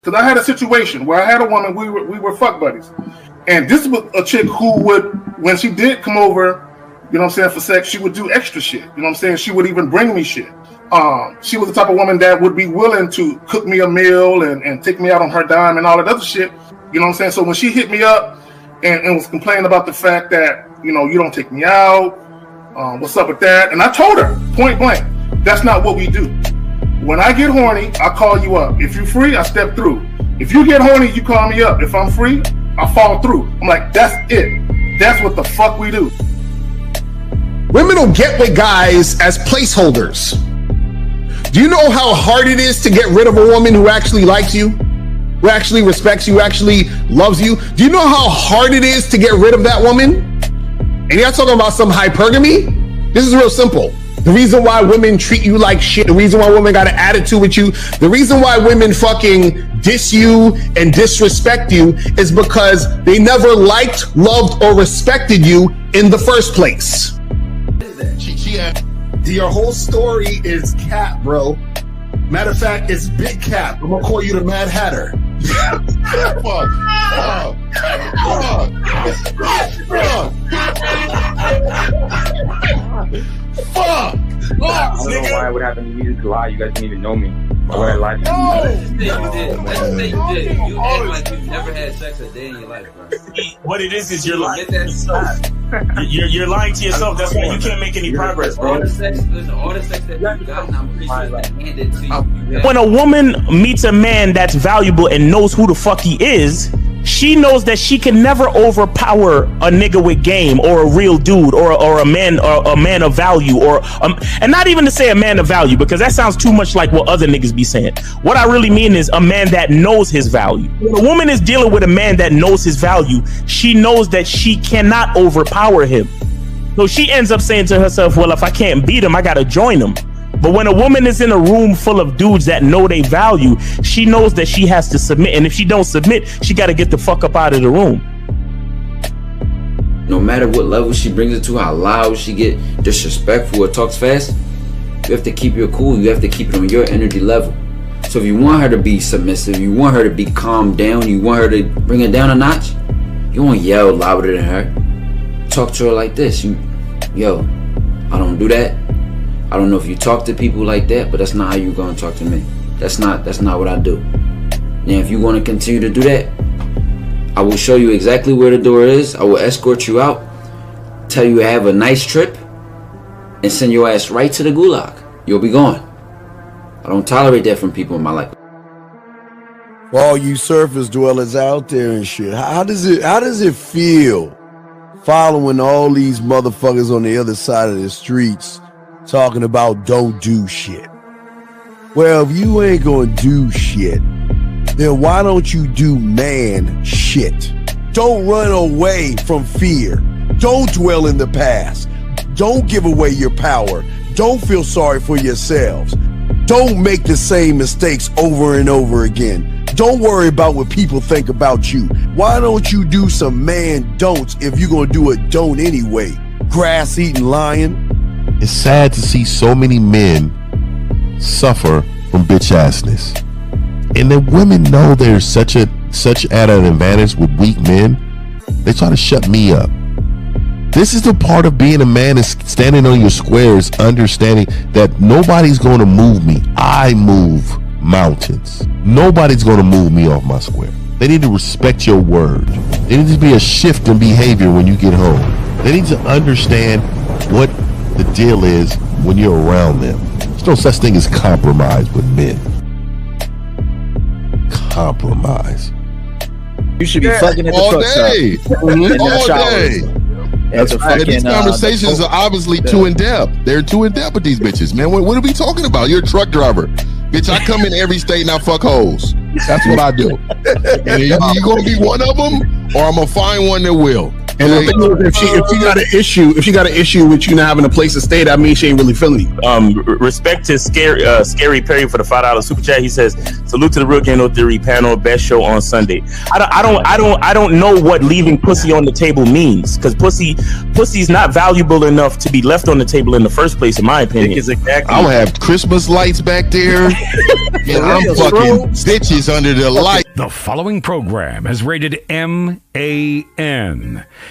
Because I had a situation where I had a woman, we were fuck buddies. And this was a chick who would, when she did come over, you know what I'm saying, for sex, she would do extra shit. You know what I'm saying? She would even bring me shit. She was the type of woman that would be willing to cook me a meal and take me out on her dime and all that other shit. You know what I'm saying? So when she hit me up and was complaining about the fact that, you know, you don't take me out, what's up with that? And I told her, point blank, that's not what we do. When I get horny, I call you up. If you're free, I step through. If you get horny, you call me up. If I'm free, I fall through. I'm like, that's it. That's what the fuck we do. Women don't get with guys as placeholders. Do you know how hard it is to get rid of a woman who actually likes you, who actually respects you, who actually loves you? Do you know how hard it is to get rid of that woman? And you're not talking about some hypergamy? This is real simple. The reason why women treat you like shit, the reason why women got an attitude with you, the reason why women fucking diss you and disrespect you is because they never liked, loved, or respected you in the first place. Your whole story is cap, bro. Matter of fact, it's big cap. I'm gonna call you the Mad Hatter. Fuck! I don't know why it would happen to me to lie. You guys didn't even know me. Why would I lie to you? Let's just say you did. You act like you've never had sex a day in your life, bro. What it is you're lying to yourself. You're lying to yourself. That's why you can't make any progress, bro. All the sex that you got, I'm pretty sure it's handed to you. When a woman meets a man that's valuable and knows who the fuck he is, she knows that she can never overpower a nigga with game or a real dude or a man of value and not even to say a man of value, because that sounds too much like what other niggas be saying. What I really mean is a man that knows his value. When a woman is dealing with a man that knows his value, she knows that she cannot overpower him. So she ends up saying to herself, well, if I can't beat him, I gotta join him. But when a woman is in a room full of dudes that know they value, she knows that she has to submit. And if she don't submit, she got to get the fuck up out of the room. No matter what level she brings it to, how loud she get disrespectful or talks fast, you have to keep your cool. You have to keep it on your energy level. So if you want her to be submissive, you want her to be calmed down, you want her to bring it down a notch, you won't yell louder than her. Talk to her like this. Yo, I don't do that. I don't know if you talk to people like that, but that's not how you're gonna talk to me. That's not what I do. Now, if you want to continue to do that, I will show you exactly where the door is. I will escort you out, tell you have a nice trip, and send your ass right to the gulag. You'll be gone. I don't tolerate that from people in my life. For all you surface dwellers out there and shit, how does it feel following all these motherfuckers on the other side of the streets talking about don't do shit? Well, if you ain't gonna do shit, then why don't you do man shit? Don't run away from fear. Don't dwell in the past. Don't give away your power. Don't feel sorry for yourselves. Don't make the same mistakes over and over again. Don't worry about what people think about you. Why don't you do some man don'ts if you're gonna do a don't anyway? Grass eating lion. It's sad to see so many men suffer from bitch assness, and the women know they're such at an advantage with weak men. They try to shut me up. This is the part of being a man, is standing on your squares, understanding that nobody's going to move me. I move mountains. Nobody's going to move me off my square. They need to respect your word. There needs to be a shift in behavior when you get home. They need to understand what the deal is when you're around them. There's no such thing as compromise with men. Compromise. You should be fucking at the truck stop. All day. That's right. These conversations are obviously too in depth. They're too in depth with these bitches, man. What are we talking about? You're a truck driver, bitch. I come in every state and I fuck hoes. That's what I do. And you gonna be one of them, or I'm gonna find one that will. And the thing is, if she got an issue with you not having a place to stay, that means she ain't really feeling you. Respect to Scary Perry for the $5 super chat. He says, "Salute to the Real Game No Theory panel, best show on Sunday." I don't know what leaving pussy on the table means, because pussy's not valuable enough to be left on the table in the first place, in my opinion. Exactly. I'm gonna have Christmas lights back there, and I'm fucking bitches under the light. The following program is rated MAN.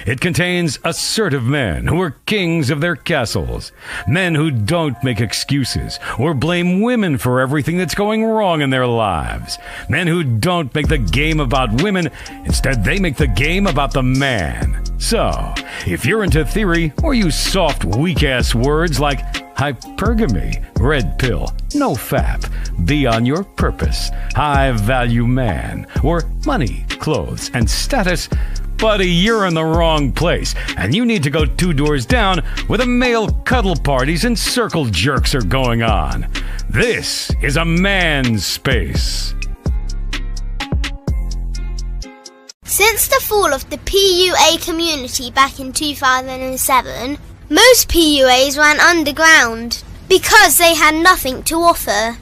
It contains assertive men who are kings of their castles, men who don't make excuses or blame women for everything that's going wrong in their lives, men who don't make the game about women, instead they make the game about the man. So, if you're into theory or use soft, weak-ass words like hypergamy, red pill, no fap, be on your purpose, high-value man, or money, clothes, and status, buddy, you're in the wrong place, and you need to go 2 doors down where the male cuddle parties and circle jerks are going on. This is a man's space. Since the fall of the PUA community back in 2007, most PUAs ran underground because they had nothing to offer.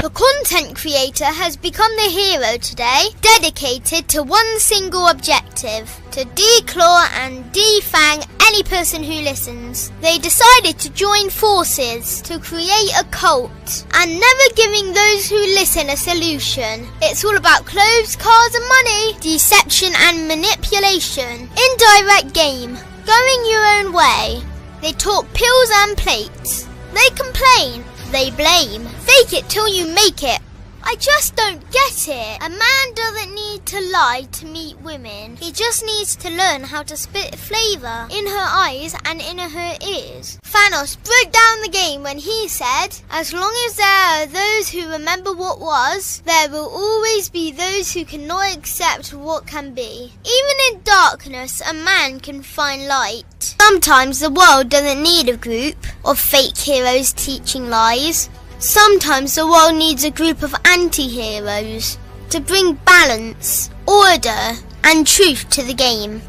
The content creator has become the hero today, dedicated to one single objective: to declaw and defang any person who listens. They decided to join forces to create a cult, and never giving those who listen a solution. It's all about clothes, cars and money, deception and manipulation, indirect game, going your own way. They talk pills and plates. They complain. They blame. Fake it till you make it. I just don't get it. A man doesn't need to lie to meet women. He just needs to learn how to spit flavour in her eyes and in her ears. Thanos broke down the game when he said, "As long as there are those who remember what was, there will always be those who cannot accept what can be." Even in darkness, a man can find light. Sometimes the world doesn't need a group of fake heroes teaching lies. Sometimes the world needs a group of anti-heroes to bring balance, order, and truth to the game.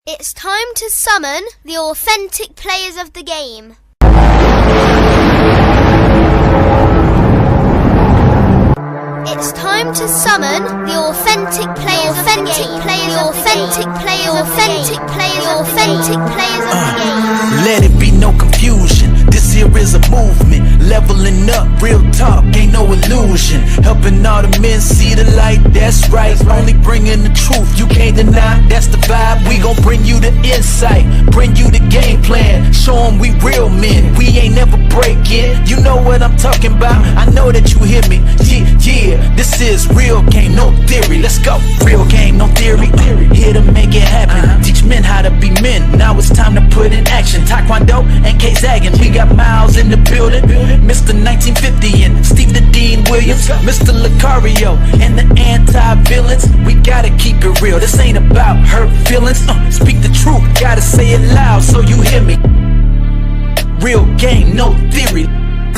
It's time to summon the authentic players of the game. It's time to summon the authentic players of the game. The authentic players of the game. Let it be no confusion. This here is a movement, leveling up, real talk, ain't no illusion. Helping all the men see the light, that's right. Only bringing the truth, you can't deny, that's the vibe. We gon' bring you the insight, bring you the game plan. Show them we real men, we ain't never breaking. You know what I'm talking about, I know that you hear me. Yeah, this is real game, no theory. Let's go, real game, no theory. Here to make it happen, teach men how to be men. Now it's time to put in action. Taekwondo and K-Zagging, we got Miles in the building, Mr. 1950 and Steve the Dean Williams, Mr. Lucario and the anti-villains. We gotta keep it real, this ain't about hurt feelings. Speak the truth, gotta say it loud so you hear me. Real game, no theory.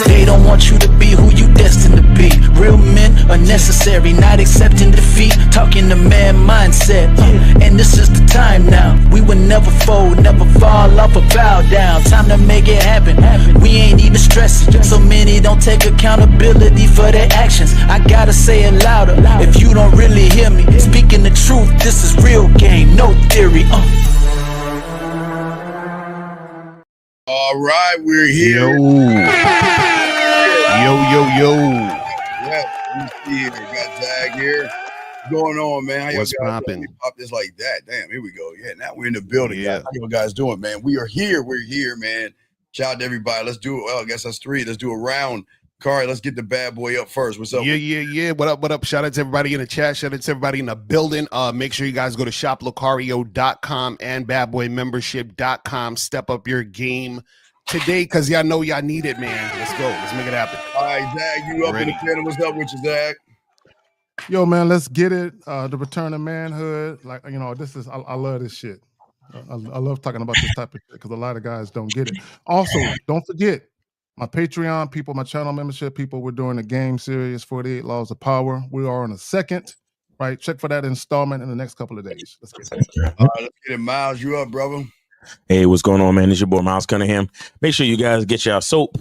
They don't want you to be who you destined to be. Real men are necessary, not accepting defeat. Talking the man mindset, and this is the time now. We will never fold, never fall off or bow down. Time to make it happen. We ain't even stressing. So many don't take accountability for their actions. I gotta say it louder if you don't really hear me. Speaking the truth, this is real game, no theory. All right, we're here. Yo. Yeah, we see it. Got Zag here. What's going on, man? How What's y'all guys poppin'? pop this like that? Damn, here we go. Yeah, now we're in the building. Yeah. How you guys doing, man? We are here. We're here, man. Shout out to everybody. Let's do it. Well, I guess that's 3. Let's do a round. Kari, let's get the bad boy up first. What's up? Yeah. What up? Shout out to everybody in the chat. Shout out to everybody in the building. Make sure you guys go to shoplocario.com and badboymembership.com. Step up your game today, because y'all know y'all need it, man. Let's go. Let's make it happen. All right, Zag, you up in the channel. What's up with you, Zag? Yo, man, let's get it. The return of manhood. Like, you know, this is, I love this shit. I love talking about this type of shit because a lot of guys don't get it. Also, don't forget, My Patreon people, my channel membership people, we're doing a game series, 48 Laws of Power. We are on the second, right? Check for that installment in the next couple of days. Let's get it. All right, let's get it. Miles, you up, brother? Hey, what's going on, man? It's your boy Miles Cunningham. Make sure you guys get your soap.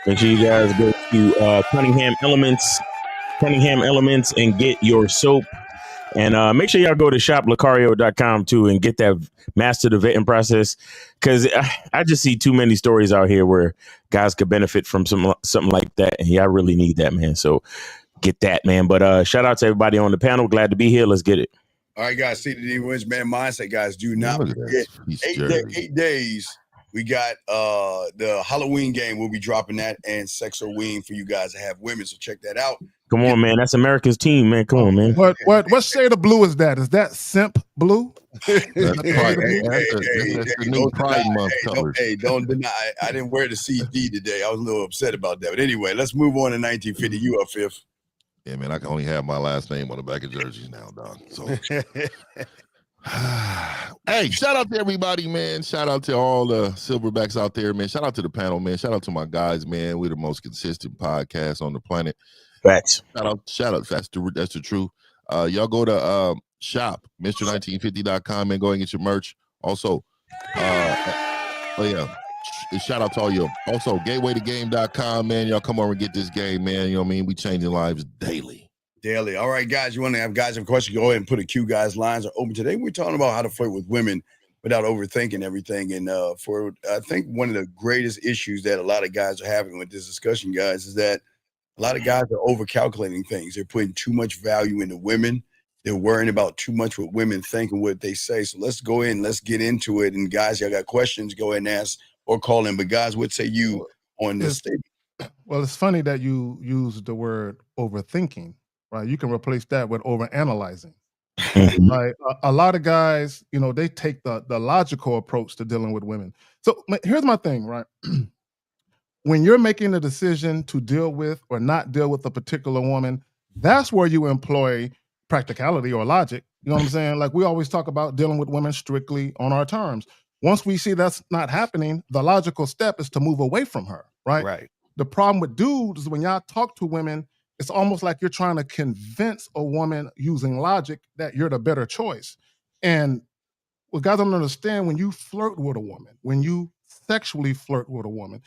Make sure you guys go to Cunningham Elements, and get your soap. And make sure y'all go to shoplucario.com too and get that master the vetting process, because I just see too many stories out here where guys could benefit from something like that, and y'all really need that, man. So get that, man. But shout out to everybody on the panel. Glad to be here. Let's get it. All right, guys. See the D Wins Man Mindset, guys. Do not forget 8 days. We got the Halloween game. We'll be dropping that, and Sex or Ween for you guys to have women. So check that out. Come on, man. That's America's team, man. Come on, man. What shade of blue is that? Is that simp blue? That's the new Pride Month colors. Hey, don't deny. I didn't wear the CG today. I was a little upset about that. But anyway, let's move on to 1950. You up, Fifth? Yeah, man. I can only have my last name on the back of jerseys now, dog. So, hey, shout out to everybody, man. Shout out to all the silverbacks out there, man. Shout out to the panel, man. Shout out to my guys, man. We're the most consistent podcast on the planet. Facts. Shout out. That's the truth. Y'all go to shop Mr1950.com and go and get your merch. Also, shout out to all you. Also, gatewaytogame.com, man. Y'all come over and get this game, man. You know what I mean? We changing lives daily. All right, guys. You want to have guys have questions? Go ahead and put a Q. Guys, lines are open today. We're talking about how to flirt with women without overthinking everything. And for I think one of the greatest issues that a lot of guys are having with this discussion, guys, is that a lot of guys are overcalculating things. They're putting too much value into women. They're worrying about too much what women think and what they say. So let's go in. Let's get into it. And guys, y'all got questions, go ahead and ask or call in. But guys, what say you on this statement? Well, it's funny that you use the word overthinking, right? You can replace that with overanalyzing. Right? A lot of guys, they take the logical approach to dealing with women. So here's my thing, right? When you're making a decision to deal with or not deal with a particular woman, that's where you employ practicality or logic. You know what I'm saying? Like we always talk about dealing with women strictly on our terms. Once we see that's not happening, the logical step is to move away from her, right? Right. The problem with dudes is when y'all talk to women, it's almost like you're trying to convince a woman using logic that you're the better choice. And what guys don't understand, when you flirt with a woman, when you sexually flirt with a woman,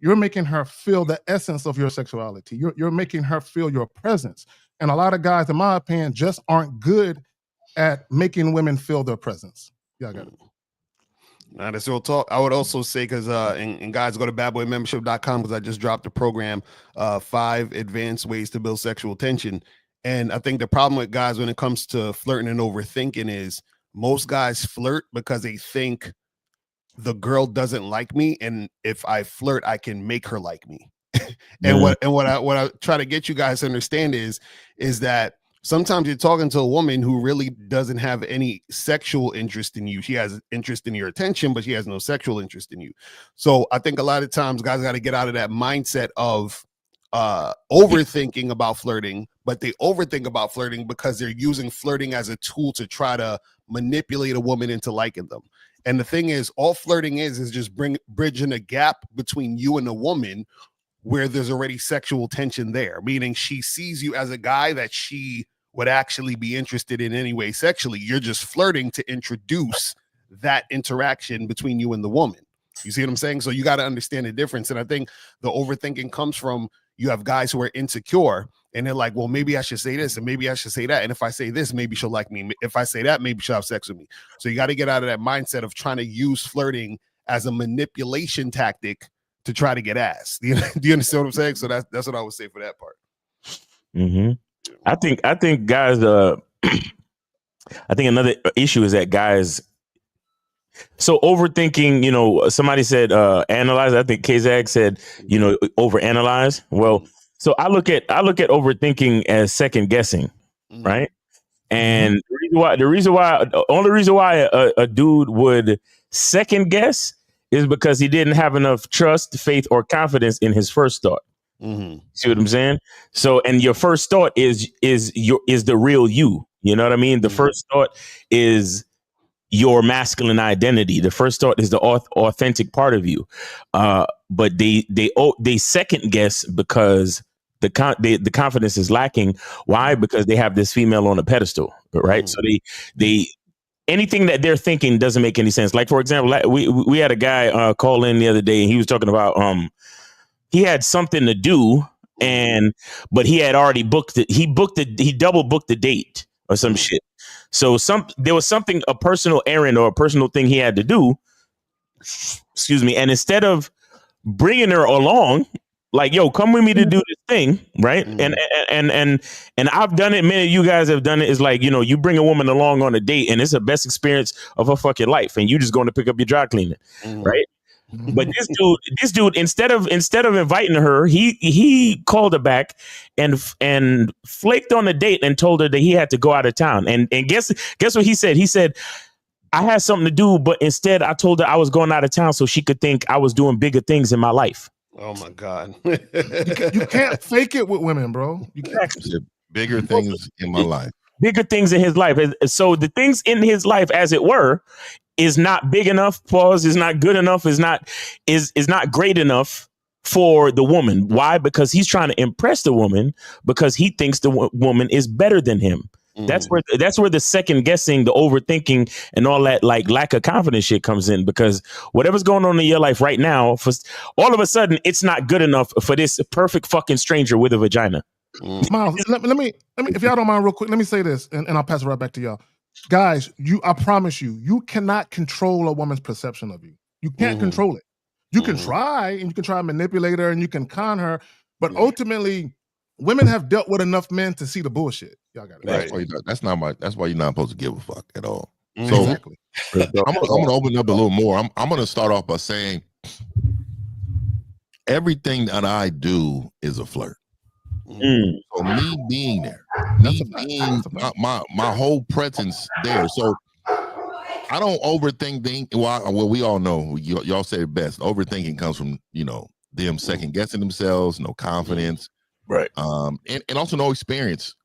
you're making her feel the essence of your sexuality. You're making her feel your presence. And a lot of guys, in my opinion, just aren't good at making women feel their presence. Yeah, I got it. Now, that's real talk. I would also say, because and guys, go to badboymembership.com because I just dropped the program, 5 advanced ways to build sexual tension. And I think the problem with guys when it comes to flirting and overthinking is most guys flirt because they think the girl doesn't like me, and if I flirt, I can make her like me. And what I try to get you guys to understand is that sometimes you're talking to a woman who really doesn't have any sexual interest in you. She has interest in your attention, but she has no sexual interest in you. So I think a lot of times guys got to get out of that mindset of overthinking about flirting, but they overthink about flirting because they're using flirting as a tool to try to manipulate a woman into liking them. And the thing is, all flirting is just bridging a gap between you and a woman where there's already sexual tension there, meaning she sees you as a guy that she would actually be interested in anyway sexually. You're just flirting to introduce that interaction between you and the woman. You see what I'm saying? So you got to understand the difference. And I think the overthinking comes from you have guys who are insecure and they're like, well, maybe I should say this and maybe I should say that. And if I say this, maybe she'll like me. If I say that, maybe she'll have sex with me. So you got to get out of that mindset of trying to use flirting as a manipulation tactic to try to get ass. Do you understand what I'm saying? So that's what I would say for that part. Mm-hmm. I think guys, I think another issue is that guys, so overthinking, somebody said analyze. I think Kazak said, overanalyze. Well, so I look at overthinking as second guessing, right? And the only reason why a dude would second guess is because he didn't have enough trust, faith, or confidence in his first thought. See what I'm saying? So, and your first thought is the real you. You know what I mean? The first thought is your masculine identity. The first thought is the authentic part of you, but they second guess because the confidence is lacking. Why? Because they have this female on a pedestal, right? So they anything that they're thinking doesn't make any sense. Like, for example, we had a guy call in the other day, and he was talking about he had something to do, but he had already booked it. He double booked the date or some shit. So there was something, a personal errand or a personal thing he had to do. Excuse me. And instead of bringing her along, like, yo, come with me to do this thing, right? And I've done it. Many of you guys have done it. It's like, you bring a woman along on a date, and it's the best experience of her fucking life, and you just going to pick up your dry cleaning, right? But this dude, instead of inviting her, he called her back and flaked on the date and told her that he had to go out of town. And guess what he said? He said, I had something to do, but instead I told her I was going out of town so she could think I was doing bigger things in my life. Oh my God. You can't fake it with women, bro. You can't. Bigger things in my life. Bigger things in his life. So the things in his life, as it were, is not big enough. Pause. Is not good enough. Is not great enough for the woman. Why? Because he's trying to impress the woman because he thinks the woman is better than him. That's where the second guessing, the overthinking, and all that like lack of confidence shit comes in. Because whatever's going on in your life right now, for all of a sudden, it's not good enough for this perfect fucking stranger with a vagina. Miles, let me, if y'all don't mind, real quick, let me say this, and I'll pass it right back to y'all. Guys, I promise you cannot control a woman's perception of you. You can't control it. You can try, and you can try to manipulate her, and you can con her, but ultimately, women have dealt with enough men to see the bullshit. Y'all got it. That's why you're not supposed to give a fuck at all. So exactly. I'm gonna open up a little more. I'm gonna start off by saying everything that I do is a flirt. So me being there, being my whole presence there. So I don't overthink things. Well, we all know y'all say it best. Overthinking comes from them second guessing themselves, no confidence, right? And also no experience.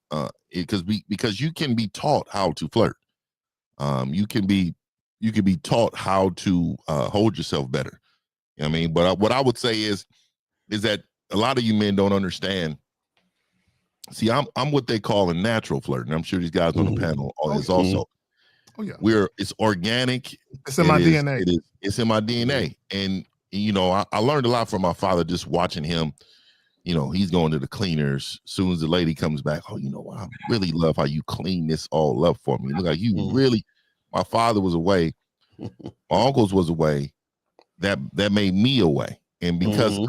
Because you can be taught how to flirt. You can be taught how to hold yourself better. You know what I mean? But what I would say is that a lot of you men don't understand. See, I'm what they call a natural flirt, and I'm sure these guys on the panel is also. Oh yeah, it's organic. It's in my DNA. It's in my DNA, and I learned a lot from my father just watching him. He's going to the cleaners. As soon as the lady comes back, oh, what? I really love how you clean this all up for me. Look like you really. My father was away. My uncles was away. That made me away. And because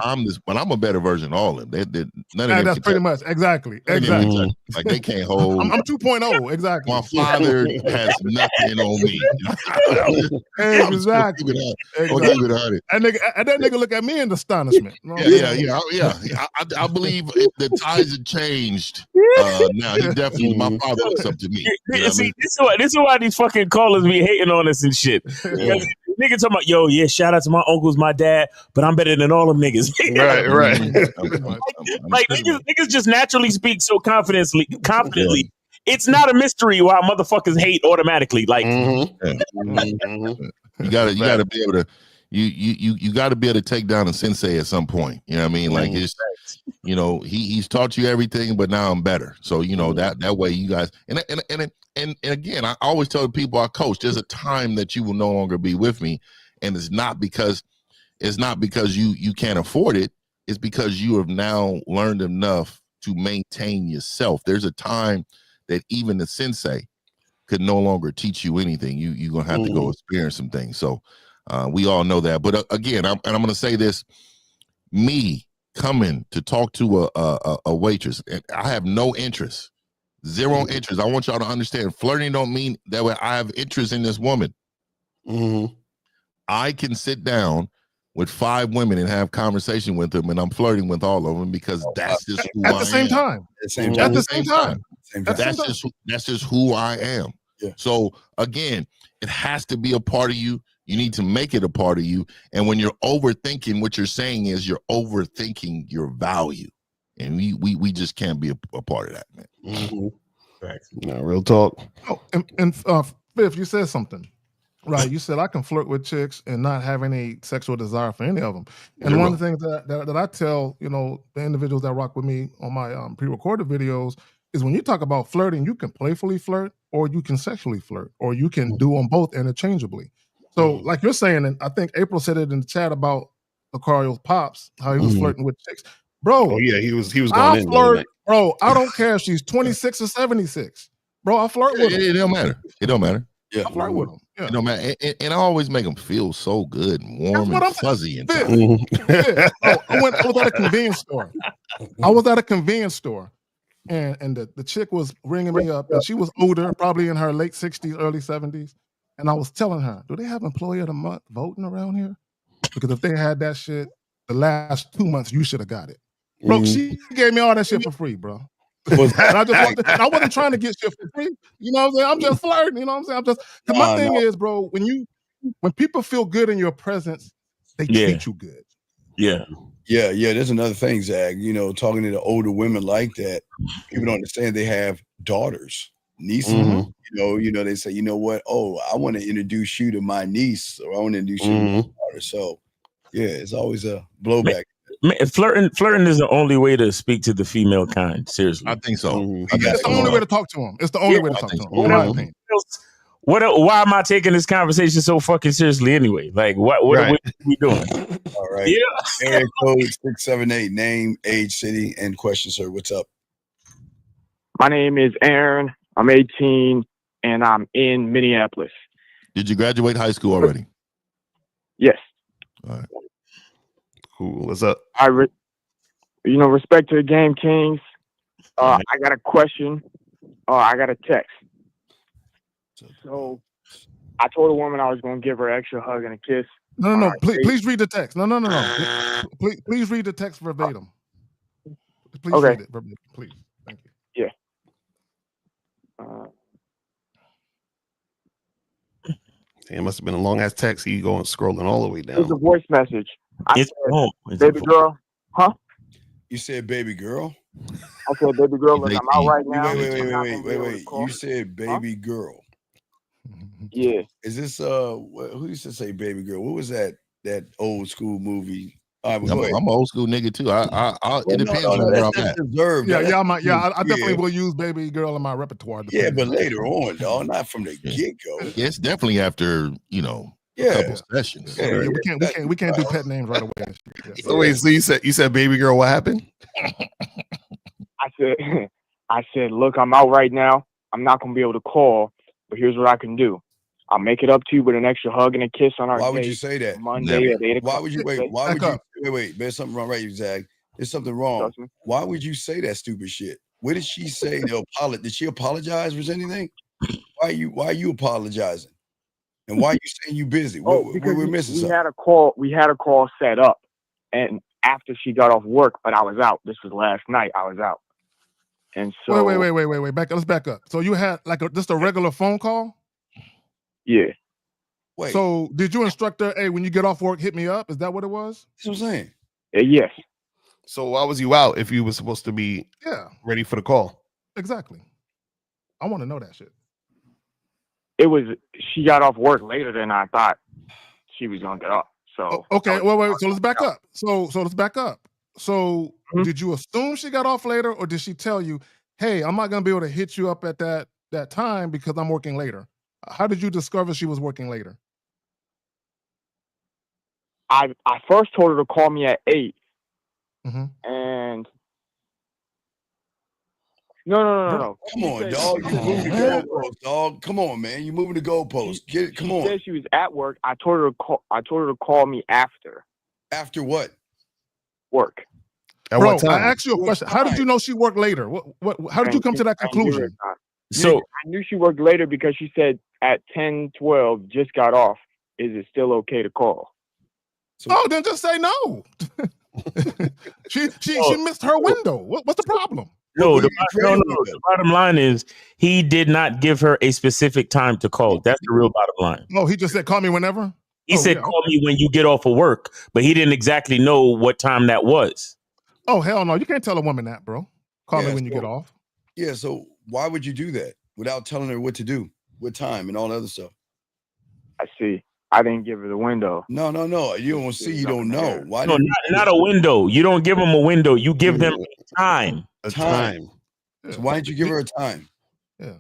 but I'm a better version of all of them. None of them. That's pretty much exactly. Like they can't hold. I'm 2.0 exactly. My father has nothing on me. Exactly. And that nigga look at me in astonishment. Yeah. I believe the ties have changed. Now he definitely my father looks up to me. See, this is why these fucking callers be hating on us and shit. Nigga talking about, yo, yeah, shout out to my uncles, my dad, but I'm better than all them niggas. Right. Like niggas just naturally speak so confidently. It's not a mystery why motherfuckers hate automatically. Like you gotta be able to you gotta be able to take down a sensei at some point. You know what I mean? Like it's he's taught you everything, but now I'm better. So that way you guys and again, I always tell the people I coach, there's a time that you will no longer be with me, and it's not because you can't afford it. It's because you have now learned enough to maintain yourself. There's a time that even the sensei could no longer teach you anything. You're gonna have to go experience some things. So we all know that. But again, I'm gonna say this: me coming to talk to a waitress, and I have no interest. Zero interest. I want y'all to understand, flirting don't mean that way I have interest in this woman. I can sit down with 5 women and have conversation with them, and I'm flirting with all of them because that's just who I am. At the same time. That's just who I am. Yeah. So again, it has to be a part of you. You need to make it a part of you. And when you're overthinking, what you're saying is you're overthinking your value. And we just can't be a part of that, man. No, real talk. Oh, and Fifth, you said something. Right. You said I can flirt with chicks and not have any sexual desire for any of them. And Zero. one of the things that I tell, the individuals that rock with me on my pre-recorded videos is when you talk about flirting, you can playfully flirt or you can sexually flirt or you can do them both interchangeably. So like you're saying, and I think April said it in the chat about Lucario's pops, how he was flirting with chicks. Bro. Oh yeah, he was going I in. flirt, bro. I don't care if she's 26 or 76. Bro, I flirt with her. It don't matter. It don't matter. Yeah. I flirt with them. Yeah. It don't matter. And I always make them feel so good and warm and fuzzy inside. Yeah. Oh, I was at a convenience store. And the chick was ringing me up, and she was older, probably in her late 60s, early 70s. And I was telling her, do they have employee of the month voting around here? Because if they had that shit, the last 2 months, you should have got it. Bro, she gave me all that shit for free, bro. And I wasn't trying to get shit for free. You know what I'm saying? I'm just flirting. You know what I'm saying? My thing is, bro, when people feel good in your presence, they treat you good. Yeah. There's another thing, Zach. Talking to the older women like that, people don't understand they have daughters, nieces. They say, you know what? Oh, I want to introduce you to my niece, or I want to introduce you to my daughter. So, yeah, it's always a blowback. Man, flirting is the only way to speak to the female kind. Seriously, I think so. It's the only way to talk to them. It's the only way to talk to them. In my opinion. Why am I taking this conversation so fucking seriously anyway? Like, what are we doing? All right. Yeah. Area code 678. Name, age, city, and question, sir. What's up? My name is Aaron. I'm 18, and I'm in Minneapolis. Did you graduate high school already? Yes. All right. Cool. What's up? Respect to the game, Kings. I got a question. I got a text. So I told a woman I was going to give her an extra hug and a kiss. No. Please read the text. No. Please read the text verbatim. Please read it verbatim, please. Thank you. Yeah. It must have been a long ass text. He going scrolling all the way down. It's a voice message. It's baby girl, huh? You said baby girl? I said baby girl. Look, I'm out right now. Wait. You said baby girl. Yeah. Is this who used to say baby girl? What was that old school movie? I'm an old school nigga too. It depends on where I'm at. I definitely will use baby girl in my repertoire. Yeah, but later on, dog, not from the get go. Yeah, it's definitely after a couple sessions. Yeah, we can't do pet names right away. Yeah. So wait, so you said baby girl, what happened? I said, look, I'm out right now. I'm not gonna be able to call, but here's what I can do. I'll make it up to you with an extra hug and a kiss on our Why would you say that? Monday at 8 o'clock. Why would you wait? There's something wrong, right, Zach? There's something wrong. Why would you say that stupid shit? What did she say? Did she apologize for anything? Why are you apologizing? And why are you saying you busy? We're missing something. We had a call set up, and after she got off work, but I was out. This was last night. I was out, and so wait. Let's back up. So you had just a regular phone call? Yeah. Wait. So did you instruct her, hey, when you get off work, hit me up? Is that what it was? That's what I'm saying. Yes. So why was you out if you were supposed to be ready for the call? Exactly. I want to know that shit. She got off work later than I thought she was gonna get off. So okay, wait. So let's back up. So let's back up. So did you assume she got off later, or did she tell you, hey, I'm not gonna be able to hit you up at that time because I'm working later? How did you discover she was working later? I first told her to call me at 8. And no. Come on, dog. You moving the goalpost, dog. Come on, man. You moving the goalpost. Come on. She said she was at work. I told her to call me after. After what? Work. At what time? I asked you a question. How did you know she worked later? How did you come to that conclusion? So I knew she worked later because she said at 10:12 just got off. Is it still okay to call? Then just say no. she missed her window. What's the problem? No, the bottom line is he did not give her a specific time to call. That's the real bottom line. No, he just said call me whenever. He said call me when you get off of work, but he didn't exactly know what time that was. Oh hell no, you can't tell a woman that, bro. Call me when you get off. Yeah, so why would you do that without telling her what to do, what time, and all the other stuff? I see. I didn't give her the window. No. You don't see. You don't know. Why? No, not a window. You don't give them a window. You give them time. A time. So why didn't you give her a time? Yeah.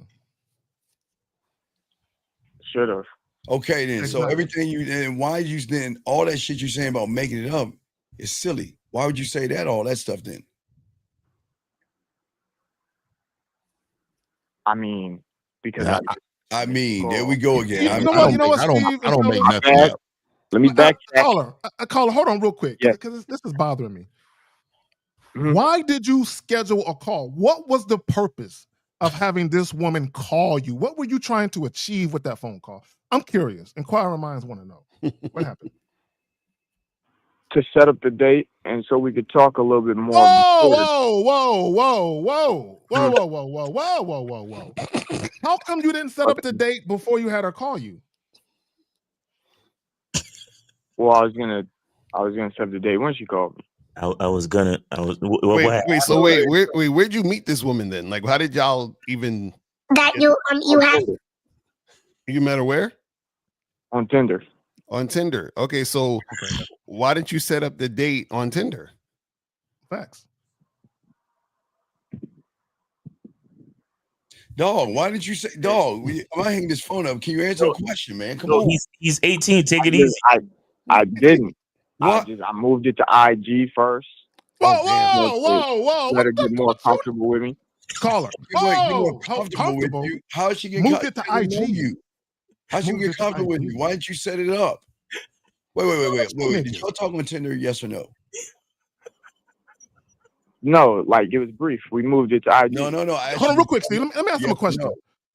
Should have. Okay, then. Exactly. So everything and why you then all that shit you're saying about making it up is silly. Why would you say that? All that stuff then? I mean, because I mean, there we go again. You know what, Steve? I don't make nothing up. Let me backtrack. Caller, hold on real quick, because this is bothering me. Mm-hmm. Why did you schedule a call? What was the purpose of having this woman call you? What were you trying to achieve with that phone call? I'm curious. Inquiring minds want to know. What happened? To set up the date, and so we could talk a little bit more. Whoa. How come you didn't set up the date before you had her call you? Well, I was gonna set up the date when she called me. Where'd you meet this woman then? Like, how did y'all even? You have. You met her where? On Tinder. On Tinder. Okay, so why didn't you set up the date on Tinder? Facts. Dog, why didn't you say, dog? I'm not hanging this phone up. Can you answer the question, man? Come on. He's 18. Take it easy. I didn't. What? I moved it to IG first. Whoa. Let her get more comfortable with me. Caller. Comfortable with you? How she get moved it to IG? You? How she get comfortable with you? Why didn't you set it up? Wait. Did y'all talk on Tinder? Yes or no? No, like it was brief. We moved it to IG. No. Hold on, real quick, Steve. Let me ask him a question.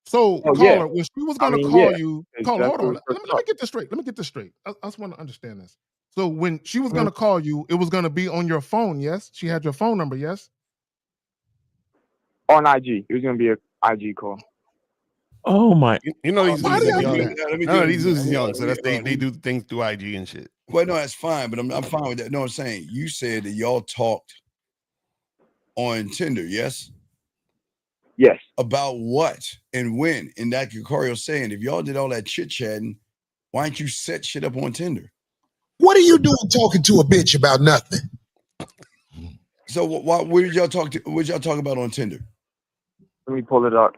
So, caller, when she was going to call you, caller, hold on. Let me get this straight. I just want to understand this. So, when she was going to call you, it was going to be on your phone, yes? She had your phone number, yes? On IG. It was going to be an IG call. Oh my! You know these dudes are young. These dudes are young, so they do things through IG and shit. Well, no, that's fine, but I'm fine with that. No, I'm saying you said that y'all talked on Tinder, yes? Yes. About what and when? And that Lucario's saying, if y'all did all that chit chatting, why didn't you set shit up on Tinder? What are you doing talking to a bitch about nothing? So what did y'all talk to? What did y'all talk about on Tinder? Let me pull it up.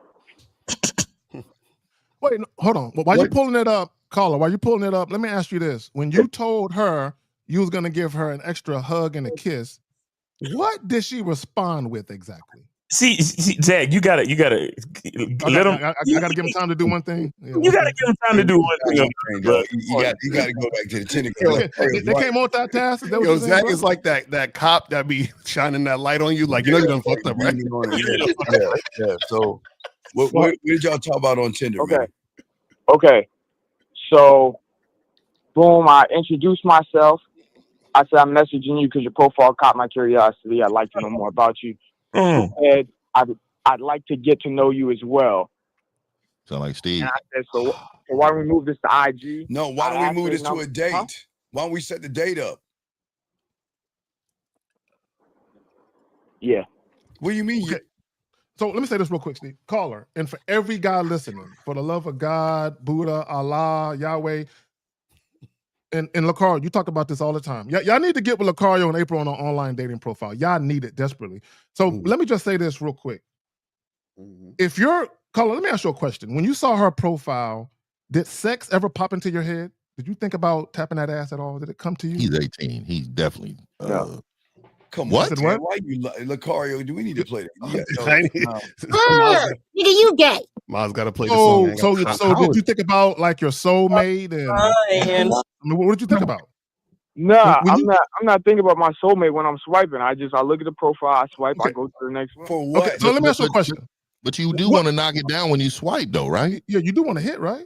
Wait, hold on. While you pulling it up, caller, while you pulling it up, let me ask you this. When you told her you was going to give her an extra hug and a kiss, what did she respond with exactly? See, Zach, you gotta let him. I gotta give him time to do one thing. Yeah, you gotta give him time to do one thing. You got to go back to the Tinder. They can't multitask. Yo, Zach is like that cop that be shining that light on you, like you done fucked up, right? Yeah. So, what did y'all talk about on Tinder? Okay. So, boom, I introduced myself. I said, I'm messaging you because your profile caught my curiosity. I'd like to know more about you. And I'd like to get to know you as well. Sound like Steve. And I said, so why don't we move this to IG? No, why don't we move this to a date? Huh? Why don't we set the date up? Yeah. What do you mean? Okay. So let me say this real quick, Steve. Caller, and for every guy listening, for the love of God, Buddha, Allah, Yahweh, and Lucario, you talk about this all the time. Y'all need to get with Lucario and April on an online dating profile. Y'all need it desperately. So let me just say this real quick. If you're, caller, let me ask you a question. When you saw her profile, did sex ever pop into your head? Did you think about tapping that ass at all? Did it come to you? He's 18. He's definitely. Come what? on, man. Why you Lucario? Do we need to play Nigga, you gay. Mom's got to play the song. So did you think about like your soulmate and what did you think about? Nah, I'm not thinking about my soulmate when I'm swiping. I look at the profile, I swipe, I go to the next one. For what? Okay, so let me ask you a question. But you do want to knock it down when you swipe, though, right? Yeah, you do want to hit, right?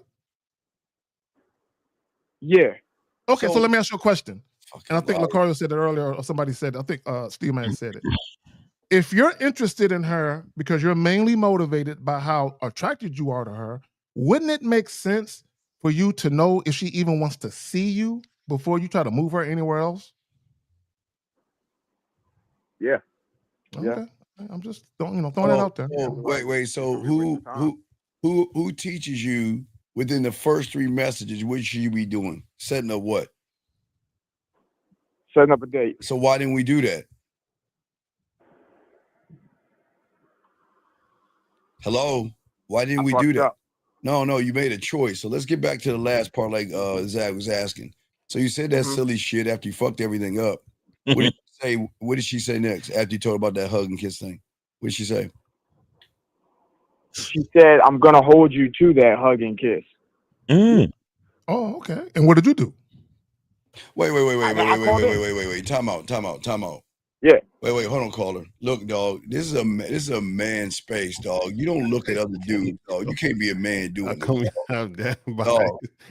Yeah. Okay, so let me ask you a question. And I think Lucario said it earlier, or somebody said it. I think Steve Man said it. If you're interested in her because you're mainly motivated by how attracted you are to her, wouldn't it make sense for you to know if she even wants to see you before you try to move her anywhere else? Yeah. Okay. I'm just throwing that out there. Wait. So who teaches you within the first 3 messages, what should you be doing? Setting up what? Setting up a date. So why didn't we do that? Hello? Why didn't we do that? Up. No, you made a choice. So let's get back to the last part, like Zach was asking. So you said that silly shit after you fucked everything up. What did you say? What did she say next after you told about that hug and kiss thing? What did she say? She said, "I'm gonna hold you to that hug and kiss." Oh, okay. And what did you do? Wait. Time out. Yeah. Wait, hold on, caller. Look, dog, this is a man space, dog. You don't look at other dudes, dog. You can't be a man doing this, dog.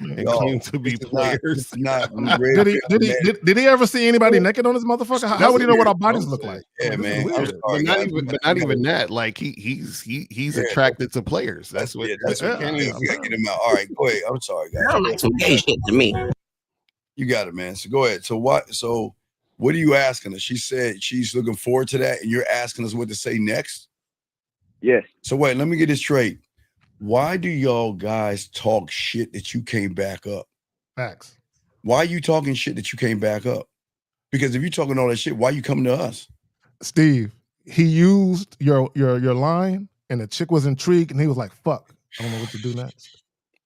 And claim to be players. Did he ever see anybody naked on this motherfucker? How would he know what our bodies look like? Yeah, man. But not even that. Like he's attracted to players. That's what. That's what you gotta get him out. All right, go ahead. I'm sorry, guys. Sound like some gay shit to me. You got it, man. So go ahead. So what are you asking us? She said she's looking forward to that, and you're asking us what to say next? Yes. So wait, let me get this straight. Why do y'all guys talk shit that you can't back up? Facts. Why are you talking shit that you can't back up? Because if you're talking all that shit, why are you coming to us? Steve, he used your line, and the chick was intrigued, and he was like, fuck, I don't know what to do next.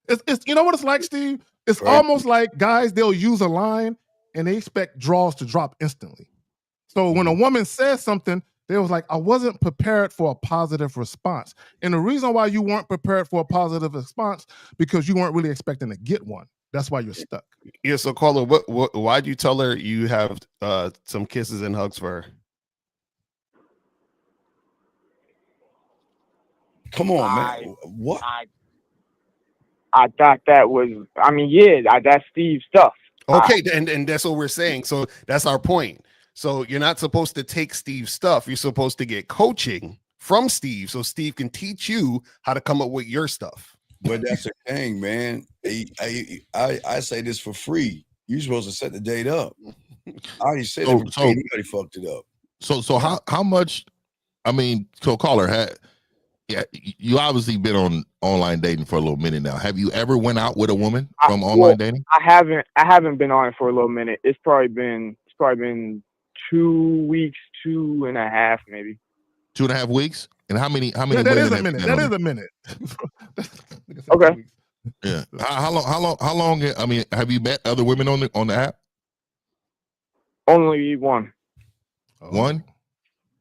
It's you know what it's like, Steve? It's almost like guys, they'll use a line, and they expect draws to drop instantly. So when a woman says something, they was like, I wasn't prepared for a positive response. And the reason why you weren't prepared for a positive response, because you weren't really expecting to get one. That's why you're stuck. Yeah, so Carla, why'd you tell her you have some kisses and hugs for her? Come on, man. What? I thought that was, that's Steve's stuff. Okay, and that's what we're saying. So that's our point. So you're not supposed to take Steve's stuff. You're supposed to get coaching from Steve so Steve can teach you how to come up with your stuff. But that's the thing, man. I say this for free. You're supposed to set the date up. I already said it for free. Anybody fucked it up. So how much? I mean, so caller, you obviously been on online dating for a little minute now. Have you ever went out with a woman from online dating? I haven't been on it for a little minute. It's probably been 2 weeks, 2.5 maybe. 2.5 weeks? And how many that is a minute. That is a minute. Okay. Yeah. How long? I mean, have you met other women on the app? Only one. One?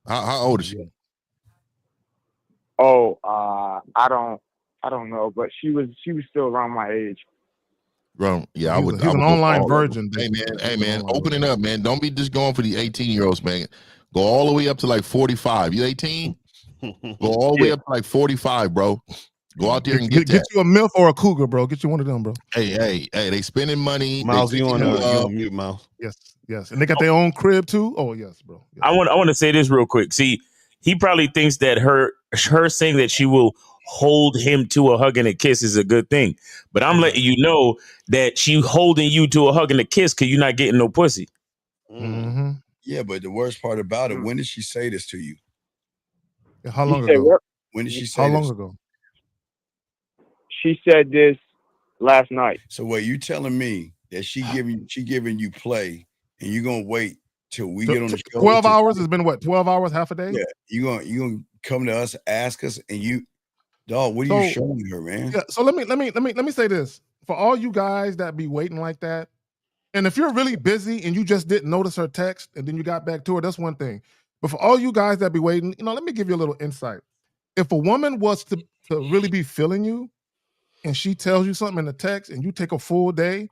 How old is she? Oh, I don't know, but she was still around my age. Bro, yeah, I would. He's an online virgin. Hey man, open it up, man. Don't be just going for the 18-year-olds, man. Go all the way up to like 45. You 18? Go all the way up to like 45, bro. Go out there and get you a MILF or a cougar, bro. Get you one of them, bro. Hey, they spending money. Miles, you on mute, Miles. Yes, and they got their own crib too. Oh yes, bro. Yes. I want to say this real quick. See, he probably thinks that her saying that she will hold him to a hug and a kiss is a good thing, but I'm letting you know that she holding you to a hug and a kiss because you're not getting no pussy. Mm-hmm. Yeah, but the worst part about it, when did she say this to you? How long ago? When did she say How this? long ago? She said this last night. So what you telling me that she giving you play and you gonna wait till we get on the show? 12 hours has been what? 12 hours, half a day? Yeah, you gonna come to us, ask us, and you, dog, what are you showing her, man? Yeah. So let me say this for all you guys that be waiting like that, and if you're really busy and you just didn't notice her text and then you got back to her, that's one thing. But for all you guys that be waiting, let me give you a little insight. If a woman was to really be feeling you, and she tells you something in the text, and you take a full day,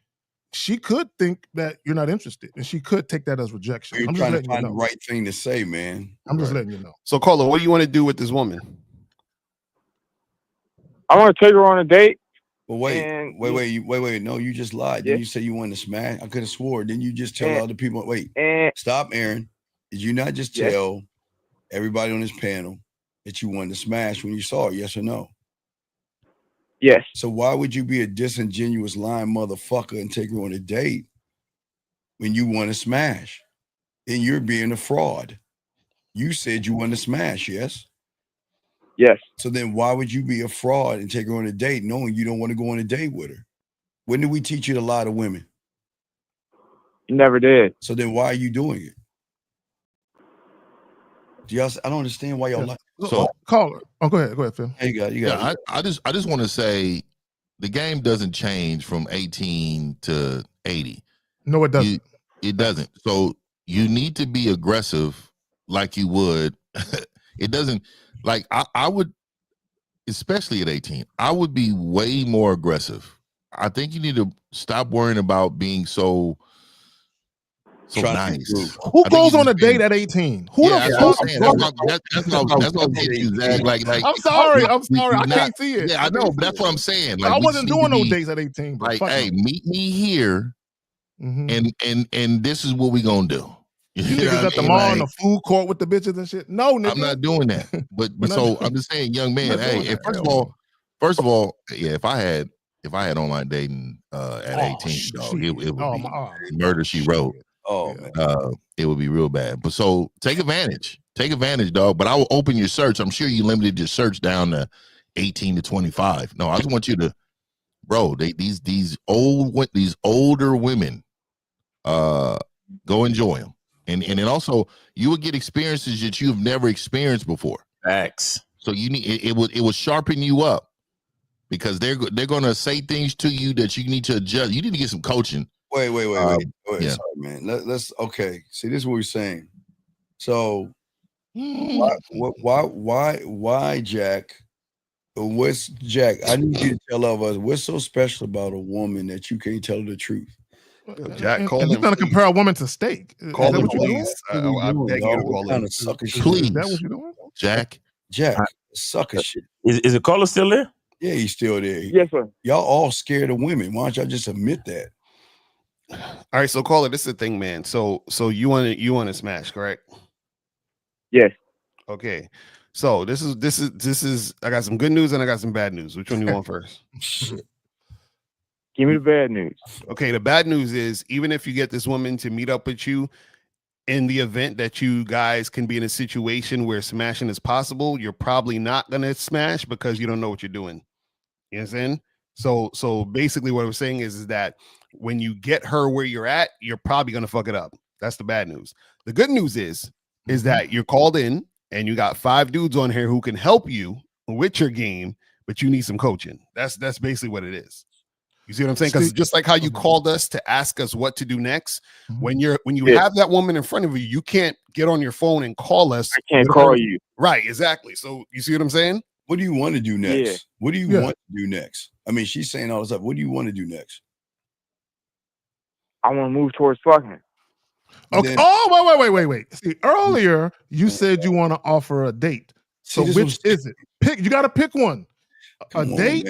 she could think that you're not interested, and she could take that as rejection. You're I'm trying just to letting find you know. the right thing to say, man. I'm just letting you know. So, Carla, what do you want to do with this woman? I want to take her on a date. But wait. No, you just lied. Then you say you wanted to smash. I could have swore. Then you just tell other people. Wait, stop, Aaron. Did you not just tell everybody on this panel that you wanted to smash when you saw it? Yes or no? Yes. So why would you be a disingenuous lying motherfucker and take her on a date when you want to smash? Then you're being a fraud. You said you want to smash, yes? Yes. So then why would you be a fraud and take her on a date knowing you don't want to go on a date with her? When did we teach you to lie to women? You never did. So then why are you doing it? I don't understand why y'all like. So caller. Oh, go ahead, Phil. Hey, you got it. I just want to say the game doesn't change from 18 to 80. No, it doesn't. It doesn't. So you need to be aggressive like you would. It doesn't, like I would, especially at 18, I would be way more aggressive. I think you need to stop worrying about being so nice. Who goes on a date at 18? Who the fuck? That's what I'm getting you, Zach. Like, I'm sorry. I can't see it. Yeah, I know, but that's what I'm saying. Like, I wasn't doing no dates at 18. Like, hey, meet me here, and this is what we gonna do. You niggas at the mall in the food court with the bitches and shit. No, nigga. I'm not doing that. But so I'm just saying, young man. Hey, first of all, yeah. If I had online dating at 18, dog, it would be murder she wrote. Oh man. It would be real bad. But so take advantage, dog. But I will open your search. I'm sure you limited your search down to 18 to 25. No, I just want you to, bro. These older women, go enjoy them, and then also you will get experiences that you've never experienced before. Facts. So you need it will sharpen you up because they're gonna say things to you that you need to adjust. You need to get some coaching. Wait. Yeah. Sorry, man. Let's okay. See, this is what we're saying. So why, Jack? What's Jack? I need you to tell all of us what's so special about a woman that you can't tell her the truth. Jack, call him. You're trying to compare a woman to steak. Call him, please. I beg you to call him. Please. Is that what you're doing? Jack, sucker shit. Is the caller still there? Yeah, he's still there. Yes, sir. Y'all all scared of women. Why don't y'all just admit that? All right, so caller, this is the thing, man. So you want to smash, correct? Yes. Okay. So this is I got some good news and I got some bad news. Which one do you want first? Give me the bad news. Okay, the bad news is even if you get this woman to meet up with you, in the event that you guys can be in a situation where smashing is possible, you're probably not gonna smash because you don't know what you're doing. You know what I'm saying? So basically what I'm saying is that when you get her where you're at, you're probably gonna fuck it up. That's the bad news. The good news is that you're called in and you got 5 dudes on here who can help you with your game, but you need some coaching. That's basically what it is. You see what I'm saying? Because just like how you called us to ask us what to do next, when you have that woman in front of you, you can't get on your phone and call us. I can't call you. Right, exactly. So you see what I'm saying? What do you want to do next? Yeah. What do you want to do next? I mean, she's saying all this stuff. What do you want to do next? I want to move towards fucking. Okay. Wait. See, earlier you said you want to offer a date. So which is it? You got to pick one. A date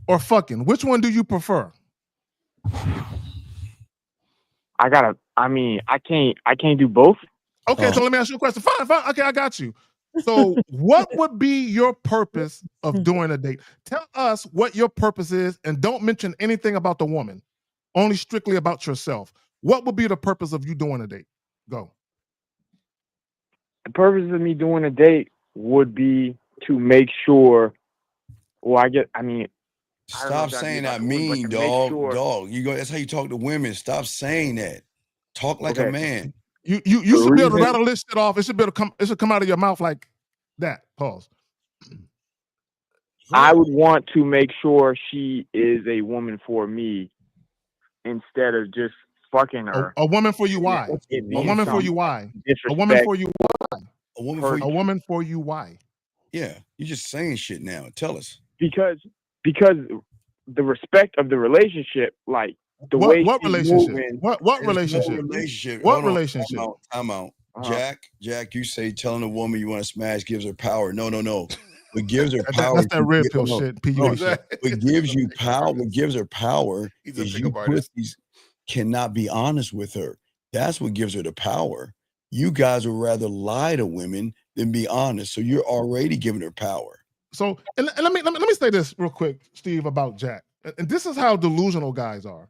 or fucking. Which one do you prefer? I can't do both. Okay, so let me ask you a question. Fine. Okay, I got you. So what would be your purpose of doing a date? Tell us what your purpose is and don't mention anything about the woman. Only strictly about yourself. What would be the purpose of you doing a date? Go. The purpose of me doing a date would be to make sure. Stop saying that mean, dog. Dog. That's how you talk to women. Stop saying that. Talk like a man. You should be able to rattle this shit off. It should come out of your mouth like that. Pause. I would want to make sure she is a woman for me instead of just fucking her. A woman for you, why? A woman for you, why? A woman for you, why? A woman for you, why? Yeah, you're just saying shit now. Tell us. Because the respect of the relationship, like the way what relationship? Moving, what relationship? What relationship? Time out. Jack, you say telling a woman you want to smash gives her power. No. What gives her power? That's that red pill shit. What gives you power? What gives her power is you pussies cannot be honest with her. That's what gives her the power. You guys would rather lie to women than be honest. So you're already giving her power. So, and let me say this real quick, Steve, about Jack. And this is how delusional guys are.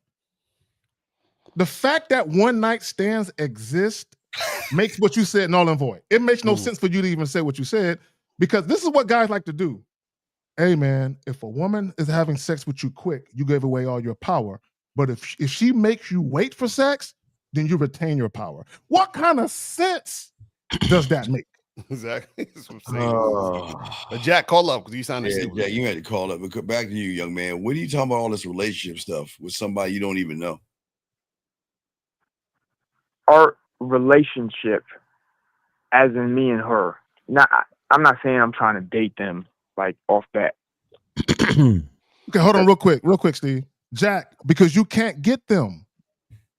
The fact that one night stands exist makes what you said null and void. It makes no sense for you to even say what you said. Because this is what guys like to do. Hey man, if a woman is having sex with you quick, you gave away all your power. But if she makes you wait for sex, then you retain your power. What kind of sense does that make? Exactly. That's what I'm saying. But Jack, call up because you sounded stupid. Jack, you had to call up. But back to you, young man. What are you talking about all this relationship stuff with somebody you don't even know? Our relationship, as in me and her. I'm not saying I'm trying to date them like off bat. Okay, hold on real quick, Steve. Jack, because you can't get them.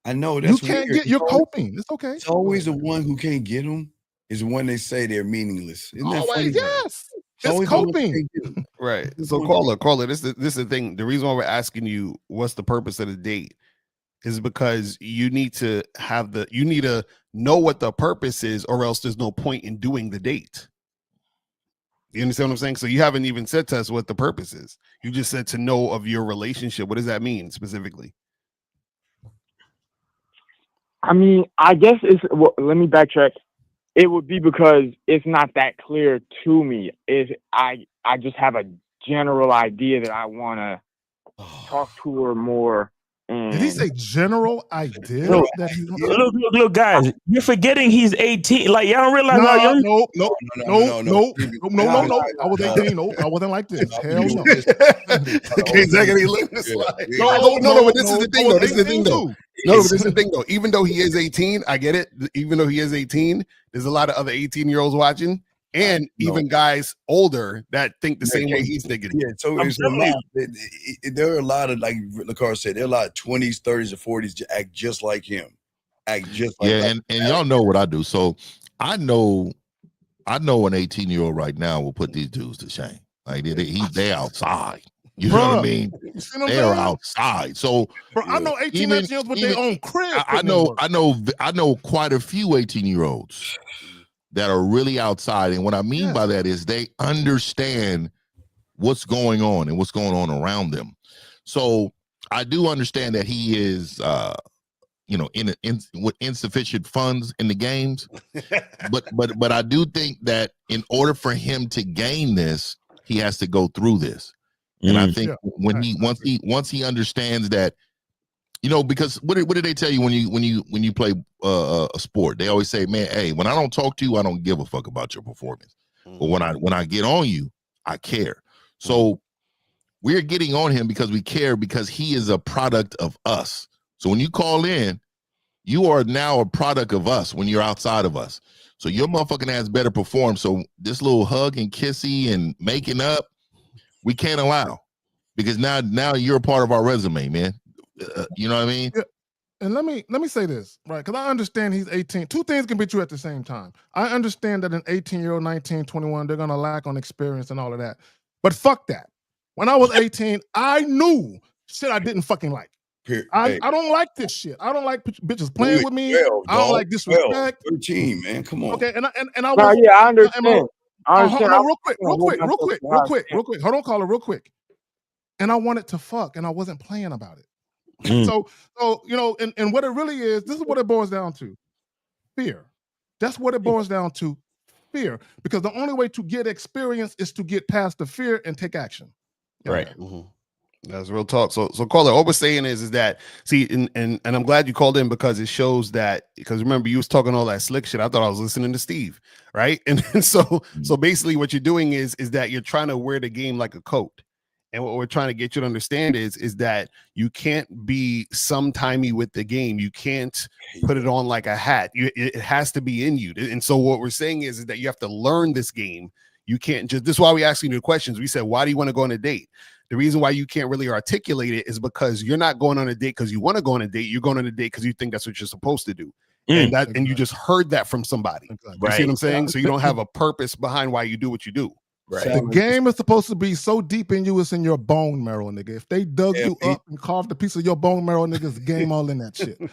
I know that's you can't weird. get. You're coping. It's okay. It's always the one who can't get them is the one they say they're meaningless. Isn't that funny? Yes. It's coping. Right. So caller. This is the thing. The reason why we're asking you what's the purpose of the date is because you need to know what the purpose is, or else there's no point in doing the date. You understand what I'm saying? So you haven't even said to us what the purpose is. You just said to know of your relationship. What does that mean specifically? I mean, I guess let me backtrack. It would be because it's not that clear to me. I just have a general idea that I want to talk to her more. Did he say general idea? Look, guys, you're forgetting he's 18. Like, y'all don't realize how young. No. I was 18. No, I wasn't like this. Hell no. No, but this is the thing, though. This is the thing, though. No, but this is the thing, though. Even though he is 18, I get it. Even though he is 18, there's a lot of other 18-year-olds watching. And even guys older that think the same way he's thinking. Yeah, so there are a lot of, like LaCar said, there are a lot of 20s, 30s, and 40s to act just like him. And y'all know what I do. So I know an 18-year-old right now will put these dudes to shame. Like they're outside. You know what I mean? They're outside. So I know 18 19-year-olds with their own crib. I know quite a few 18-year-olds that are really outside. And what I mean by that is they understand what's going on and what's going on around them. So I do understand that he is, with insufficient funds in the games. but I do think that in order for him to gain this, he has to go through this. And I think once he understands that, because what did they tell you when you play a sport? They always say, man, hey, when I don't talk to you, I don't give a fuck about your performance. But when I get on you, I care. So we're getting on him because we care, because he is a product of us. So when you call in, you are now a product of us when you're outside of us. So your motherfucking ass better perform. So this little hug and kissy and making up, we can't allow, because now you're a part of our resume, man. You know what I mean? Yeah. And let me say this, right? Because I understand he's 18. Two things can be true at the same time. I understand that an 18-year-old, 19, 21, they're going to lack on experience and all of that. But fuck that. When I was 18, I knew shit I didn't fucking like. I don't like this shit. I don't like bitches playing with me. 12, I don't like disrespect. 13, man. Come on. Okay, and I was. Yeah, I understand. Real quick. Hold on, caller, real quick. And I wanted to fuck, and I wasn't playing about it. So and what it really is, this is what it boils down to: fear. That's what it boils down to, fear. Because the only way to get experience is to get past the fear and take action. Right. Mm-hmm. That's real talk. So caller, all we're saying is that, see, and I'm glad you called in, because it shows that, because remember, you was talking all that slick shit. I thought I was listening to Steve, right? And so basically what you're doing is that you're trying to wear the game like a coat. And what we're trying to get you to understand is that you can't be sometimey with the game. You can't put it on like a hat. It has to be in you. And so what we're saying is that you have to learn this game. You can't just, this is why we asking you the questions. We said, why do you want to go on a date? The reason why you can't really articulate it is because you're not going on a date because you want to go on a date. You're going on a date because you think that's what you're supposed to do. And you just heard that from somebody. You see what I'm saying? So you don't have a purpose behind why you do what you do. Right. The game is supposed to be so deep in you, it's in your bone marrow, nigga. If they dug you up and carved a piece of your bone marrow, nigga, it's game all in that shit. He's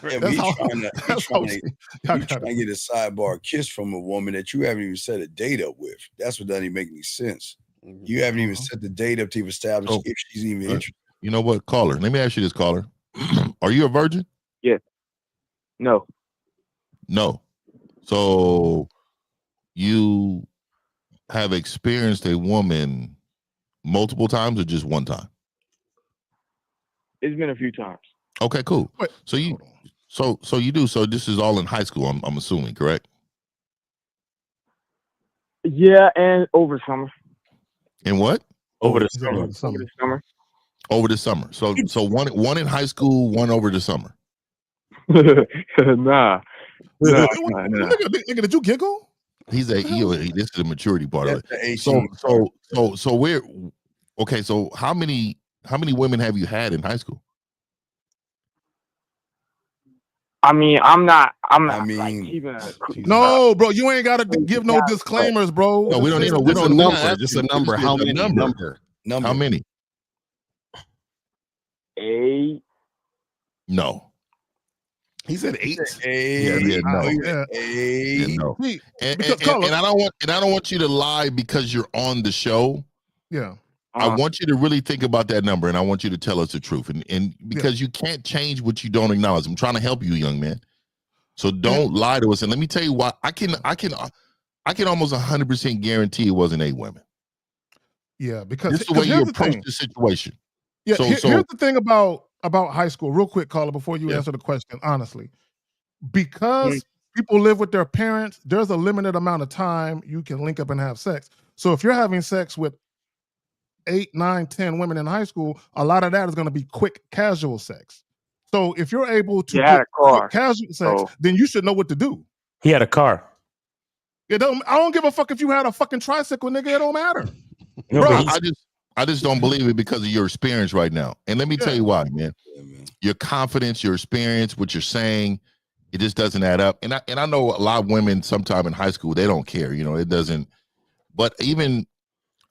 trying to get a sidebar kiss from a woman that you haven't even set a date up with. That's what doesn't even make any sense. You haven't even set the date up to establish if she's even interested. You know what, caller? Let me ask you this, caller. Are you a virgin? Yeah. No. So you have experienced a woman multiple times or just one time? It's been a few times. Okay, cool. Wait, so you do. So this is all in high school, I'm assuming, correct? Yeah, and over summer. In what? Over the Over the summer. Over the summer. So one in high school, one over the summer. Nah. Nigga, did you giggle? This is the maturity part of That's it. the So we're okay. So how many women have you had in high school? I mean, I'm not like even. No, bro, you ain't gotta give no disclaimers, bro. No, we don't need no. Just a number. Just a number. How many? Number. How many? 8. No. He said 8. No. And I don't want you to lie because you're on the show. Yeah. I want you to really think about that number, and I want you to tell us the truth. And because you can't change what you don't acknowledge. I'm trying to help you, young man. So don't lie to us. And let me tell you why. I can almost 100% guarantee it wasn't 8 women. Yeah, because this is the way you approach the situation. Yeah, here's the thing about high school. Real quick, caller, before you answer the question, honestly, because people live with their parents, there's a limited amount of time you can link up and have sex. So if you're having sex with 8, 9, 10 women in high school, a lot of that is going to be quick, casual sex. So if you're able to get quick, casual sex, then you should know what to do. He had a car. I don't give a fuck if you had a fucking tricycle, nigga. It don't matter. No, bro, I just don't believe it because of your experience right now. And let me tell you why, man. Your confidence, your experience, what you're saying, it just doesn't add up. And I know a lot of women sometime in high school, they don't care, it doesn't. But even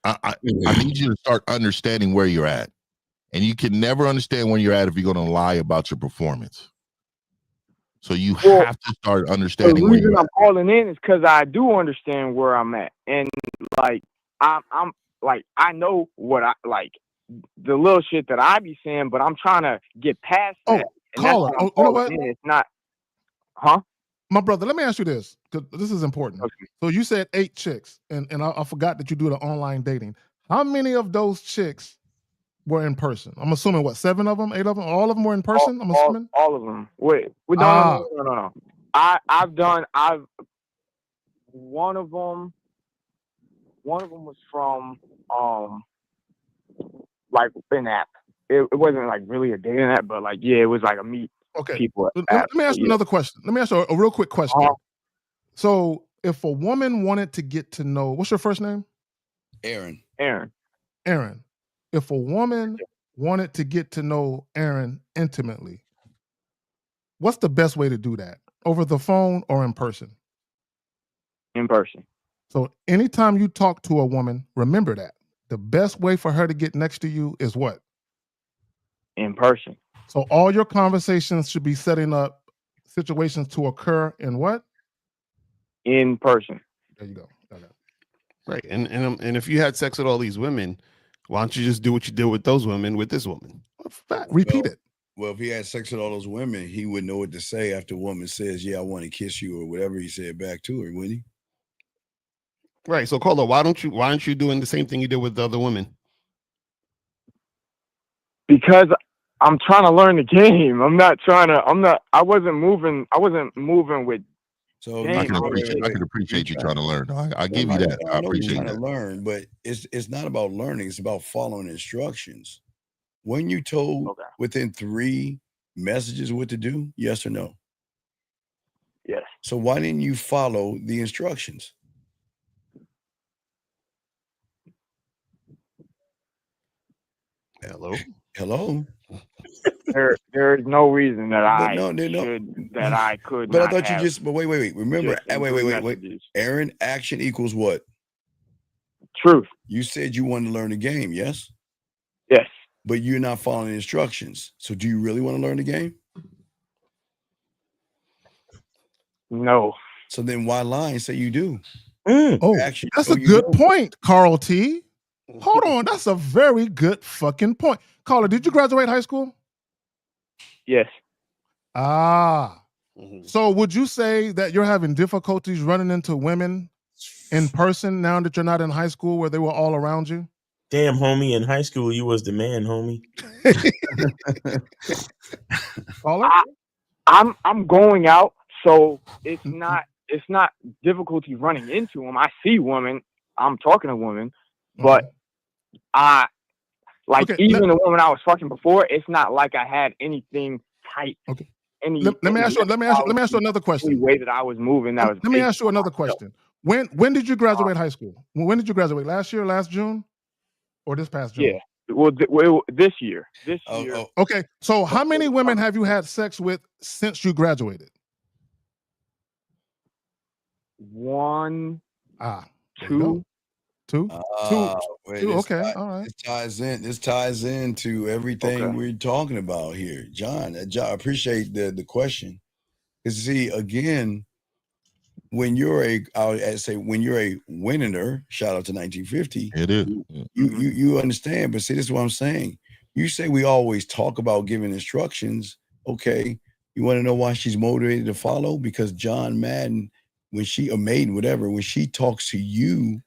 I need you to start understanding where you're at. And you can never understand where you're at if you're going to lie about your performance. So you have to start understanding where you're at. The reason I'm calling in is because I do understand where I'm at. And like, I'm like, I know what I like, the little shit that I be saying, but I'm trying to get past that. And caller, you know what? It's not, My brother, let me ask you this, because this is important. Okay. So you said 8 chicks, and I forgot that you do the online dating. How many of those chicks were in person? I'm assuming, 7 of them, 8 of them? All of them were in person, I'm assuming? All of them. Wait, no. One of them was from, like an app. It wasn't like really a dating app, but like, it was like a meet people. Let me ask you another question. Let me ask you a real quick question. So if a woman wanted to get to know, what's your first name? Aaron. If a woman wanted to get to know Aaron intimately, what's the best way to do that? Over the phone or in person? In person. So anytime you talk to a woman, remember that. The best way for her to get next to you is what? In person. So all your conversations should be setting up situations to occur in what? In person. There you go. Right. And if you had sex with all these women, why don't you just do what you did with those women with this woman? Repeat it. Well, if he had sex with all those women, he wouldn't know what to say after a woman says, "Yeah, I want to kiss you," or whatever he said back to her, wouldn't he? Right. So, Carlo, why aren't you doing the same thing you did with the other women? Because I'm trying to learn the game. I wasn't moving with. So I can appreciate you trying to learn. I give you that. I appreciate trying that. to learn, but it's not about learning. It's about following instructions. When you told within 3 messages what to do, yes or no? Yes. So why didn't you follow the instructions? Hello. There is no reason that I could. But I thought you just. But wait. Remember, wait. Aaron, action equals what? Truth. You said you wanted to learn the game, yes? Yes. But you're not following the instructions. So do you really want to learn the game? No. So then why lie and say you do? That's a good point, Carl T. Hold on, that's a very good fucking point. Carla, did you graduate high school? Yes. So would you say that you're having difficulties running into women in person now that you're not in high school where they were all around you? Damn, homie, in high school you was the man, homie. I'm going out, so it's not difficulty running into them. I see women, I'm talking to women, but even the woman I was fucking before, it's not like I had anything tight. Okay. Let me ask you another question. The way that I was moving, let me ask you another question. When did you graduate high school? When did you graduate? Last year, last June, or this past June? Yeah. Well, this year. This year. Okay. So how many women have you had sex with since you graduated? One. Two. Two. Wait, Two. this Okay. tie- All right. This ties into everything we're talking about here, John. I appreciate the question. Because see, again, when you're when you're a winner, shout out to 1950. It is. You understand, but see, this is what I'm saying. You say we always talk about giving instructions. Okay, you want to know why she's motivated to follow? Because John Madden, when she talks to you,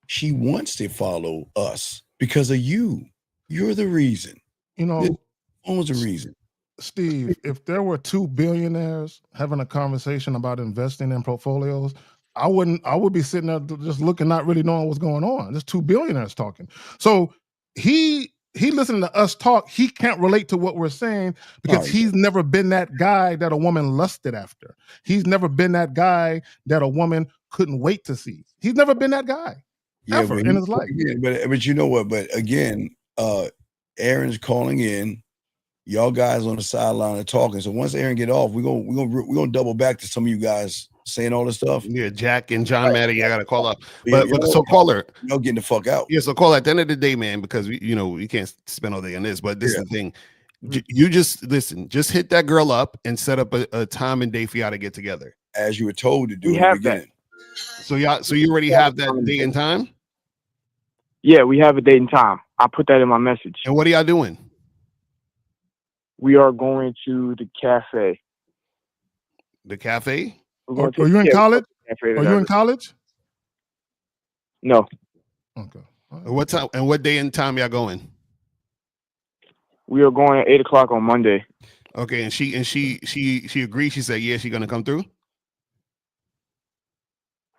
she wants to follow us because of you. You're the reason. You know, owns the reason. Steve, if there were two billionaires having a conversation about investing in portfolios, I would be sitting there just looking, not really knowing what's going on. There's two billionaires talking. So he listening to us talk, he can't relate to what we're saying because he's never been that guy that a woman lusted after. He's never been that guy that a woman couldn't wait to see. He's never been that guy ever in his life. But you know what? But again, Aaron's calling in. Y'all guys on the sideline are talking. So once Aaron get off, we're gonna double back to some of you guys saying all this stuff. Yeah, Jack and John Madden, I gotta call up. But so caller, y'all getting the fuck out. Yeah, so call at the end of the day, man, because we can't spend all day on this. But this is the thing. You just listen, just hit that girl up and set up a time and day for y'all to get together. As you were told to do We in the have beginning. So you already have that date and time? Yeah, we have a date and time. I put that in my message. And what are y'all doing? We are going to the cafe. The cafe? Are you in college? Are you in college? No. Okay. What time and what day and time y'all going? We are going at 8:00 on Monday. Okay, and she agreed. She said, yeah, she's gonna come through.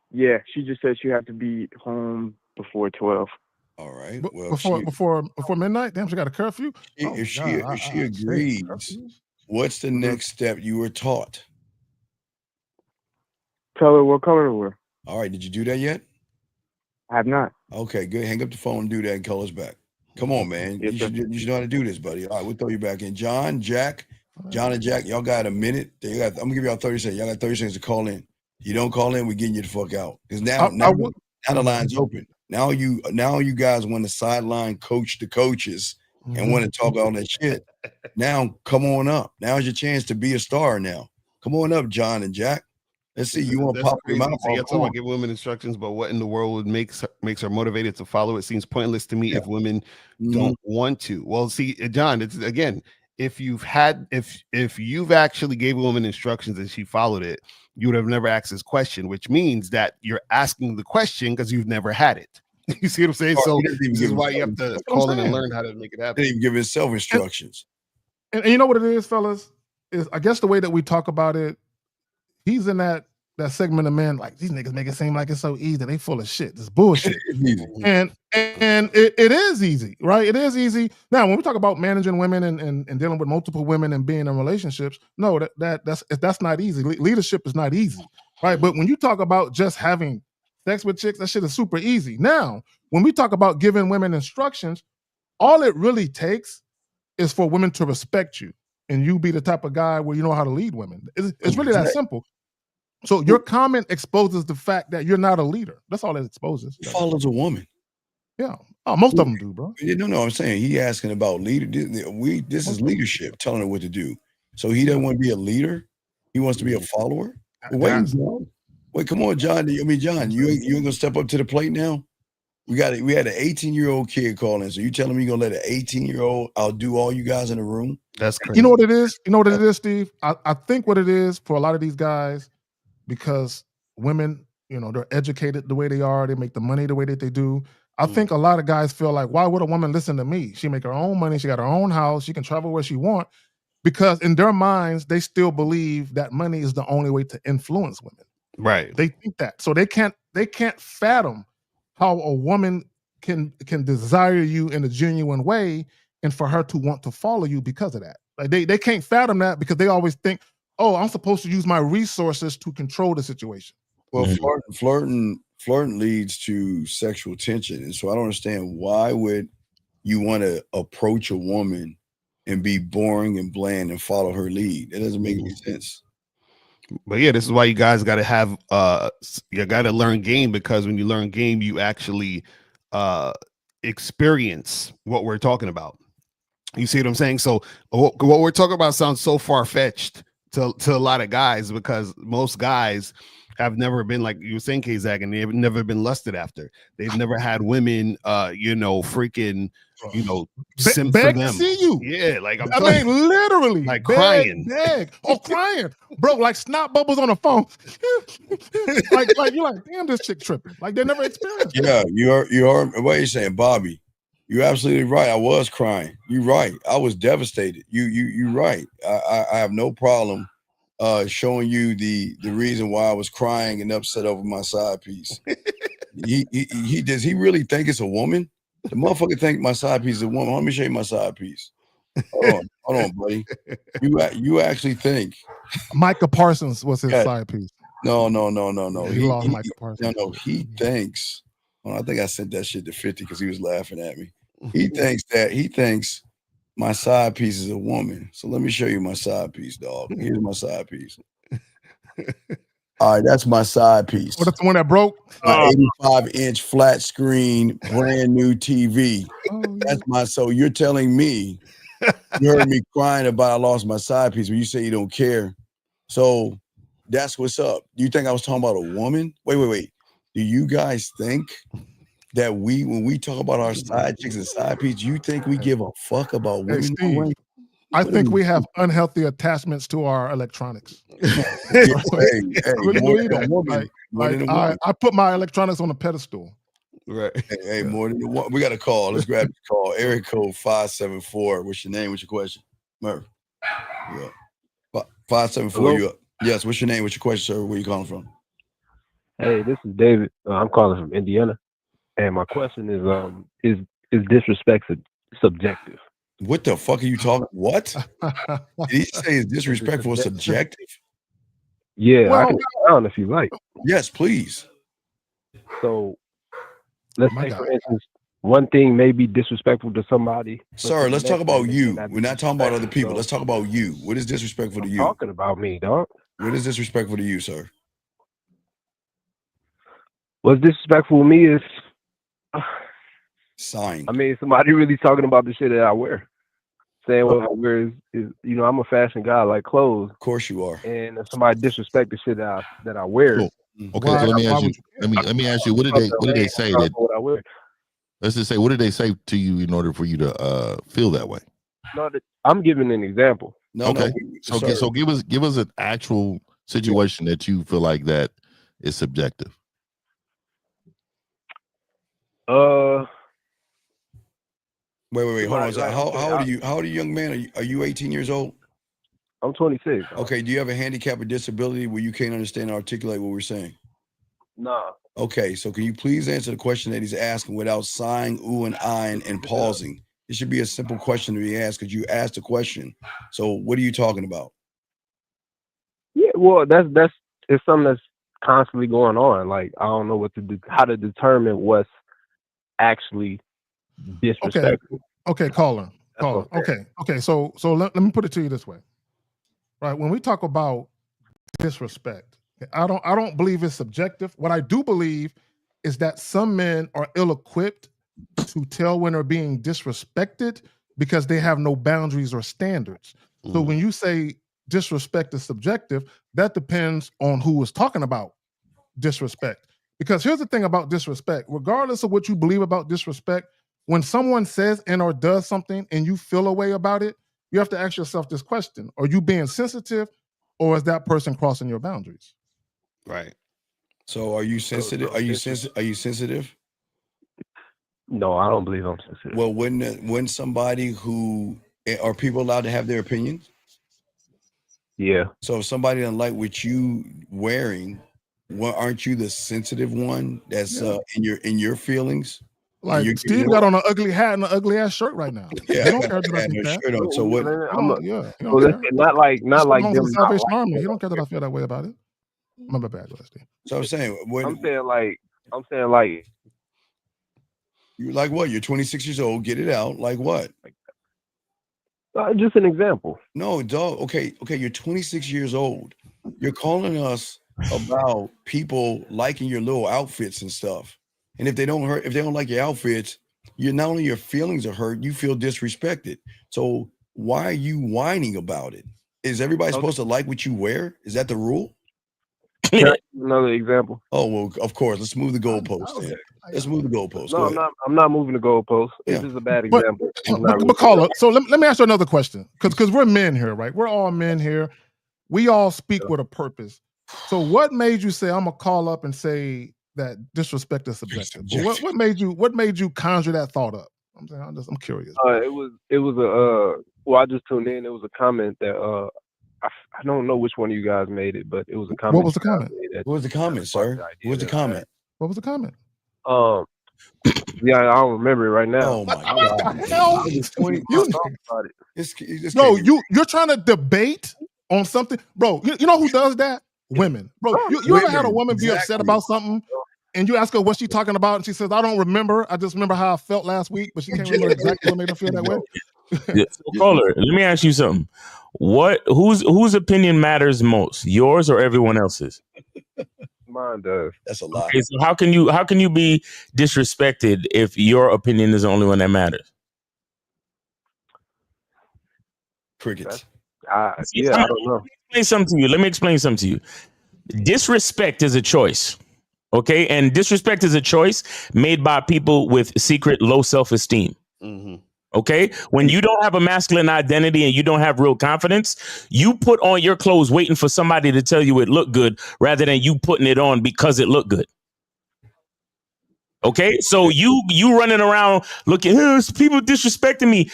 Yeah, she just said she had to be home before 12. All right. Well, before midnight? Damn, she got a curfew? If she agrees, what's the next step you were taught? Tell her what color to wear. All right. Did you do that yet? I have not. Okay, good. Hang up the phone and do that and call us back. Come on, man. You should know how to do this, buddy. All right, we'll throw you back in. John and Jack, y'all got a minute. I'm gonna give y'all 30 seconds. Y'all got 30 seconds to call in. You don't call in, we're getting you the fuck out. Because now the line's open. Now you guys want to sideline coach the coaches and want to talk all that shit. Now come on up. Now's your chance to be a star now. Come on up, John and Jack. Let's see. You want to pop them out? So I give women instructions, but what in the world makes her motivated to follow? It seems pointless to me if women don't want to. Well, see, John, it's again, if you've actually gave a woman instructions and she followed it, you would have never asked this question, which means that you're asking the question because you've never had it. You see what I'm saying? So this is why you have to call in and learn how to make it happen. They didn't even give himself instructions. And you know what it is, fellas? Is I guess the way that we talk about it, he's in that segment of men like these niggas make it seem like it's so easy. They full of shit. It's bullshit. and it is easy, right? It is easy. Now, when we talk about managing women and dealing with multiple women and being in relationships, no, that's not easy. Leadership is not easy, right? But when you talk about just having sex with chicks, that shit is super easy. Now, when we talk about giving women instructions, all it really takes is for women to respect you and you be the type of guy where you know how to lead women. It's really that simple. So your comment exposes the fact that you're not a leader. That's all it exposes. He follows a woman. Yeah. Oh, most of them do, bro. No, I'm saying he asking about leader. This is leadership, telling her what to do. So he doesn't want to be a leader. He wants to be a follower. Well, wait, come on, John. John, you ain't gonna step up to the plate now? We had an 18-year-old kid calling. So you telling me you're gonna let an 18-year-old outdo all you guys in the room? That's crazy. You know what it is? You know what it is, Steve? I think what it is for a lot of these guys, because women, You know, they're educated the way they are. They make the money the way that they do. I think a lot of guys feel like, why would a woman listen to me? She make her own money. She got her own house. She can travel where she want. Because in their minds, they still believe that money is the only way to influence women. Right. They think that. So they can't fathom how a woman can desire you in a genuine way and for her to want to follow you because of that. Like they can't fathom that because they always think, oh, I'm supposed to use my resources to control the situation. Well, flirting leads to sexual tension. And so I don't understand, why would you want to approach a woman and be boring and bland and follow her lead? It doesn't make any sense. But yeah, this is why you guys got to have you got to learn game, because when you learn game, you actually experience what we're talking about. You see what I'm saying? So what we're talking about sounds so far-fetched to a lot of guys, because most guys have never been, like you were saying, K-Zag, and they've never been lusted after. They've never had women freaking simp for Beg them. to see you. Yeah, like I mean, literally, like beg, crying. Crying, bro, like snot bubbles on the phone. like you're like, damn, this chick tripping. Like they never experienced. Yeah, you are. What are you saying, Bobby? You're absolutely right. I was crying. You're right. I was devastated. You're right. I have no problem showing you the reason why I was crying and upset over my side piece. Does he really think it's a woman? The motherfucker think my side piece is a woman. Let me show you my side piece. Hold on, buddy. You actually think Micah Parsons was his side piece? No. He lost Micah Parsons. No. He thinks. Well, I think I sent that shit to 50 because he was laughing at me. He thinks my side piece is a woman. So let me show you my side piece, dog. Here's my side piece. All right, that's my side piece. Oh, that's the one that broke? My 85-inch flat screen, brand new TV. So you're telling me, you heard me crying about I lost my side piece, but you say you don't care. So that's what's up. You think I was talking about a woman? Wait. Do you guys think that when we talk about our side chicks and side piece, you think we give a fuck about women? Hey, Steve, I think we have unhealthy attachments to our electronics. I put my electronics on a pedestal. Right. Hey, more than one. We got a call. Let's grab the call. Area code 574. What's your name? What's your question? Murph. Yeah. 574. You up? Yes. What's your name? What's your question, sir? Where you calling from? Hey, this is David. I'm calling from Indiana, and my question is disrespect subjective? What the fuck are you talking? What? Did he say is disrespectful subjective? Yeah, I can expound if you like. Yes, please. So, let's say, for instance, one thing may be disrespectful to somebody. Sir, let's talk about you. We're not talking about other people. Let's talk about you. What is disrespectful to you? Talking about me, dog. What is disrespectful to you, sir? What's disrespectful to me is sign. I mean, somebody really talking about the shit that I wear. Saying what I wear is I'm a fashion guy, I like clothes. Of course you are. And if somebody disrespect the shit that I wear. Cool. Okay, so let me ask you. Let me ask you. What did they say that? What I wear. Let's just say, what did they say to you in order for you to feel that way? No, I'm giving an example. Okay, so give us an actual situation that you feel like that is subjective. Wait. Hold on. How old are you? How old are you, young man? Are you 18 years old? I'm 26. Okay. Do you have a handicap or disability where you can't understand and articulate what we're saying? Nah. Okay. So can you please answer the question that he's asking without sighing, ooh and eyeing, and pausing? It should be a simple question to be asked because you asked a question. So what are you talking about? Yeah. Well, it's something that's constantly going on. Like I don't know how to determine what's actually disrespectful. Okay, caller. Okay. So let me put it to you this way. Right. When we talk about disrespect, I don't believe it's subjective. What I do believe is that some men are ill-equipped to tell when they're being disrespected because they have no boundaries or standards. So when you say disrespect is subjective, that depends on who is talking about disrespect. Because here's the thing about disrespect, regardless of what you believe about disrespect, when someone says and or does something and you feel a way about it, you have to ask yourself this question: are you being sensitive, or is that person crossing your boundaries? Right. So are you sensitive? Are you sensitive? No, I don't believe I'm sensitive. Well, when somebody who are people allowed to have their opinions? Yeah. So if somebody doesn't like what you wearing, aren't you the sensitive one that's in your feelings? Like Steve got on an ugly hat and an ugly ass shirt right now. Yeah, He don't care that I think that. shirt on. So what? He don't care. Not like He belongs them. in the Not Salvation like Army. He don't care that I feel that way about it. Remember bad, Steve. So I'm saying, I'm saying like you like what? You're 26 years old. Get it out. Like what? Just an example. No, dog. Okay. You're 26 years old. You're calling us about people liking your little outfits and stuff. And if they don't like your outfits, you're not only your feelings are hurt, you feel disrespected. So why are you whining about it? Is everybody supposed to like what you wear? Is that the rule? Another example. Oh well, of course. Let's move the goalpost. Then. Let's move the goalpost. No, I'm not moving the goalpost. This is a bad example. But caller, so let me ask you another question, because we're men here, right? We're all men here. We all speak with a purpose. So what made you say I'm gonna call up and say that disrespect is subjective? But what made you conjure that thought up? I'm curious. It was well, I just tuned in. It was a comment that I don't know which one of you guys made it, but it was a comment. What was the comment? What was the comment, sir? What was the comment? What was the comment? Yeah, I don't remember it right now. Oh my god! You're trying to debate on something, bro. You know who does that? Women, bro. You ever had a woman be upset about something, and you ask her what she's talking about, and she says, "I don't remember. I just remember how I felt last week," but she can't remember exactly what made her feel that way. Yeah. So, caller, let me ask you something. Whose opinion matters most, yours or everyone else's? Mine does. That's a lot. Okay, so how can you be disrespected if your opinion is the only one that matters? Crickets. I don't know. Let me explain something to you. Disrespect is a choice. Okay, and disrespect is a choice made by people with secret low self-esteem. Mm-hmm. Okay, when you don't have a masculine identity and you don't have real confidence, you put on your clothes waiting for somebody to tell you it looked good rather than you putting it on because it looked good. Okay, so you running around looking, people disrespecting me.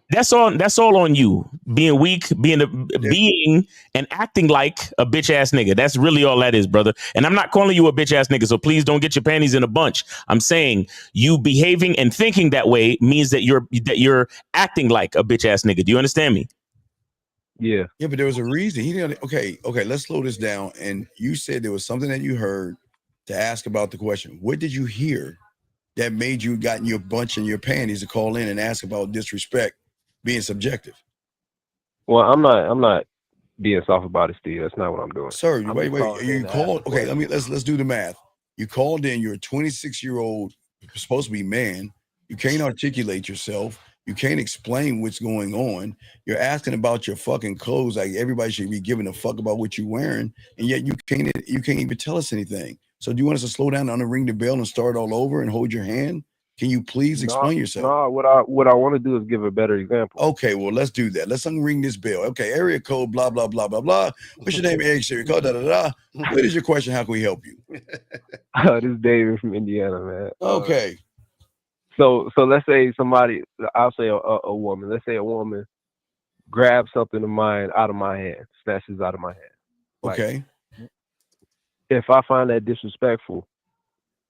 That's all on you. Being weak, being and acting like a bitch ass nigga. That's really all that is, brother. And I'm not calling you a bitch ass nigga, so please don't get your panties in a bunch. I'm saying you behaving and thinking that way means that you're acting like a bitch ass nigga. Do you understand me? Yeah. Yeah, but there was a reason. He didn't. Okay. Let's slow this down. And you said there was something that you heard to ask about the question. What did you hear that made you got in your bunch in your panties to call in and ask about disrespect being subjective? Well, I'm not being soft about it, Steve. That's not what I'm doing. Sir, wait. You called. Okay, let's do the math. You called in. You're a 26-year-old, supposed to be man. You can't articulate yourself. You can't explain what's going on. You're asking about your fucking clothes like everybody should be giving a fuck about what you're wearing, and yet you can't even tell us anything. So do you want us to slow down and ring the bell and start all over and hold your hand? Can you please explain yourself? No, what I want to do is give a better example. Okay, well, let's do that. Let's unring this bell. Okay, area code, blah, blah, blah, blah, blah. What's your name? Area code, da, da, da. What is your question? How can we help you? This is David from Indiana, man. Okay. So let's say somebody, I'll say a woman. Let's say a woman grabs something of mine out of my hand, snatches out of my hand. Okay. If I find that disrespectful,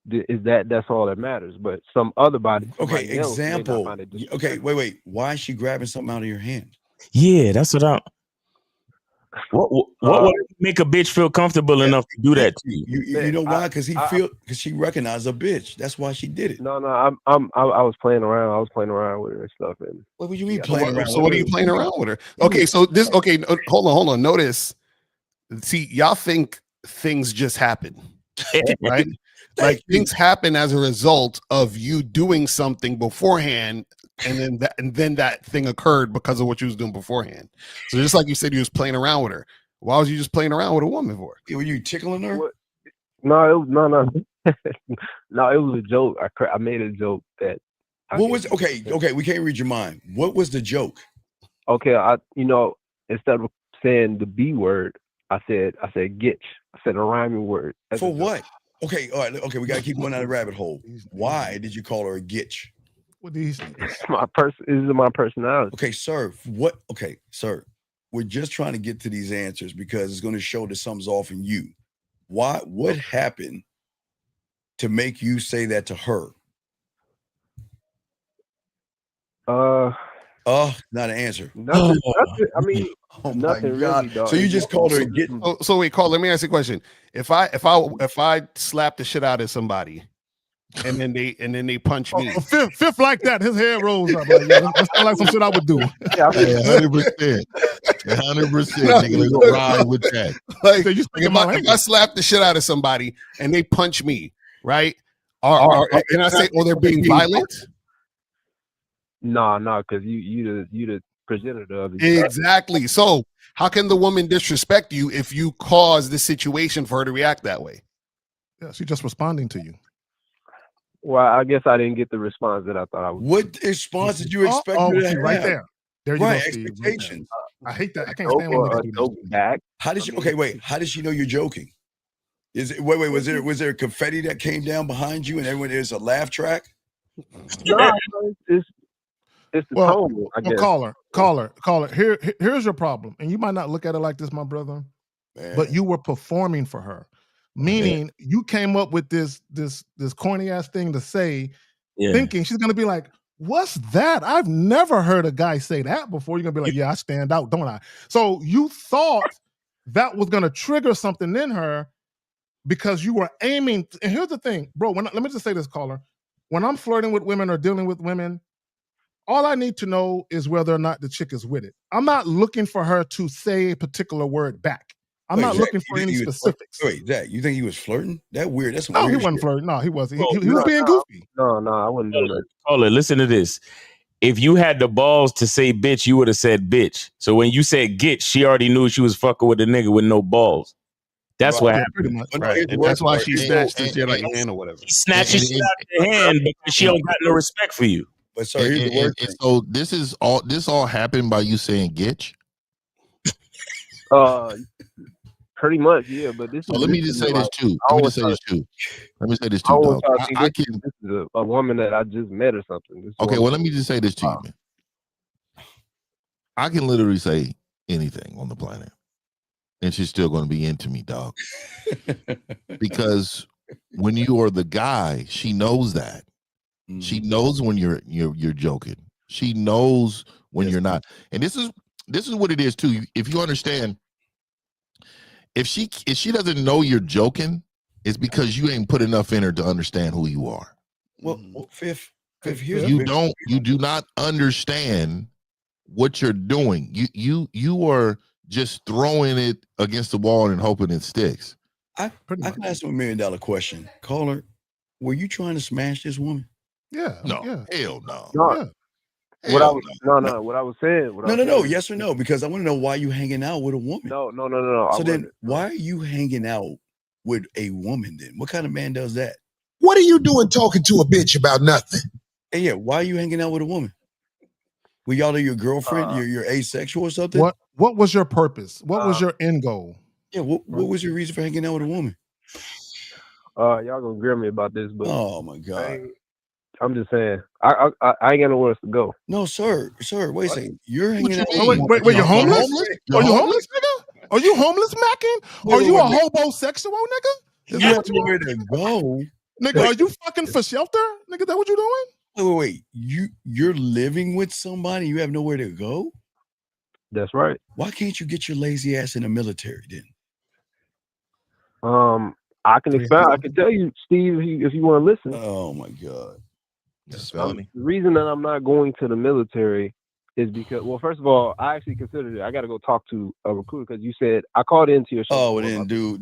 that's all that matters. But some other body. Okay, example. Okay, wait. Why is she grabbing something out of your hand? Yeah, that's what I'm. What would make a bitch feel comfortable enough to do that to you? You know why? Because she recognized a bitch. That's why she did it. No, I was playing around. I was playing around with her and stuff. And what would you mean playing around? So what are you playing around with her? Okay, so this. Okay, hold on. Notice. See, y'all think things just happen, right? Like things happen as a result of you doing something beforehand, and then that thing occurred because of what you was doing beforehand. So just like you said, you was playing around with her. Why was you just playing around with a woman for? Were you tickling her? No, no. No, it was a joke. I made a joke that. What was okay? We can't read your mind. What was the joke? Okay, instead of saying the B word, I said gitch. I said a rhyming word. For what? Okay, all right. Okay, we gotta keep going down the rabbit hole. Why did you call her a gitch? What these? This is my personality. Okay, sir. What? Okay, sir. We're just trying to get to these answers because it's going to show that something's off in you. Why? What happened to make you say that to her? Not an answer. Nothing, I mean, oh nothing my God. really, dog. So you just called her a gitch? So wait, Carl. Let me ask you a question. If I slap the shit out of somebody, and then they punch me, Fifth like that, his hair rolls up. Like, yeah, that's not like some shit I would do. 100%. 100%. Nigga, let's ride with that. Like, if I slap the shit out of somebody and they punch me, right? Can I say, they're being violent? No, because you the progenitor of it. Exactly. So how can the woman disrespect you if you cause the situation for her to react that way? Yeah, she's just responding to you. Well, I guess I didn't get the response that I thought I would. What response did you expect? Right there. There you right, go, Steve. expectations. I hate that. I can't stand when niggas do that. Back. How did she? Okay, wait. How did she know you're joking? Wait? Was there confetti that came down behind you, and everyone there's a laugh track? No, it's the tone. I guess. Caller. Here's your problem, and you might not look at it like this, my brother, but you were performing for her. Meaning you came up with this corny ass thing to say, thinking she's gonna be like, "What's that? I've never heard a guy say that before." You're gonna be like, "Yeah, I stand out, don't I?" So you thought that was gonna trigger something in her because you were aiming. And here's the thing, bro. Let me just say this, caller. When I'm flirting with women or dealing with women, all I need to know is whether or not the chick is with it. I'm not looking for her to say a particular word back. I'm not looking for any specifics. Wait, Zach, you think he was flirting? That weird. That's some no, weird he wasn't shit. flirting. No, he wasn't. He was being goofy. No, I wouldn't do that. Caller, listen to this. If you had the balls to say bitch, you would have said bitch. So when you said get, she already knew she was fucking with a nigga with no balls. That's what happened. Pretty much. Right. And that's why she snatched the shit out of your hand or whatever. She snatched the shit out of your hand because she don't got no respect for you. But so here's the word. So this all happened by you saying gitch? Pretty much, yeah. But this. So let me just say this too. Let me say this too, dog. I can. This is a woman that I just met or something. Okay, well, let me just say this to you, man. I can literally say anything on the planet, and she's still going to be into me, dog. Because when you are the guy, she knows that. She knows when you're joking. She knows when you're not. And this is what it is too. If you understand, if she doesn't know you're joking, it's because you ain't put enough in her to understand who you are. Well, fifth, you do not understand what you're doing. You are just throwing it against the wall and hoping it sticks. I can ask him $1 million question. Caller, were you trying to smash this woman? Yeah. No. Yeah. Hell no. No. What I was saying. No. Yes or no? Because I want to know why you hanging out with a woman. No. So then, why are you hanging out with a woman? Then, what kind of man does that? What are you doing talking to a bitch about nothing? And yeah, why are you hanging out with a woman? Well, y'all are your girlfriend. You're asexual or something. What was your purpose? What was your end goal? Yeah. What was your reason for hanging out with a woman? Y'all gonna grill me about this, but oh my God. I'm just saying, I ain't got nowhere else to go. No, sir. Wait a second. You're hanging out. Wait, you're homeless? Are you homeless, nigga? Are you homeless, Mackin? Are you a hobosexual, nigga? You have nowhere to go, nigga. Are you fucking for shelter, nigga? That what you doing? Wait. You're living with somebody. You have nowhere to go. That's right. Why can't you get your lazy ass in the military then? I can expound. I can tell you, Steve, if you want to listen. Oh my God. The reason that I'm not going to the military is because, well, first of all, I actually considered it. I got to go talk to a recruiter because you said I called into your show. Oh, well, then, dude,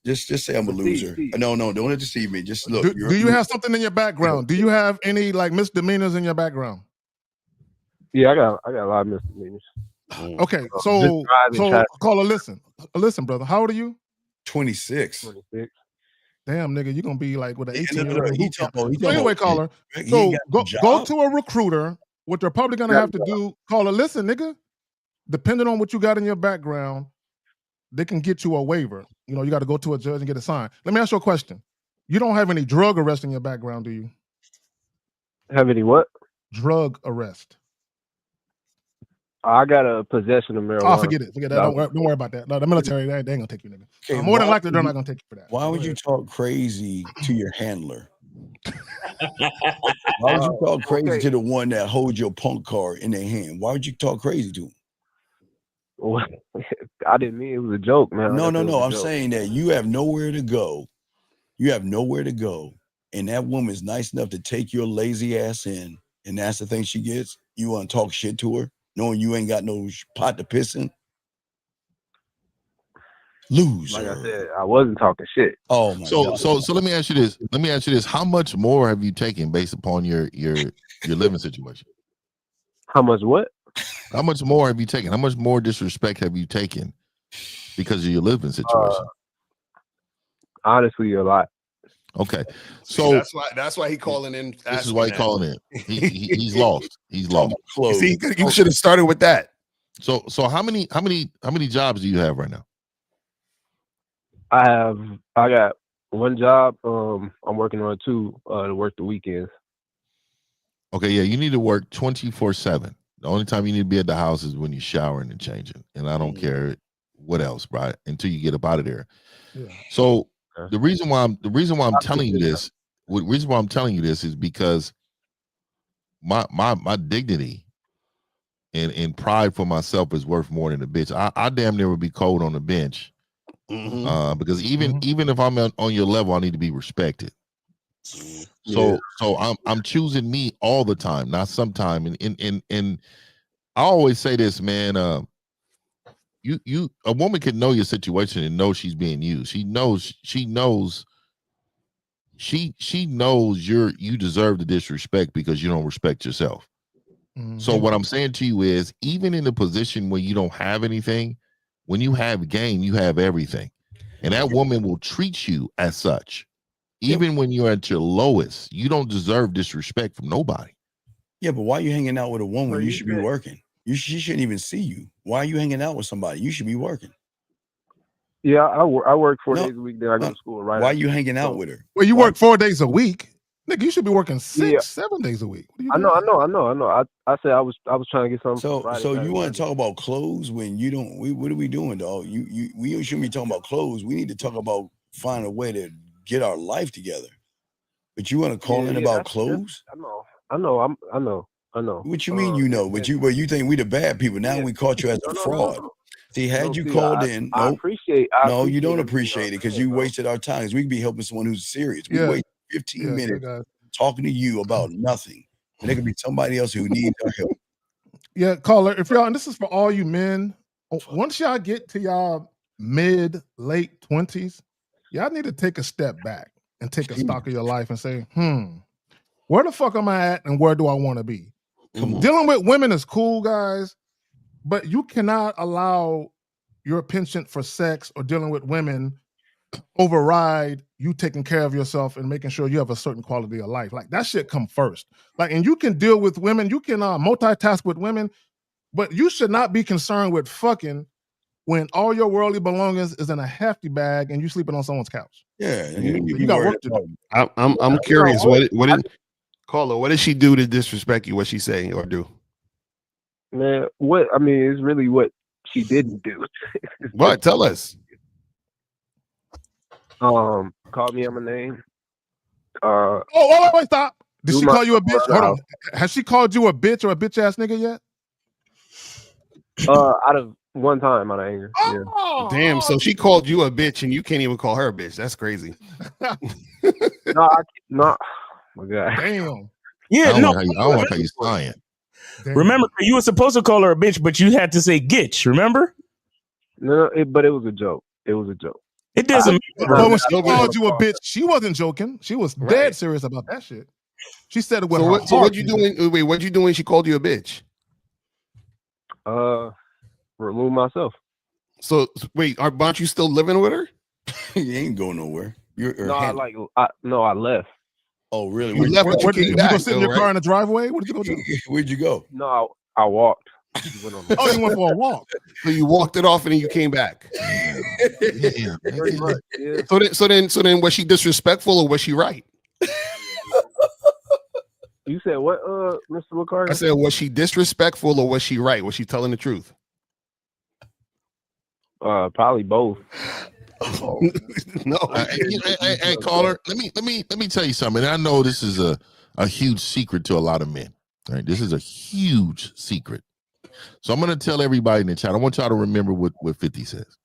just say I'm a loser. No, don't deceive me. Just look. Do you have something in your background? Do you have any like misdemeanors in your background? Yeah, I got a lot of misdemeanors. Okay, so caller, listen, brother. How old are you? 26. Damn, nigga, you're gonna be like with an 18-year-old. So anyway, caller. So go to a recruiter. What they're probably gonna have to do, caller, listen, nigga. Depending on what you got in your background, they can get you a waiver. You know, you got to go to a judge and get it signed. Let me ask you a question. You don't have any drug arrest in your background, do you? Have any what? Drug arrest. I got a possession of marijuana. Oh, forget it. Forget that. Don't worry about that. No, the military, they ain't gonna take you, nigga. Okay, More than likely, they're not gonna take you for that. Why would you talk crazy to your handler? Why would you talk crazy to the one that holds your punk card in their hand? Why would you talk crazy to him? Well, I didn't mean it was a joke, man. No. I'm saying that you have nowhere to go. You have nowhere to go. And that woman's nice enough to take your lazy ass in. And that's the thing she gets. You want to talk shit to her, knowing you ain't got no pot to piss in? Loser. Like I said, I wasn't talking shit. Oh my God. So let me ask you this. How much more have you taken based upon your living situation? How much what? How much more have you taken? How much more disrespect have you taken because of your living situation? Honestly, a lot. Okay, so that's why he calling in. This is why he calling in. He's lost. He's lost. See, you should have started with that. So how many jobs do you have right now? I got one job. I'm working on two to work the weekends. Okay, yeah, you need to work 24/7. The only time you need to be at the house is when you're showering and changing, and I don't care what else, right? Until you get up out of there. Yeah. So the reason why I'm telling you this, is because my dignity and pride for myself is worth more than a bitch. I damn near would be cold on the bench. Because even if I'm on your level, I need to be respected. So I'm choosing me all the time, not sometime. And I always say this, man. A woman can know your situation and know she's being used. She knows you deserve the disrespect because you don't respect yourself. So what I'm saying to you is, even in the position where you don't have anything, when you have game, you have everything. And that woman will treat you as such. Even when you're at your lowest, you don't deserve disrespect from nobody. Yeah, but why are you hanging out with a woman? You should be working. She shouldn't even see you. Why are you hanging out with somebody? You should be working. Yeah, I work 4 days a week. Then I go to school. Right? Why are you hanging out with her? Well, you work 4 days a week. Nigga, you should be working 7 days a week. I know. I said I was trying to get something. So you want to talk about clothes when you don't? What are we doing, dog? We shouldn't be talking about clothes. We need to talk about finding a way to get our life together. But you want to call in about clothes? I know. What you mean, you know? But you think we the bad people? Now we caught you as a fraud. See, had you called in, I appreciate. You don't appreciate it because you wasted our time. We could be helping someone who's serious. We wasted 15 minutes talking to you about nothing. And there could be somebody else who needs our help. Yeah, caller, if y'all, and this is for all you men, once y'all get to y'all mid-late 20s, y'all need to take a step back and take a stock of your life and say, where the fuck am I at and where do I want to be? Dealing with women is cool, guys, but you cannot allow your penchant for sex or dealing with women override you taking care of yourself and making sure you have a certain quality of life. Like, that shit come first. Like, and you can deal with women, you can multitask with women, but you should not be concerned with fucking when all your worldly belongings is in a hefty bag and you sleeping on someone's couch. Yeah, you got work to do. I'm curious. What did she do to disrespect you? What she say or do? Man, it's really what she didn't do. What? Tell us. Called me on my name. Wait, stop. Did she call you a bitch? Hold on. Has she called you a bitch or a bitch ass nigga yet? Out of one time, out of anger. Oh, yeah. Damn. So she called you a bitch and you can't even call her a bitch. That's crazy. No. My God. Damn. Yeah, I don't like how you lying. Remember, you were supposed to call her a bitch, but you had to say "gitch." Remember? No, but it was a joke. It doesn't matter. But when she called you a bitch, she wasn't joking. She was dead serious about that shit. She said it with her heart. So what you doing? Wait, what you doing? She called you a bitch. Remove myself. So wait, aren't you still living with her? You ain't going nowhere. I left. Oh, really? You left, but you came back. You go sit in your car in the driveway? What did you go do? Where'd you go? No, I walked. Oh, you went for a walk. So you walked it off and then you came back. Yeah. Pretty much, yeah. So then, was she disrespectful or was she right? You said what, Mr. LaCarter? I said, was she disrespectful or was she right? Was she telling the truth? Probably both. No. Hey, caller. Let me tell you something. I know this is a huge secret to a lot of men. Right? This is a huge secret. So I'm going to tell everybody in the chat. I want y'all to remember what 50 says.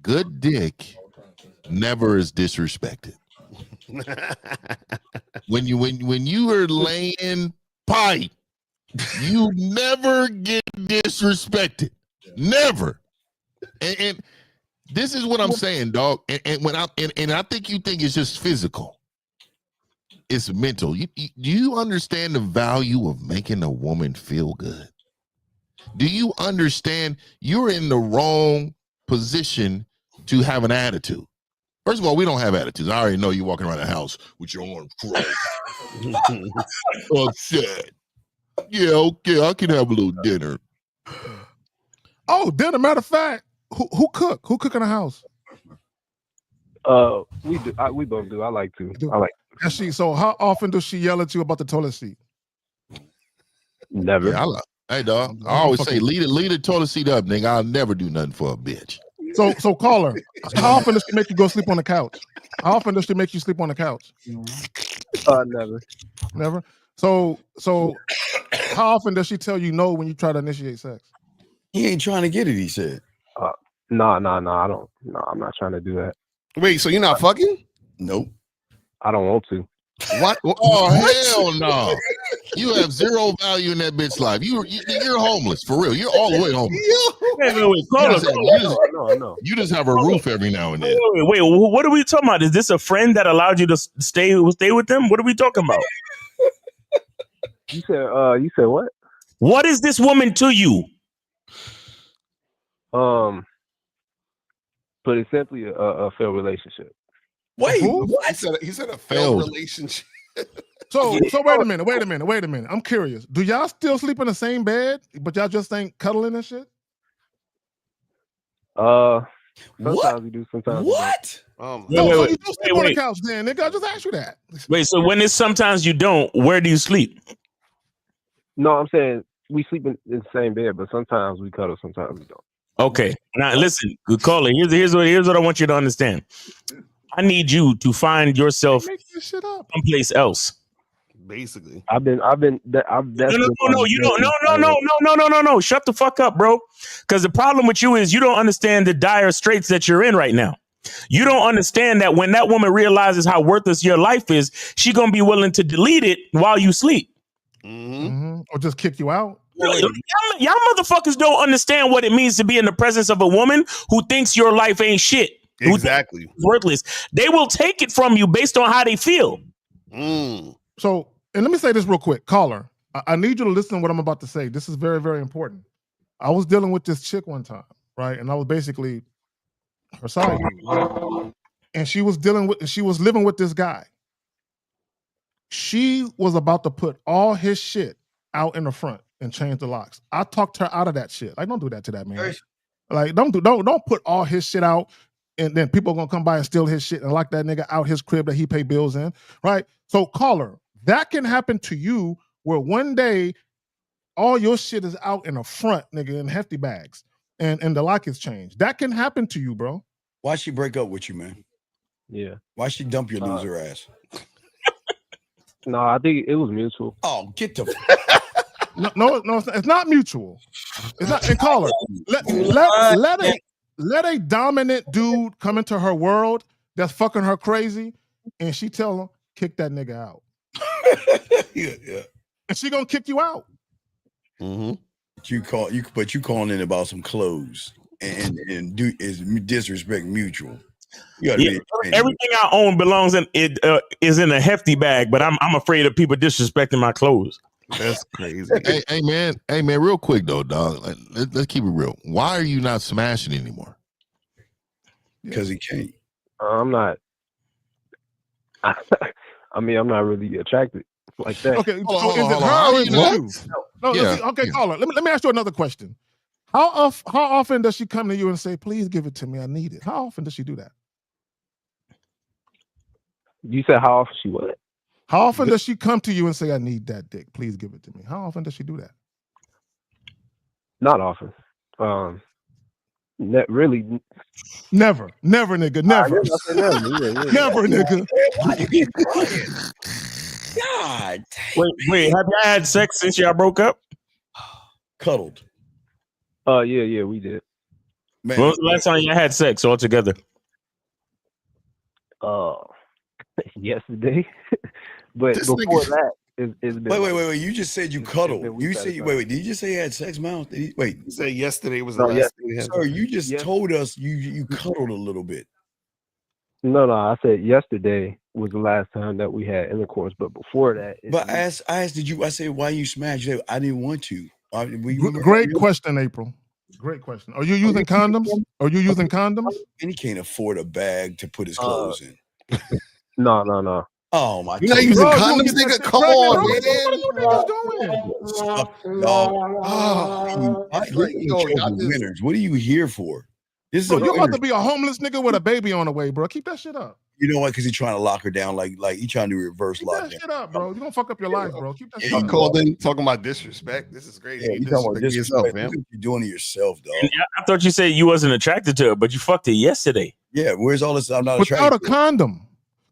Good dick never is disrespected. when you are laying pipe, you never get disrespected. Never. And this is what I'm saying, dog. And I think you think it's just physical. It's mental. Do you understand the value of making a woman feel good? Do you understand you're in the wrong position to have an attitude? First of all, we don't have attitudes. I already know you walking around the house with your arms crossed. Upset. Yeah, okay, I can have a little dinner. Oh, dinner. Matter of fact, who cook? Who cook in the house? We do. We both do. I like to. So how often does she yell at you about the toilet seat? Never. Yeah, hey, dog. I always say, leave the toilet seat up, nigga. I'll never do nothing for a bitch. So call her. How often does she make you go sleep on the couch? How often does she make you sleep on the couch? Never. Never. So how often does she tell you no when you try to initiate sex? He ain't trying to get it, he said. No, I don't. No, I'm not trying to do that. Wait, so you're not fucking? Nope. I don't want to. What? Oh, hell no. You have zero value in that bitch life. You're homeless, for real. You're all the way homeless. You just have a roof every now and then. Wait, what are we talking about? Is this a friend that allowed you to stay with them? What are we talking about? You said what? What is this woman to you? But it's simply a failed relationship. Wait, what? He said a failed relationship. So wait a minute. I'm curious. Do y'all still sleep in the same bed, but y'all just ain't cuddling and shit? Sometimes we do. Sometimes what? So you do sleep on the couch, then nigga. I just asked you that. Wait, so when it's sometimes you don't, where do you sleep? No, I'm saying we sleep in the same bed, but sometimes we cuddle, sometimes we don't. Okay, now listen, good caller. Here's what I want you to understand. I need you to find yourself someplace else. Basically, I've been. No. You don't. No. Shut the fuck up, bro. Because the problem with you is you don't understand the dire straits that you're in right now. You don't understand that when that woman realizes how worthless your life is, she gonna be willing to delete it while you sleep. Or just kick you out. Y'all motherfuckers don't understand what it means to be in the presence of a woman who thinks your life ain't shit. Exactly. Worthless. They will take it from you based on how they feel. So, and let me say this real quick. Caller, I need you to listen to what I'm about to say. This is very, very important. I was dealing with this chick one time, right? And I was basically her side. And she was living with this guy. She was about to put all his shit out in the front and change the locks. I talked her out of that shit. Like, don't do that to that man. Like, don't put all his shit out, and then people are gonna come by and steal his shit and lock that nigga out his crib that he pay bills in, right? So, caller, that can happen to you where one day all your shit is out in the front, nigga, in hefty bags, and the lock is changed. That can happen to you, bro. Why'd she break up with you, man? Yeah. Why'd she dump your loser ass? No, I think it was mutual. Oh, get the. No, it's not mutual. It's not. And caller, let a dominant dude come into her world that's fucking her crazy, and she tell him kick that nigga out. Yeah. And she gonna kick you out. But you calling in about some clothes and do is disrespect mutual. Yeah, everything I own belongs in it is in a hefty bag, but I'm afraid of people disrespecting my clothes. That's crazy. hey man, real quick though, dog. Let's keep it real. Why are you not smashing anymore? Because he can't. I'm not. I mean, I'm not really attracted like that. Okay, so is it her or is it you? Okay, caller. Let me ask you another question. How often does she come to you and say, "Please give it to me, I need it"? How often does she do that? You said how often she what? How often does she come to you and say, "I need that dick, please give it to me"? How often does she do that? Not often. Really. Never, nigga, never. Never, nigga. Why you get quiet? God. Wait. Have y'all had sex since y'all broke up? Cuddled. Yeah, we did. Man, when was the last time you had sex all together? Yesterday. But This before nigga- that, it's been. Wait. You just said you cuddled. You said wait. Did you just say you had sex, Miles? Wait. You said yesterday was the last thing we had. Sir, you just told us you cuddled a little bit. No, I said yesterday was the last time that we had intercourse, but before that. But I asked, I said, why you smashed? You said, I didn't want to. Great question, April. Great question. Are you using condoms? Are you using condoms? And he can't afford a bag to put his clothes in. No. Oh my! You're not using condoms, nigga. Come on, man. Winners. What are you here for? This is you're about to be a homeless nigga with a baby on the way, bro. Keep that shit up. You know what? Because he's trying to lock her down, like he trying to reverse Keep lockdown. that shit up, bro. You gonna fuck up your life, bro. Keep that shit He up. called in talking about disrespect. This is crazy. Yeah, You you talking about disrespect yourself, disrespect. man. You're doing it yourself, dog. I thought you said you wasn't attracted to her, but you fucked her yesterday. Yeah, where's all this? I'm not Without a attracted. condom.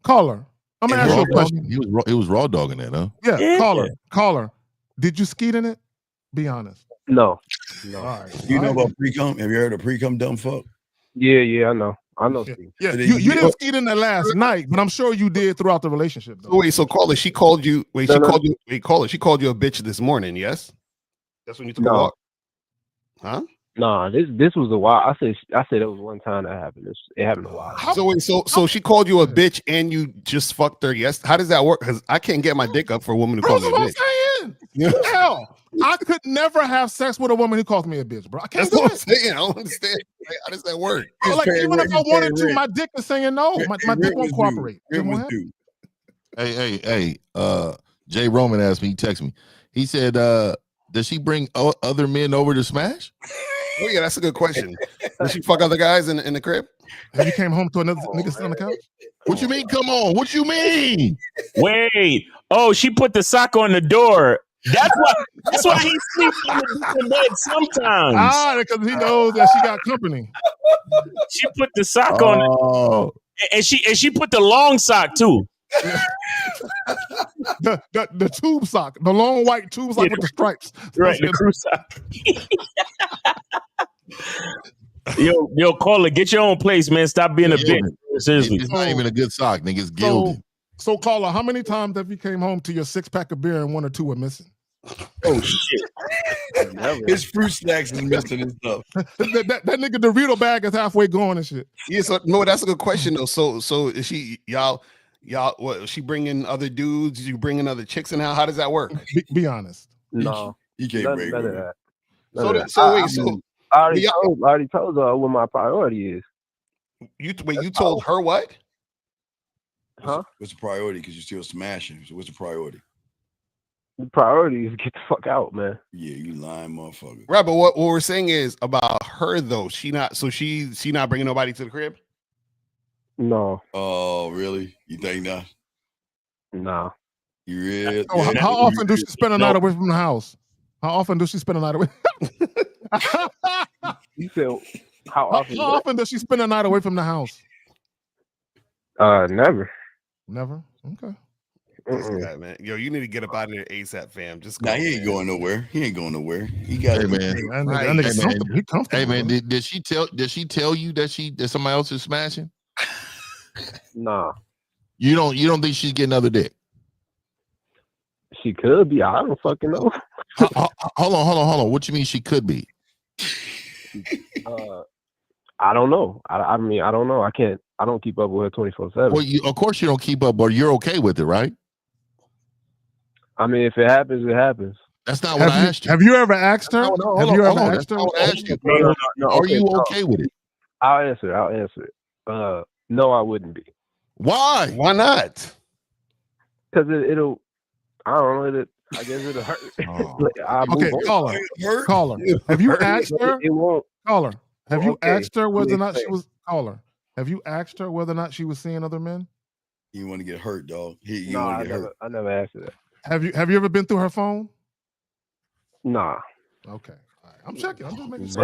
Caller, I'm gonna ask you a question. He was raw dogging that, huh? Yeah, caller. Did you skeet in it? Be honest. No. All right. You know about pre-cum? Have you heard of pre-cum dumb fuck? Yeah, I know. Yeah, you didn't skeet in it last night, but I'm sure you did throughout the relationship. Though. So wait, so caller, she called you. Wait, she called you. Wait, caller, she called you a bitch this morning. Yes, that's when you took a walk. Huh? Nah, this was a while. I said it was one time that happened. It happened a while. So wait, so she called you a bitch and you just fucked her. Yes, how does that work? Because I can't get my dick up for a woman who calls me a bitch. Hell, I could never have sex with a woman who calls me a bitch, bro. I can't That's do what it. I'm saying. I don't understand. How does that work? Like even if I wanted to, my dick is saying no. My dick won't cooperate. It won't happen. Hey, Jay Roman asked me, he texted me. He said, does she bring other men over to smash? Oh yeah, that's a good question. Does she fuck other guys in the crib? Have you came home to another nigga sitting on the couch? What you mean? Come on. What you mean? Wait. Oh, she put the sock on the door. That's why he sleeps in the different bed sometimes. Because he knows that she got company. She put the sock on, and she put the long sock too. the tube sock, the long white tube sock with the stripes. Right, the crew sock. Yo, caller, get your own place, man. Stop being a bitch. Seriously, it's not even a good sock, nigga. It's gilded. So, caller, how many times have you came home to your 6-pack of beer and 1 or 2 were missing? Oh shit! His fruit snacks is missing and stuff. that nigga Dorito bag is halfway gone and shit. Yeah, so no, that's a good question though. So is she y'all? What is she bringing other dudes? You bringing other chicks in? How does that work? Be honest. No, you can't none bring of that. I already told her what my priority is. You told her what? Huh? What's the priority? Because you're still smashing. So what's the priority? The priority is get the fuck out, man. Yeah, you lying motherfucker. Right, but what we're saying is about her though. She not bringing nobody to the crib. No. Oh, really? You think not? No. You really? Oh, how often does she spend a night away from the house? How often does she spend a night away? You said how often? How often does she spend a night away from the house? Never. Never. Okay. This guy, man. Yo, you need to get up out of there ASAP, fam. Just go. Nah, he ain't going nowhere. He ain't going nowhere. He got Hey man. He comfortable. Hey man, did she tell you that somebody else is smashing? Nah. You don't think she's getting other dick? She could be. I don't fucking know. Hold on. What you mean she could be? I don't know. I mean, I don't know. I don't keep up with her 24/7. Well, of course you don't keep up, but you're okay with it, right? I mean, if it happens, it happens. That's not what I asked you. Have you ever asked her? Have you ever asked her? No, Are you okay with it? I'll answer it. No, I wouldn't be. Why? Why not? Because it'll. I don't know. I guess it'll hurt. Okay, caller. Have you asked her? It won't. Caller. Have you Okay. asked her whether or not she Explain. was caller? Have you asked her whether or not she was seeing other men? You want to get hurt, dog. You No, want to get hurt. I never asked her that. Have you ever been through her phone? Nah. Okay. All right. I'm checking. I'm just making So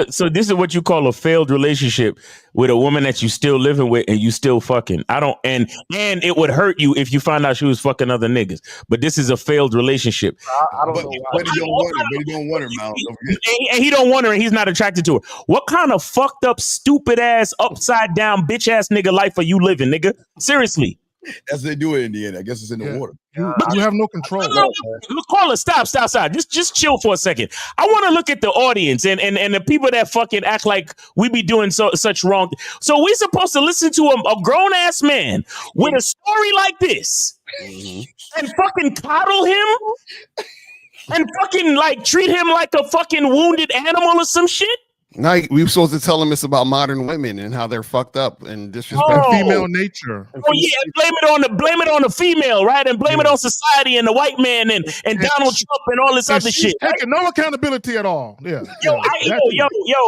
sure. this is what you call a failed relationship with a woman that you still living with and you still fucking. I don't and it would hurt you if you find out she was fucking other niggas. But this is a failed relationship. I don't know why. But he don't want her. But he don't want her, Mal. Don't forget. And he don't want her and he's not attracted to her. What kind of fucked up, stupid ass, upside down, bitch ass nigga life are you living, nigga? Seriously. That's what they do it in the end. I guess it's in the water. You have no control. Caller, stop. Just chill for a second. I want to look at the audience and the people that fucking act like we be doing such wrong. So we supposed to listen to a grown ass man with a story like this and fucking coddle him and fucking like treat him like a fucking wounded animal or some shit? Now we were supposed to tell them it's about modern women and how they're fucked up and disrespectful. Female nature. Oh yeah, blame it on the female, right? And blame it on society and the white man and Donald Trump and all this other shit. Taking no accountability at all. Yeah. Yo,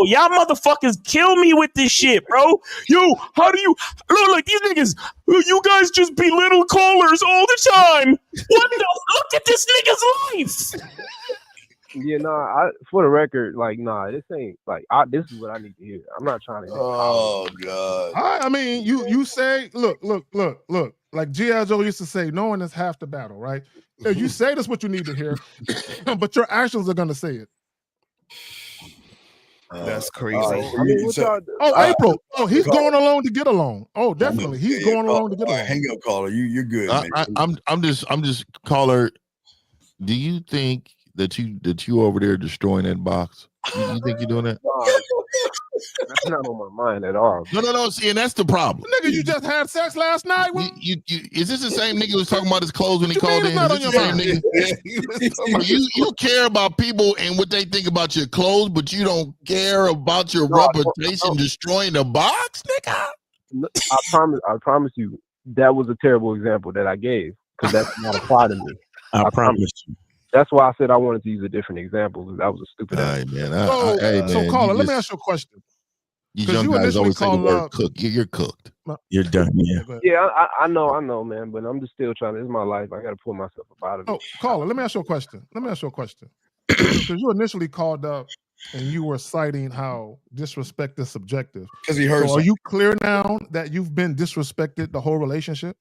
y'all motherfuckers kill me with this shit, bro. Yo, how do you look these niggas? You guys just belittle callers all the time. What the? Look at this nigga's life. Yeah, for the record, like, this ain't like this is what I need to hear. I'm not trying to. Oh God. I mean, you say, look. Like G.I. Joe used to say, knowing is half the battle, right? You say that's what you need to hear, but your actions are gonna say it. That's crazy. I mean, April. Oh, he's going alone to get along. Oh, definitely, he's going along to get along. Hang up, caller. You're good. Man. I'm just caller. Do you think that you over there destroying that box? You think you're doing that? That's not on my mind at all. No. See, and that's the problem. Nigga, you just had sex last night. Is this the same nigga who was talking about his clothes when he called in? Not on your mind. You care about people and what they think about your clothes, but you don't care about your reputation destroying the box, nigga. I promise you, that was a terrible example that I gave because that's not apply to me. I promise you. That's why I said I wanted to use a different example. That was a stupid. So caller, let me ask you a question. You young guys always say the word cook. You're cooked. You're done. Yeah, I know, man. But I'm just still trying. This is my life. I got to pull myself up out of it. Oh, caller, let me ask you a question. Because you initially called up and you were citing how disrespect is subjective. Because he heard. So are you clear now that you've been disrespected the whole relationship?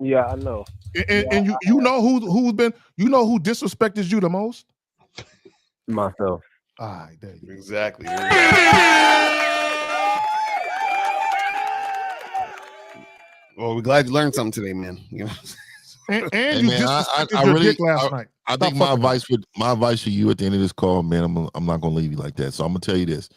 Yeah, I know. And you know who disrespected you the most? Myself. All right, there you go. Exactly. Well, we're glad you learned something today, man. You know. And you disrespected your dick last night. I think my advice for you at the end of this call, man, I'm not gonna leave you like that. So I'm gonna tell you this.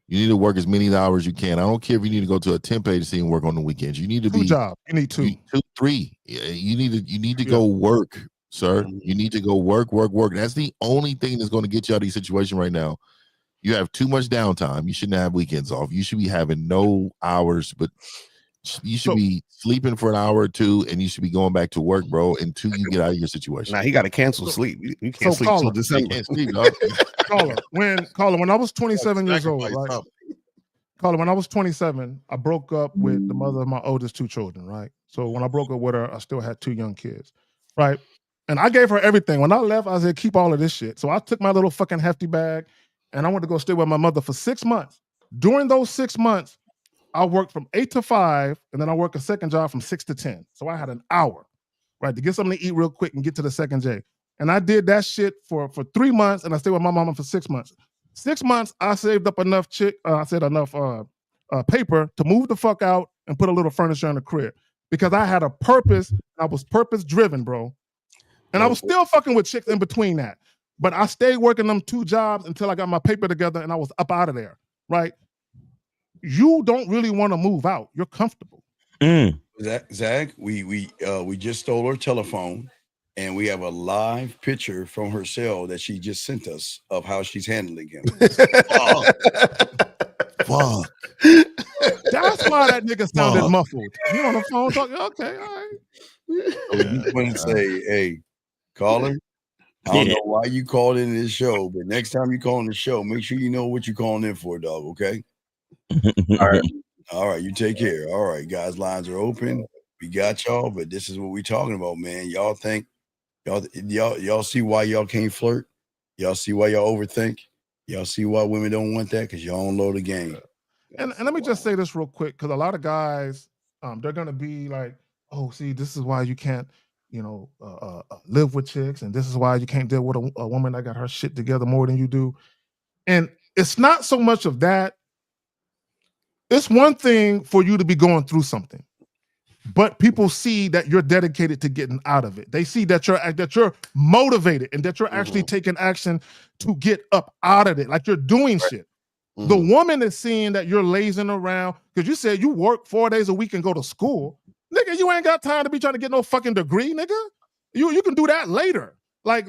You need to work as many hours as you can. I don't care if you need to go to a temp agency and work on the weekends. You need to two jobs. You need two, 3. You need to go work, sir. You need to go work. That's the only thing that's going to get you out of these situation right now. You have too much downtime. You shouldn't have weekends off. You should be having no hours, but you should be sleeping for an hour or two, and you should be going back to work, bro, until you get out of your situation. Now he got to cancel sleep. You can't sleep till December. Can't sleep, dog. Caller, when I was 27 years old, right? Caller, when I was 27, I broke up with the mother of my oldest 2 children, right? So when I broke up with her, I still had 2 young kids, right? And I gave her everything. When I left, I said, keep all of this shit. So I took my little fucking hefty bag, and I went to go stay with my mother for 6 months. During those 6 months, I worked from 8 to 5, and then I worked a second job from 6 to 10. So I had an hour, right, to get something to eat real quick and get to the second J. And I did that shit for 3 months, and I stayed with my mama for 6 months. 6 months, I saved up enough paper to move the fuck out and put a little furniture in the crib because I had a purpose. I was purpose driven, bro. And I was still fucking with chicks in between that. But I stayed working them 2 jobs until I got my paper together and I was up out of there, right? You don't really want to move out. You're comfortable. Zach, we just stole her telephone. And we have a live picture from her cell that she just sent us of how she's handling him. Fuck. That's why that nigga sounded muffled. You on the phone talking? Okay, all right. So you want to say, hey, Caller, I don't know why you called in this show, but next time you call in the show, make sure you know what you're calling in for, dog. Okay. All right. You take care. All right, guys. Lines are open. We got y'all, but this is what we talking about, man. Y'all think y'all see why y'all can't flirt? Y'all see why y'all overthink? Y'all see why women don't want that? Because y'all don't know the game. And let me just say this real quick, because a lot of guys, they're gonna be like, "Oh, see, this is why you can't, live with chicks, and this is why you can't deal with a woman that got her shit together more than you do." And it's not so much of that. It's one thing for you to be going through something, but people see that you're dedicated to getting out of it. They see that you're motivated and that you're actually taking action to get up out of it, like you're doing shit. The woman is seeing that you're lazing around because you said you work 4 days a week and go to school. Nigga, you ain't got time to be trying to get no fucking degree, nigga. You can do that later. Like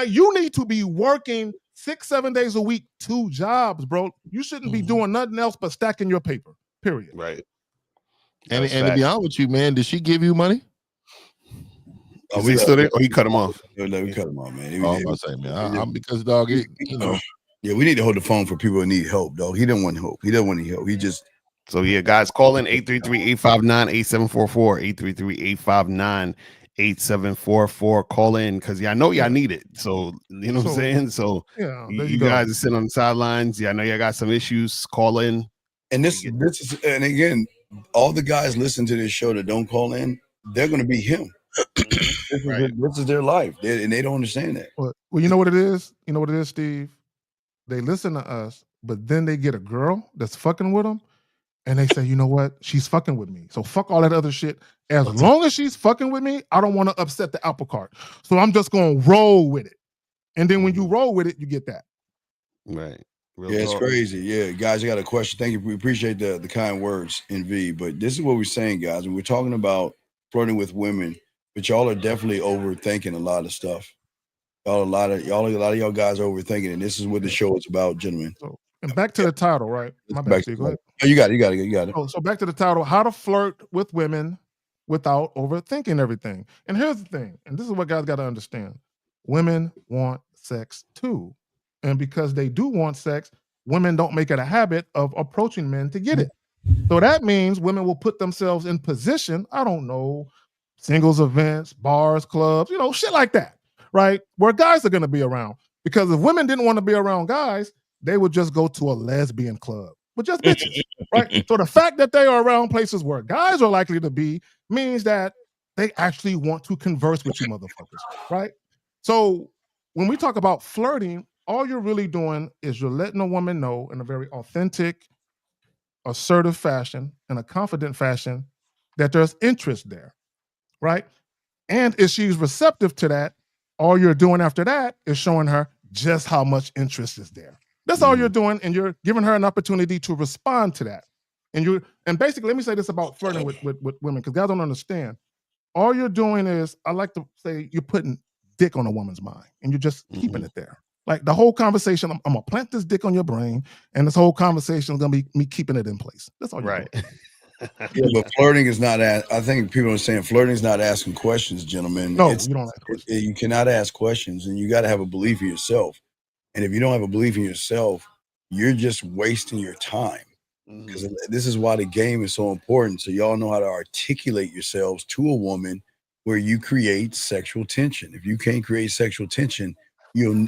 you need to be working 6-7 days a week, 2 jobs, bro. You shouldn't be doing nothing else but stacking your paper. Period. Right. And to be honest with you, man, did she give you money? Is he still there? Or he cut him off? No, we cut him off, man. I'm about to say, man, I'm because dog, yeah, we need to hold the phone for people who need help, dog. He didn't want help. He didn't want any help. He just. So yeah, guys, call in 833-859-8744, 833-859-8744. Call in because I know y'all need it. So you know what I'm saying. So yeah, you guys are sitting on the sidelines. Yeah, I know y'all got some issues. Call in. And this is, and again, all the guys listen to this show that don't call in, they're going to be him. This is their life, and they don't understand that. Well, you know what it is. You know what it is, Steve. They listen to us, but then they get a girl that's fucking with them. And they say, you know what? She's fucking with me. So fuck all that other shit. As long as she's fucking with me, I don't want to upset the apple cart. So I'm just going to roll with it. And then when you roll with it, you get that. Right. Yeah, it's crazy. Yeah, guys, I got a question. Thank you. We appreciate the kind words in V. But this is what we're saying, guys. We're talking about flirting with women, but y'all are definitely overthinking a lot of stuff. A lot of y'all guys are overthinking, and this is what the show is about, gentlemen. And back to the title, right? My bad, Steve. Go ahead. Oh, you got it. So back to the title: How to flirt with women without overthinking everything. And here's the thing, and this is what guys got to understand: women want sex too, and because they do want sex, women don't make it a habit of approaching men to get it. So that means women will put themselves in position. I don't know, singles events, bars, clubs, shit like that, right? Where guys are going to be around. Because if women didn't want to be around guys, they would just go to a lesbian club with just bitches, right? So the fact that they are around places where guys are likely to be means that they actually want to converse with you motherfuckers, right? So when we talk about flirting, all you're really doing is you're letting a woman know in a very authentic, assertive fashion, in a confident fashion, that there's interest there, right? And if she's receptive to that, all you're doing after that is showing her just how much interest is there. That's all you're doing, and you're giving her an opportunity to respond to that. And basically, let me say this about flirting with women, because guys don't understand. All you're doing is, I like to say, you're putting dick on a woman's mind, and you're just keeping it there. Like the whole conversation, I'm gonna plant this dick on your brain, and this whole conversation is gonna be me keeping it in place. That's all you're doing. Yeah, but flirting is not. I think people are saying flirting is not asking questions, gentlemen. No, you don't ask questions. You cannot ask questions, and you got to have a belief in yourself. And if you don't have a belief in yourself, you're just wasting your time. Because this is why the game is so important. So y'all know how to articulate yourselves to a woman where you create sexual tension. If you can't create sexual tension,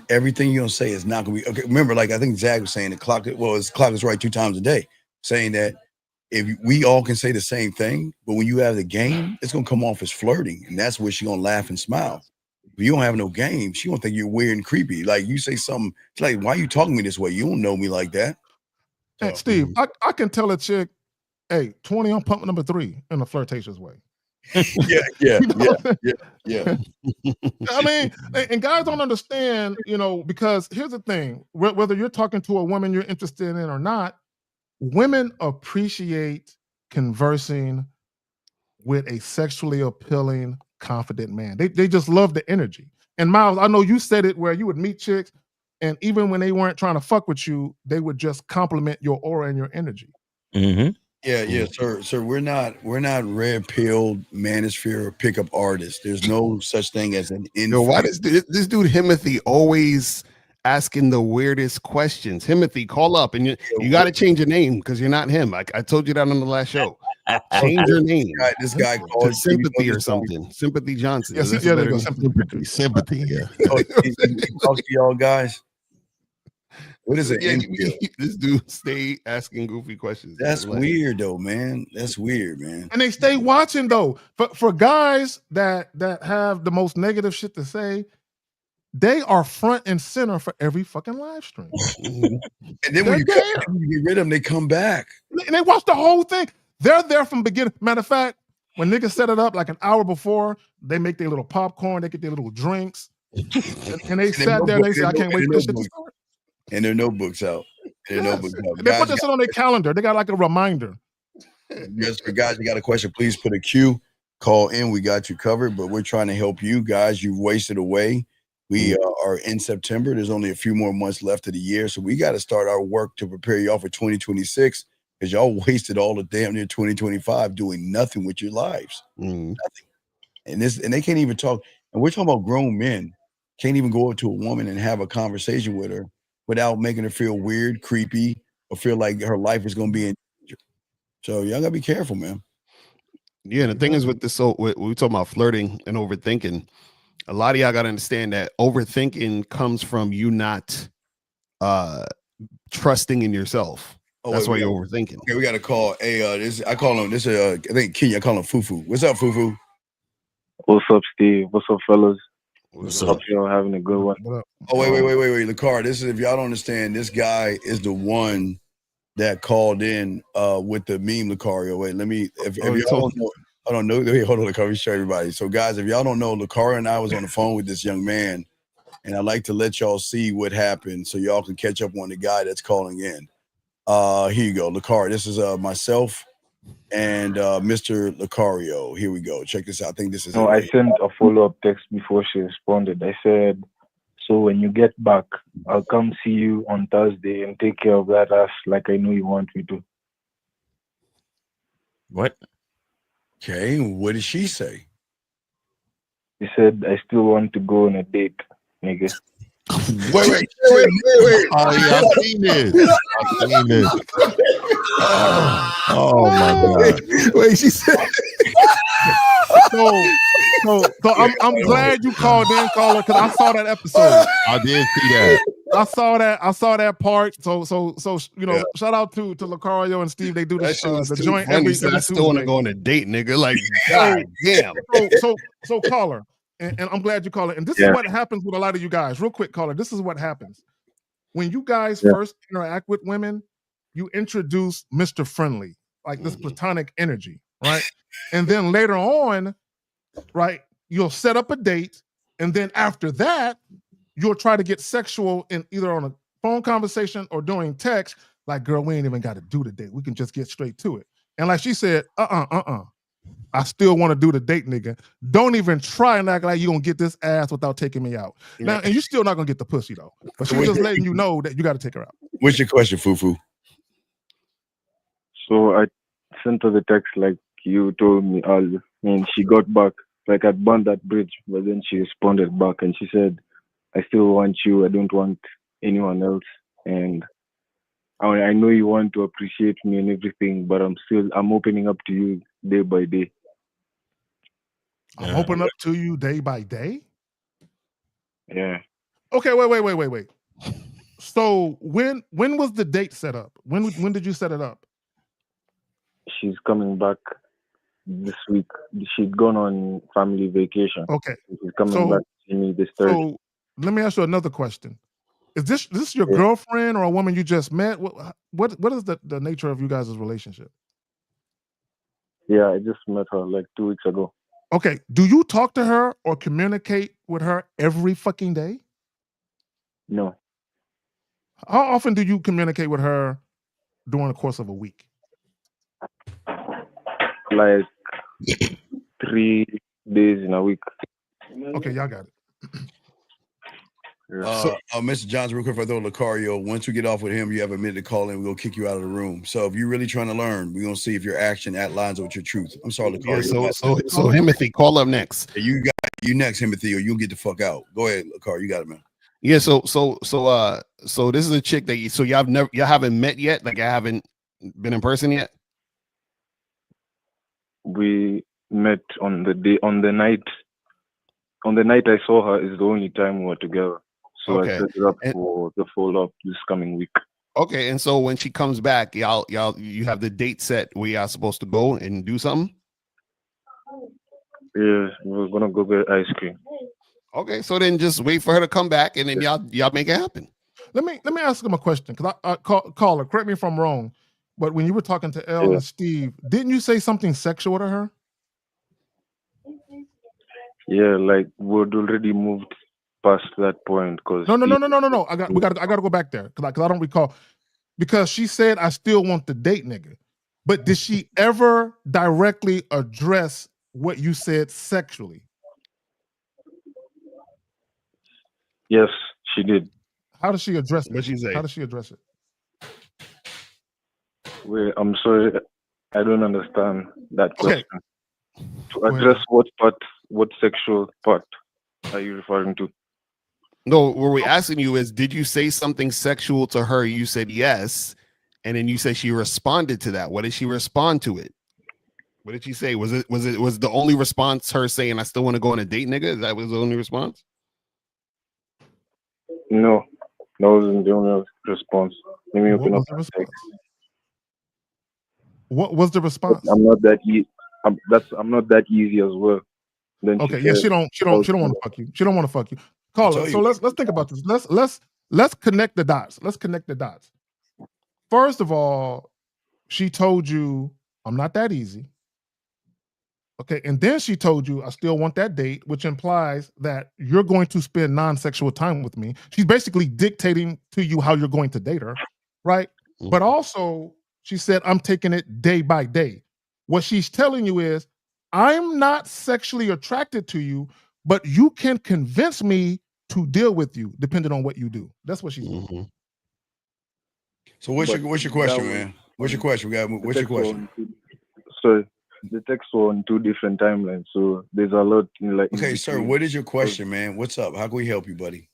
everything you're gonna say is not gonna be okay. Remember, like I think Zach was saying, his clock is right 2 times a day, saying that if we all can say the same thing, but when you have the game, it's gonna come off as flirting, and that's where she's gonna laugh and smile. If you don't have no game, she gonna think you're weird and creepy. Like you say something, it's like, why are you talking to me this way? You don't know me like that. Hey, Steve, I can tell a chick, hey, 20 on pump number 3 in a flirtatious way. Yeah. I mean, and guys don't understand, because here's the thing: whether you're talking to a woman you're interested in or not, women appreciate conversing with a sexually appealing, confident man. They just love the energy. And Miles, I know you said it where you would meet chicks, and even when they weren't trying to fuck with you, they would just compliment your aura and your energy. Mm-hmm. Yeah, sir. We're not red pilled manosphere or pickup artists. There's no such thing as an Yo, why does this dude Himothy always asking the weirdest questions? Himothy, call up, and you got to change your name because you're not him. I told you that on the last show. Change your name. This guy to called Sympathy or something. Sympathy Johnson. Yeah, That's there a you go. better Sympathy. Yeah. He talks to y'all guys. What is it? This dude stay asking goofy questions. That's weird though, man. That's weird, man. And they stay watching though. For guys that have the most negative shit to say, they are front and center for every fucking live stream. And then when you get rid of them, they come back. And they watch the whole thing. They're there from beginning. Matter of fact, when niggas set it up like an hour before, they make their little popcorn, they get their little drinks, and they sat there and they say, I can't wait for this shit to start. And their notebooks out. They put this shit on their calendar. They got like a reminder. Yes, for guys, you got a question, please put a Q. Call in. We got you covered, but we're trying to help you guys. You've wasted away. We are in September. There's only a few more months left of the year. So we got to start our work to prepare y'all for 2026 because y'all wasted all the damn near 2025 doing nothing with your lives. Nothing. And they can't even talk. And we're talking about grown men. Can't even go up to a woman and have a conversation with her without making her feel weird, creepy, or feel like her life is going to be in danger. So y'all got to be careful, man. Yeah, the thing is with this, so we talking about flirting and overthinking. A lot of y'all got to understand that overthinking comes from you not trusting in yourself. That's why you're overthinking. Okay, we got to call I call him this. I think Kenya. I call him Fufu. What's up, Fufu? What's up, Steve? What's up, fellas? What's Hope y'all having a good one. Oh wait, Lacar. This is, if y'all don't understand, this guy is the one that called in with the meme, Lucario. Wait, let me. If y'all don't know, hold on, Lacar. Let me show everybody. So guys, if y'all don't know, Lucario and I was on the phone with this young man, and I'd like to let y'all see what happened so y'all can catch up on the guy that's calling in. Here you go, Lacar. This is myself and Mr. Lucario. Here we go. Check this out. I think this is. No, I sent a follow-up text before she responded. I said, so when you get back, I'll come see you on Thursday and take care of that ass like I know you want me to. What? Okay, what did she say? She said, I still want to go on a date, nigga. Wait. Oh, yeah, I've seen this. Oh my God. Wait, she said. So I'm glad you called in, caller, because I saw that episode. I did see that. I saw that part. So you know, shout out to Lucario and Steve. They do the joint every I still want to go on a date, nigga. Like, God damn. So caller, and I'm glad you called it. And this is what happens with a lot of you guys. Real quick, caller. This is what happens when you guys first interact with women. You introduce Mr. Friendly, like this platonic energy, right? And then later on, right, you'll set up a date, and then after that, you'll try to get sexual in either on a phone conversation or doing text. Like, girl, we ain't even got to do the date. We can just get straight to it. And like she said, I still want to do the date, nigga. Don't even try and act like you're gonna get this ass without taking me out. Now, and you're still not gonna get the pussy though. But she's just letting you know that you got to take her out. What's your question, Fufu? So I sent her the text like you told me, and she got back. Like I burned that bridge, but then she responded back and she said, I still want you. I don't want anyone else. And I know you want to appreciate me and everything, but I'm opening up to you day by day. I'm opening up to you day by day? Yeah. Okay, wait. So when was the date set up? When did you set it up? She's coming back this week. She'd gone on family vacation. Okay. She's coming back to see me this Thursday. So let me ask you another question. Is this your girlfriend or a woman you just met? What is the nature of you guys' relationship? Yeah, I just met her like 2 weeks ago. Okay. Do you talk to her or communicate with her every fucking day? No. How often do you communicate with her during the course of a week? Like 3 days in a week. Okay, y'all got it. Mr. Johnson, real quick, if I throw Lucario, once we get off with him, you have a minute to call in. We're going to kick you out of the room. So if you're really trying to learn, we're going to see if your action lines up with your truth. I'm sorry, Lucario. Yeah, so Himothy, call up next. You next, Himothy, or you'll get the fuck out. Go ahead, Lucario. You got it, man. Yeah, so this is a chick that y'all haven't met yet? Like, I haven't been in person yet? We met on the night I saw her is the only time we were together. So Okay. I set it up for the follow-up this coming week. Okay, and so when she comes back, you have the date set where y'all supposed to go and do something? Yeah, we're gonna go get ice cream. Okay, so then just wait for her to come back, and then y'all make it happen. Let me ask him a question, because I caller, correct me if I'm wrong, but when you were talking to Elle and Steve, didn't you say something sexual to her? Yeah, like we'd already moved past that point. Cause No. I got to go back there because I don't recall, because she said I still want the date, nigga. But did she ever directly address what you said sexually? Yes, she did. How does she address it? What'd she say? How does she address it? Wait, I'm sorry, I don't understand that question. Okay. To address what part, what sexual part are you referring to? No, what we're asking you is, did you say something sexual to her? You said yes, and then you said she responded to that. What did she respond to it? What did she say? Was the only response her saying, "I still want to go on a date, nigga"? That was the only response? No, that wasn't the only response. Let me open up. What was the response? I'm not that I'm not that easy as well. Then okay, yeah, she don't want to fuck you. She don't want to fuck you. Caller. So let's think about this. Let's connect the dots. Let's connect the dots. First of all, she told you I'm not that easy. Okay, and then she told you I still want that date, which implies that you're going to spend non-sexual time with me. She's basically dictating to you how you're going to date her, right? Mm-hmm. But also, she said I'm taking it day by day. What she's telling you is I'm not sexually attracted to you, but you can convince me to deal with you depending on what you do. That's what she's doing. So what's your question, man? What's your question? What's your question? So the text were on 2 different timelines, so there's a lot in like. Okay, sir, what is your question, man? What's up? How can we help you, buddy?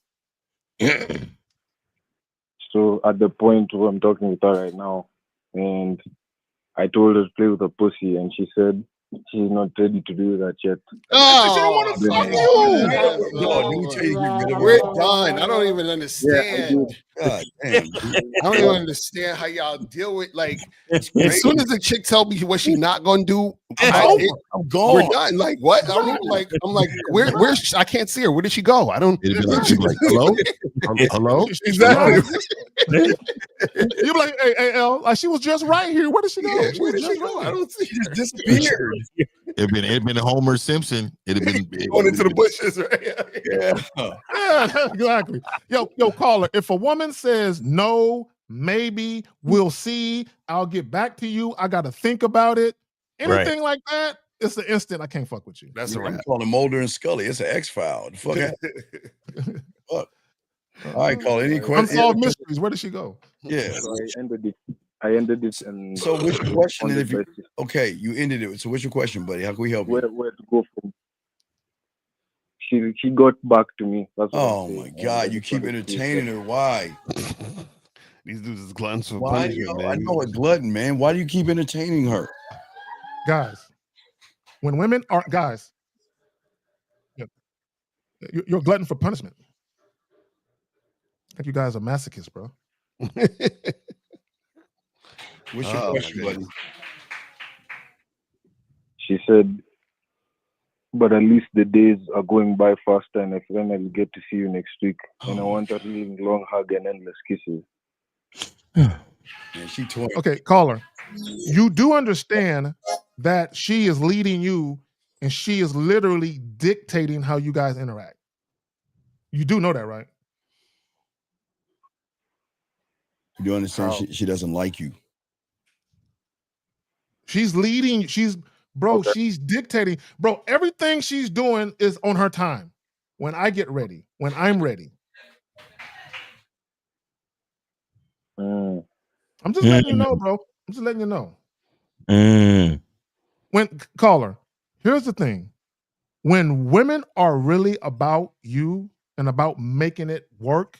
So at the point where I'm talking with her right now, and I told her to play with a pussy, and she said she's not ready to do that yet. Oh, she don't want to fuck you. We're done. I don't even understand. God damn. I don't even understand how y'all deal with, like, as soon as the chick tell me what she not gonna do, I'm gone. We're done. Like, what? I'm like, where? I can't see her. Where did she go? I don't. Like, hello, hello. Exactly. You're like, hey, L, she was just right here. Where did she go? Yeah, where did she go? I don't see. She just disappeared. It'd been Homer Simpson. It'd been going into the bushes, right? Yeah, exactly. Yo, caller. If a woman says no, maybe, we'll see, I'll get back to you, I got to think about it, anything like that, it's an instant I can't fuck with you. That's right. I'm calling Mulder and Scully. It's an X-File. Fuck. Fuck. All right, call any question. Unsolved mysteries. Where did she go? Yeah. So I ended it. And so what's your question? If you, okay, you ended it. So what's your question, buddy? How can we help you? Where to go from? She got back to me. That's oh my God! You keep entertaining her. Why? These dudes is gluttons for Why? punishment, man. I know a glutton, man. Why do you keep entertaining her? Guys, when women are guys, you're a glutton for punishment. I think you guys are masochists, bro. What's your question, buddy? She said, but at least the days are going by faster, and I finally get to see you next week. And I want a really long hug and endless kisses. Yeah, she told. Okay, caller. You do understand that she is leading you, and she is literally dictating how you guys interact. You do know that, right? You do understand she doesn't like you. She's leading. She's dictating. Bro, everything she's doing is on her time. When I get ready, when I'm ready. I'm just letting you know, bro. I'm just letting you know. When caller, here's the thing. When women are really about you and about making it work,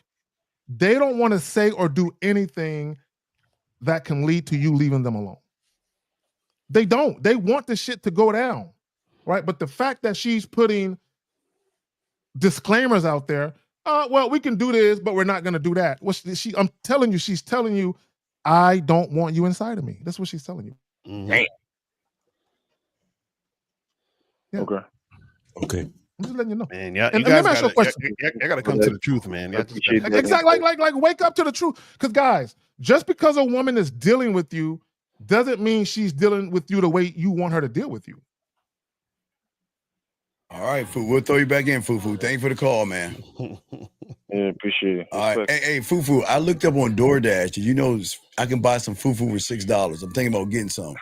they don't want to say or do anything that can lead to you leaving them alone. They don't. They want the shit to go down, right? But the fact that she's putting disclaimers out there, well, we can do this, but we're not going to do that. I'm telling you, she's telling you, I don't want you inside of me. That's what she's telling you. Damn. Yeah. Okay. I'm just letting you know. Man, yeah, and you guys let me ask you a question. I gotta come to the truth, man. Exactly. Like, wake up to the truth. Because guys, just because a woman is dealing with you doesn't mean she's dealing with you the way you want her to deal with you. All right, Foo. We'll throw you back in, Foo. Thank you for the call, man. Yeah, appreciate it. All right. Hey, Foo. I looked up on DoorDash. Did you know I can buy some Foo for $6? I'm thinking about getting some.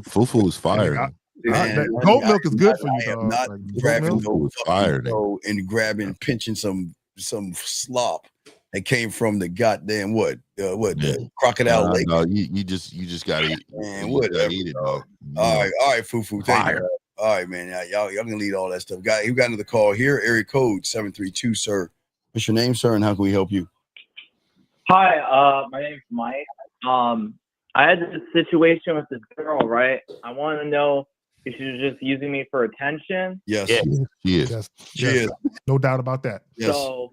Foo is fire. Goat milk is good for you, dog. Not grabbing and grabbing, pinching some slop that came from the goddamn the Crocodile Lake. No, you just gotta eat. Man, whatever. Eat it, dog. All right, Foo. Thank you. All right, man. Y'all can lead all that stuff. You got another call here. Area code 732, sir. What's your name, sir, and how can we help you? Hi, my name's Mike. I had this situation with this girl, right? I want to know if she was just using me for attention. Yes, she is. Yes, she is. No doubt about that. Yes. So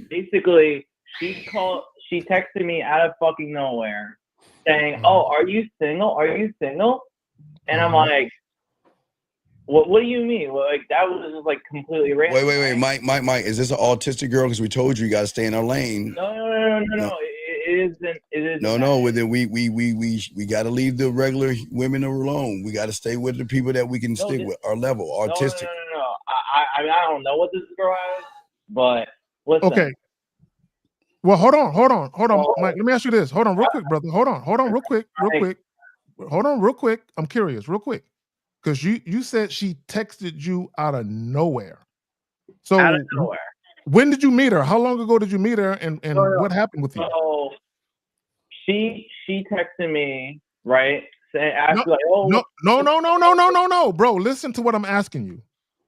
basically, she texted me out of fucking nowhere saying, "Oh, are you single? Are you single?" And I'm like, What do you mean? Well, like that was just like completely random. Wait, Mike. Is this an autistic girl? Because we told you got to stay in our lane. No. It isn't. No. Well, then we got to leave the regular women alone. We got to stay with the people that we can stick with. Our level, autistic. No. I don't know what this girl has, but listen. Okay. Well, hold on, Mike. Let me ask you this. Hold on, real quick, brother. Hold on, real quick. Hold on, real quick. I'm curious, real quick. Because you said she texted you out of nowhere. So out of nowhere. When did you meet her? How long ago did you meet her? And what happened with you? So she texted me, right? No, bro. Listen to what I'm asking you.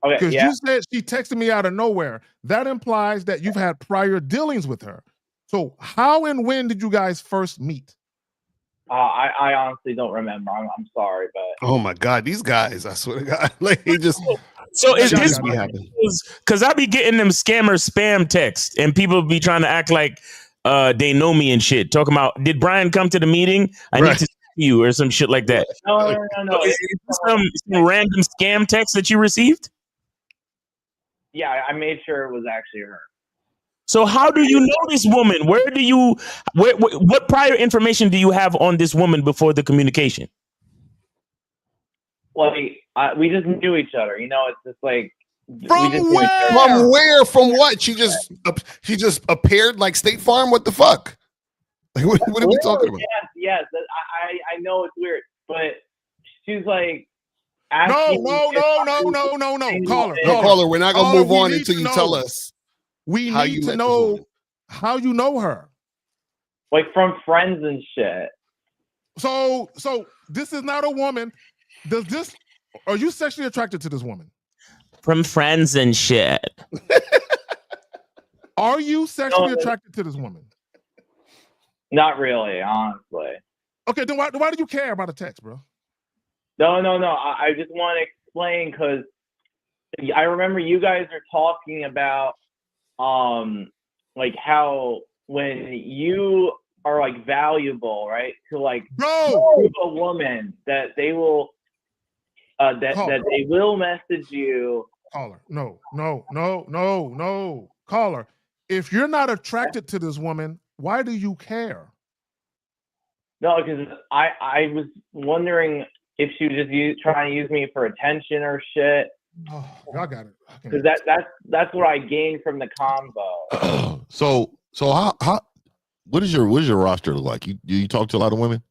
Okay. Because you said she texted me out of nowhere. That implies that you've had prior dealings with her. So how and when did you guys first meet? I honestly don't remember. I'm sorry, but oh my god, these guys! I swear to God, like he just. So is this because I be getting them scammer spam texts and people be trying to act like they know me and shit. Talking about, did Brian come to the meeting? I need to see you or some shit like that. No. Is this some random scam text that you received? Yeah, I made sure it was actually her. So how do you know this woman? What prior information do you have on this woman before the communication? Like we just knew each other, you know. It's just like from where? From what? She just appeared like State Farm. What the fuck? Like what are we talking about? Yes. I know it's weird, but she's like. No. Caller, we're not gonna move on until you tell us. We need to know how you know her. Like from friends and shit. So this is not a woman. Are you sexually attracted to this woman? From friends and shit. Are you sexually attracted to this woman? Not really, honestly. Okay, then why do you care about a text, bro? No. I just want to explain because I remember you guys are talking about like how when you are like valuable, right? To like prove a woman that they will that they will message you. Caller, no. Caller, if you're not attracted to this woman, why do you care? No, because I was wondering if she was just trying to use me for attention or shit. Oh, y'all got it. Because that's what I gained from the combo. So how what is your roster look like? You talk to a lot of women?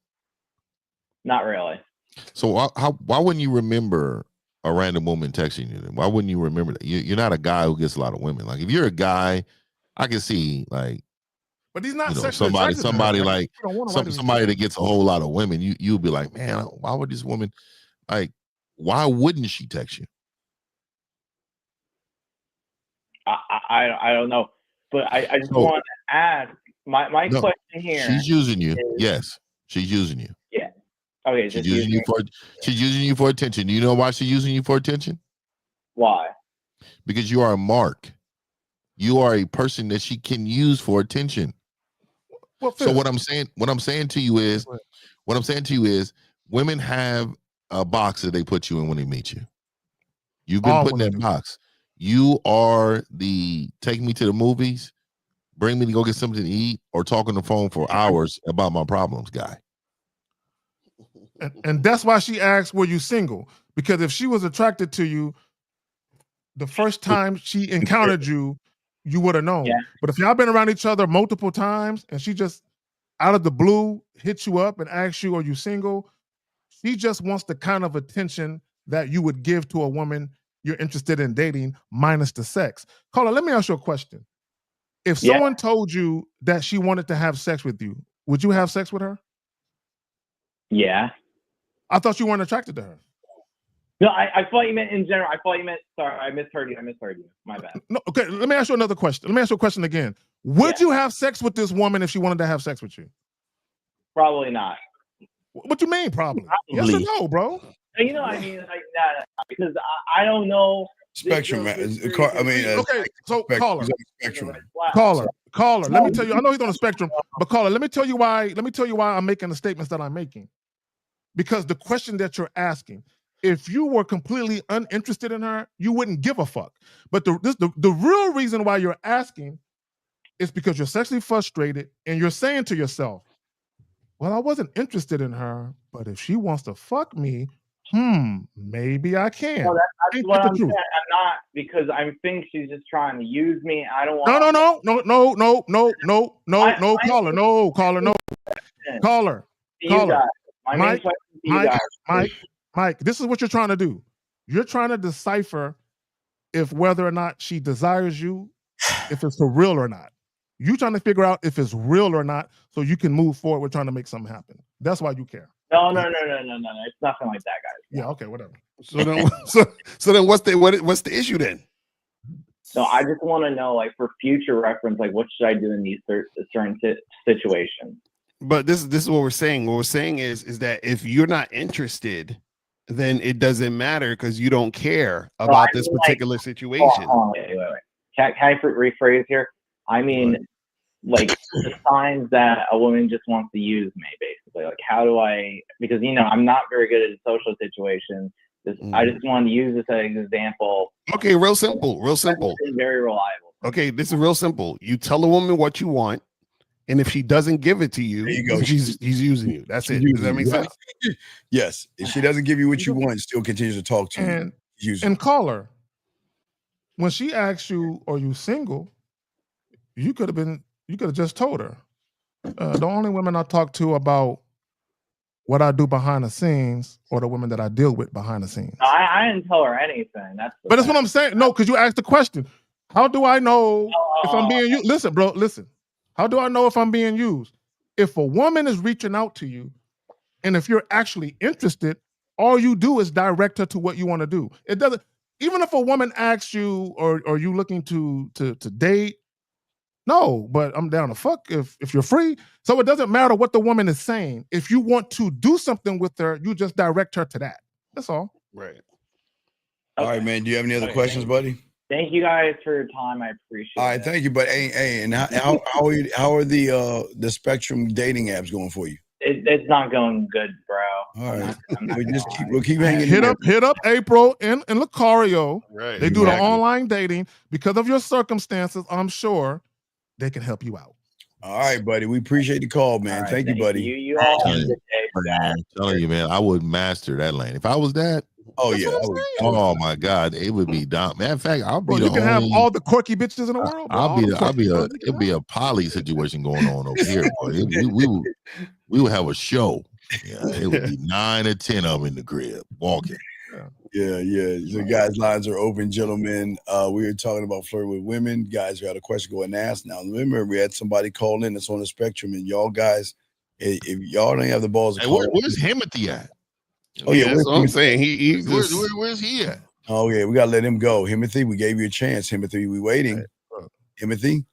Not really. So why wouldn't you remember a random woman texting you? Why wouldn't you remember that? You're not a guy who gets a lot of women. Like if you're a guy, I can see like But he's not you know, sexually attracted to her, somebody right? like We don't want nobody to be somebody that gets a whole lot of women. You'll be like, man, why would this woman, like, why wouldn't she text you? I don't know, but I just want to ask my No, question here. She's using you. is- Yes, she's using you. Yeah. Okay. She's just using you for she's using you for attention. You know why she's using you for attention? Why? Because you are a mark. You are a person that she can use for attention. So what I'm saying to you is, women have a box that they put you in when they meet you. You've been put in that box. You are the take me to the movies, bring me to go get something to eat, or talk on the phone for hours about my problems guy. And that's why she asked, were you single? Because if she was attracted to you, the first time she encountered you, you would have known. Yeah. But if y'all been around each other multiple times and she just out of the blue hits you up and asks you, are you single? She just wants the kind of attention that you would give to a woman you're interested in dating, minus the sex. Caller, let me ask you a question. If someone told you that she wanted to have sex with you, would you have sex with her? Yeah. I thought you weren't attracted to her. No, I thought you meant in general. I thought you meant. Sorry, I misheard you. My bad. No, okay, let me ask you another question. Let me ask you a question again. Would you have sex with this woman if she wanted to have sex with you? Probably not. What you mean, probably? Yes or no, bro? You know, I mean, like, nah, because I don't know. Spectrum, man. Okay, so caller, he's on the spectrum. caller. Let me tell you. I know he's on the spectrum, but caller, let me tell you why. Let me tell you why I'm making the statements that I'm making. Because the question that you're asking, if you were completely uninterested in her, you wouldn't give a fuck. But the real reason why you're asking is because you're sexually frustrated and you're saying to yourself, well, I wasn't interested in her, but if she wants to fuck me, maybe I can. No, that's what I'm saying. I'm not, because I think she's just trying to use me. I don't want. No, caller, no. Mike, this is what you're trying to do. You're trying to decipher if whether or not she desires you, if it's for real or not. You're trying to figure out if it's real or not, so you can move forward with trying to make something happen. That's why you care. No. It's nothing like that, guys. Yeah, okay, whatever. So then, what's the issue then? No, I just want to know, like, for future reference, like, what should I do in these certain situations? But this is what we're saying. What we're saying is that if you're not interested, then it doesn't matter because you don't care about this particular situation. Wait. Can I rephrase here? I mean, like, the signs that a woman just wants to use me, basically. Like, how do I? Because I'm not very good at social situations. I just wanted to use this as an example. Okay, real simple. Very reliable. Okay, this is real simple. You tell a woman what you want, and if she doesn't give it to you, he's using you. That's it. Does that make sense? Yes. If she doesn't give you what you want, still continues to talk to you. And call her. When she asks you, are you single? You could have just told her. The only women I talk to about what I do behind the scenes or the women that I deal with behind the scenes. No, I didn't tell her anything. But that's what I'm saying. No, because you asked the question. How do I know if I'm being used? Listen, bro, listen. How do I know if I'm being used? If a woman is reaching out to you, and if you're actually interested, all you do is direct her to what you want to do. It doesn't, even if a woman asks you, or you looking to date, no, but I'm down to fuck if you're free. So it doesn't matter what the woman is saying. If you want to do something with her, you just direct her to that. That's all. Right. All right, man. Do you have any other questions, buddy? Thank you guys for your time. I appreciate it. All right, thank you. But hey, and how are the Spectrum dating apps going for you? It's not going good, bro. All right. We'll keep hanging. Hit up April and Lucario. Right. They do the online dating. Because of your circumstances, I'm sure they can help you out. All right, buddy. We appreciate the call, man. Right, thank you, buddy. You all have a good day. I'm telling you, man, I would master that lane. If I was that, oh my God, it would be dumb. Matter of fact, I'll be you can have all the quirky bitches in the world. It'd be a poly situation going on over here, boy. We would have a show. Yeah, it would be 9 or 10 of them in the crib walking. Yeah. The guys' lines are open, gentlemen. We were talking about flirting with women. Guys who had a question, go ahead and ask. Now, remember, we had somebody call in that's on the spectrum, and y'all guys, if y'all don't have the balls to Hey, call, where's Himothy at? Oh yeah, that's what I'm saying. Where's he at? Oh yeah, we gotta let him go. Himothy, we gave you a chance. Himothy, we waiting. Himothy,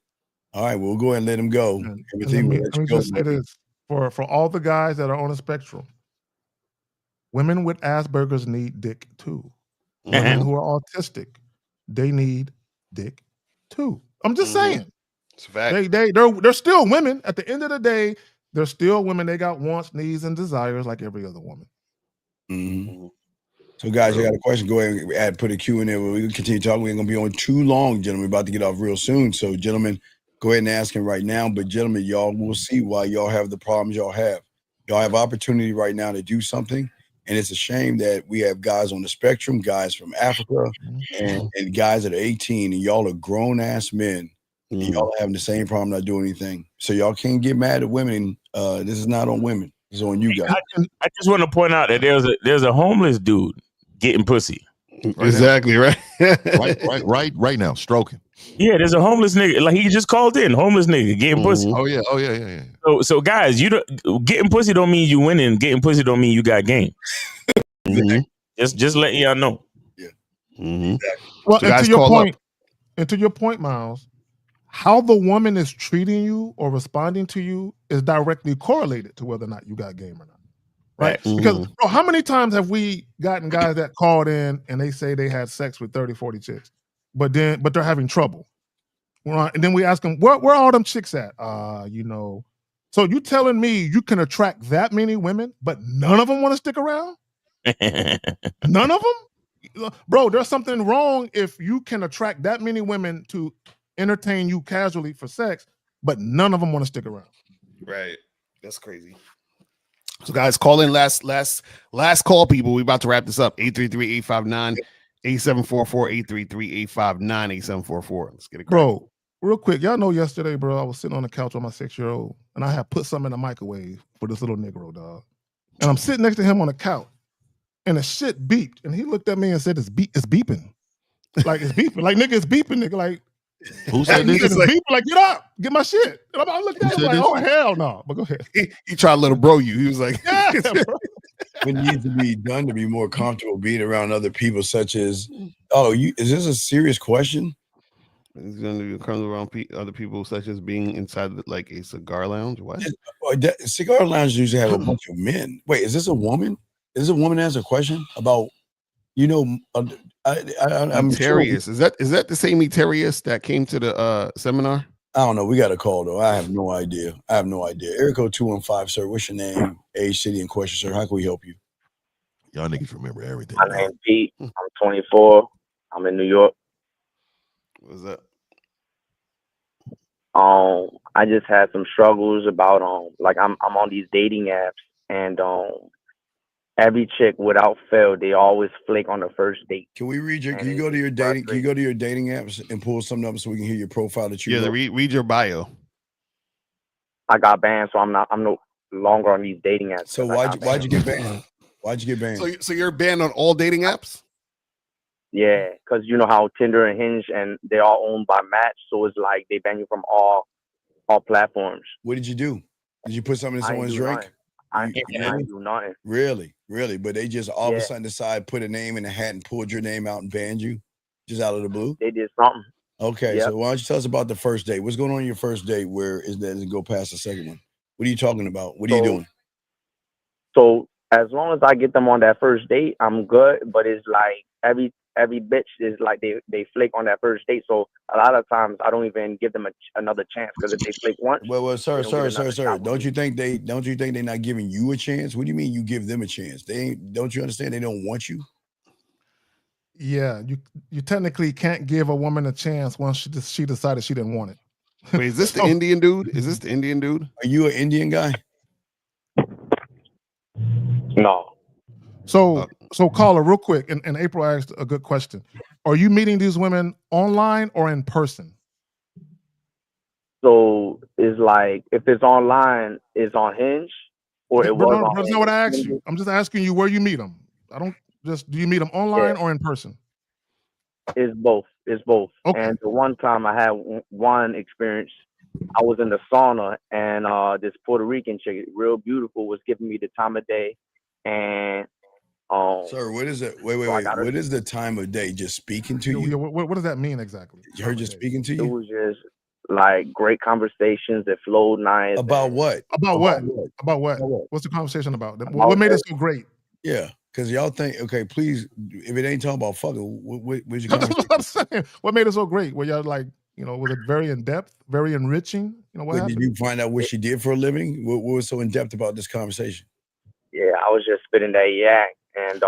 all right, we'll go ahead and let him go. And Himothy, we'll let let me you go. just say this for all the guys that are on the spectrum. Women with Asperger's need dick too. Women who are autistic, they need dick too. I'm just saying. It's a fact. They're still women. At the end of the day, they're still women. They got wants, needs, and desires like every other woman. Mm-hmm. So, guys, you got a question? Go ahead and put a Q in there. We can continue talking. We ain't gonna be on too long, gentlemen. We're about to get off real soon. So, gentlemen, go ahead and ask him right now. But, gentlemen, y'all will see why y'all have the problems y'all have. Y'all have opportunity right now to do something, and it's a shame that we have guys on the spectrum, guys from Africa, and guys that are 18, and y'all are grown ass men. And y'all are having the same problem, not doing anything. So y'all can't get mad at women. This is not on women. It's on you guys. I just want to point out that there's a homeless dude getting pussy. Exactly right. right now, stroking. Yeah, there's a homeless nigga. Like he just called in, homeless nigga getting pussy. Oh yeah. So guys, getting pussy don't mean you winning. Getting pussy don't mean you got game. Just letting y'all know. Yeah. Exactly. Well, So and guys, to your call point, up. and to your point, Miles, how the woman is treating you or responding to you is directly correlated to whether or not you got game or not. Right? Because bro, how many times have we gotten guys that called in and they say they had sex with 30, 40 chicks, but they're having trouble. Right? And then we ask them, where all them chicks at? So you telling me you can attract that many women, but none of them want to stick around? None of them? Bro, there's something wrong if you can attract that many women to entertain you casually for sex, but none of them want to stick around. Right. That's crazy. So guys, call in last call, people. We about to wrap this up. 833-859-8744, 833-859-8744. Let's get it cracking. Bro, real quick, y'all know yesterday, bro, I was sitting on the couch with my 6-year-old and I had put something in the microwave for this little Negro, dog. And I'm sitting next to him on the couch and the shit beeped. And he looked at me and said, it's beeping. Like, it's beeping. Like, nigga, it's beeping, nigga. Like, who said this? It's beeping. Like, get up. Get my shit. And I looked at him like, oh, hell no. But go ahead. He tried to little bro you. He was like, yeah, bro. What needs to be done to be more comfortable being around other people, such as, is this a serious question? It's going to be coming around other people, such as being inside like a cigar lounge. What? Cigar lounges usually have a bunch of men. Wait, is this a woman? Is this a woman that has a question about, I'm Eterius. Sure. Is that the same Eterius that came to the seminar? I don't know. We got a call though. I have no idea. Erico 215, sir. What's your name, age, city, and question, sir? How can we help you? Y'all niggas remember everything. My name's Pete. I'm 24. I'm in New York. What's that? I just had some struggles about like I'm on these dating apps and every chick without fail they always flake on the first date. Can we read your? Can you go to your dating? Can you go to your dating apps and pull something up so we can hear your profile that you? Yeah, read your bio. I got banned, so I'm no longer on these dating apps. So why'd you get banned? Why'd you get banned? So you're banned on all dating apps? Yeah, because you know how Tinder and Hinge and they're all owned by Match, so it's like they ban you from all platforms. What did you do? Did you put something in someone's drink? I didn't do nothing. Really? But they just all of a sudden decide, put a name in a hat and pulled your name out and banned you, just out of the blue. They did something. Okay, so why don't you tell us about the first date? What's going on your first date? Where is that? Does it go past the second one? What are you talking about? What are you doing? So as long as I get them on that first date, I'm good. But it's like every bitch is like they flake on that first date. So a lot of times I don't even give them another chance because if they flake once. Well, sir. Don't you think they're not giving you a chance? What do you mean you give them a chance? Don't you understand they don't want you? Yeah, you technically can't give a woman a chance once she decided she didn't want it. Wait, is this the Indian dude? Are you an Indian guy? No. So caller, real quick, and April asked a good question. Are you meeting these women online or in person? So it's like if it's online, it's on Hinge, or it was on. That's not what I asked you. I'm just asking you where you meet them. I don't. Just do you meet them online or in person? It's both. It's both. Okay. And the one time I had one experience, I was in the sauna and this Puerto Rican chick, real beautiful, was giving me the time of day. And sir, what is it? Wait. I got her- What is the time of day? Just speaking to Yeah, you? what does that mean exactly? Her just speaking to it you? was just like great conversations that flowed nice. About what? About what? About what? What's the conversation about? What About made it that. so great? Yeah, because y'all think, okay, please, if it ain't talking about fucking, where's your That's conversation? what I'm saying. What made it so great? Were y'all like, was it very in depth, very enriching? What Did happened? you find out what she did for a living? What was so in depth about this conversation? Yeah, I was just spitting that yak and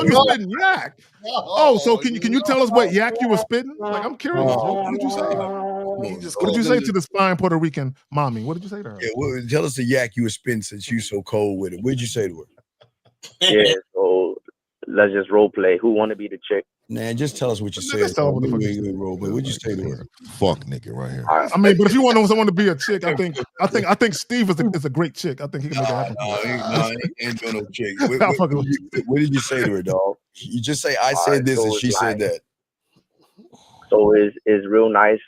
You spitting yak. Oh, so can you tell us what yak you were spitting? Like, I'm curious. What did you say? What did you say to this fine Puerto Rican mommy? What did you say to her? Yeah, tell us the yak you were spitting since you so cold with it. What did you say to her? yeah, so let's just role play. Who want to be the chick? Man, just tell us what you said. Just tell her what the fuck you said. What'd you say to her? Fuck nigga right here. I mean, but if you want someone to be a chick, I think Steve is a great chick. I think he can make that happen. He ain't doing no chick. What did you say to her, dog? You just say I said this and she said that. So it's real nice,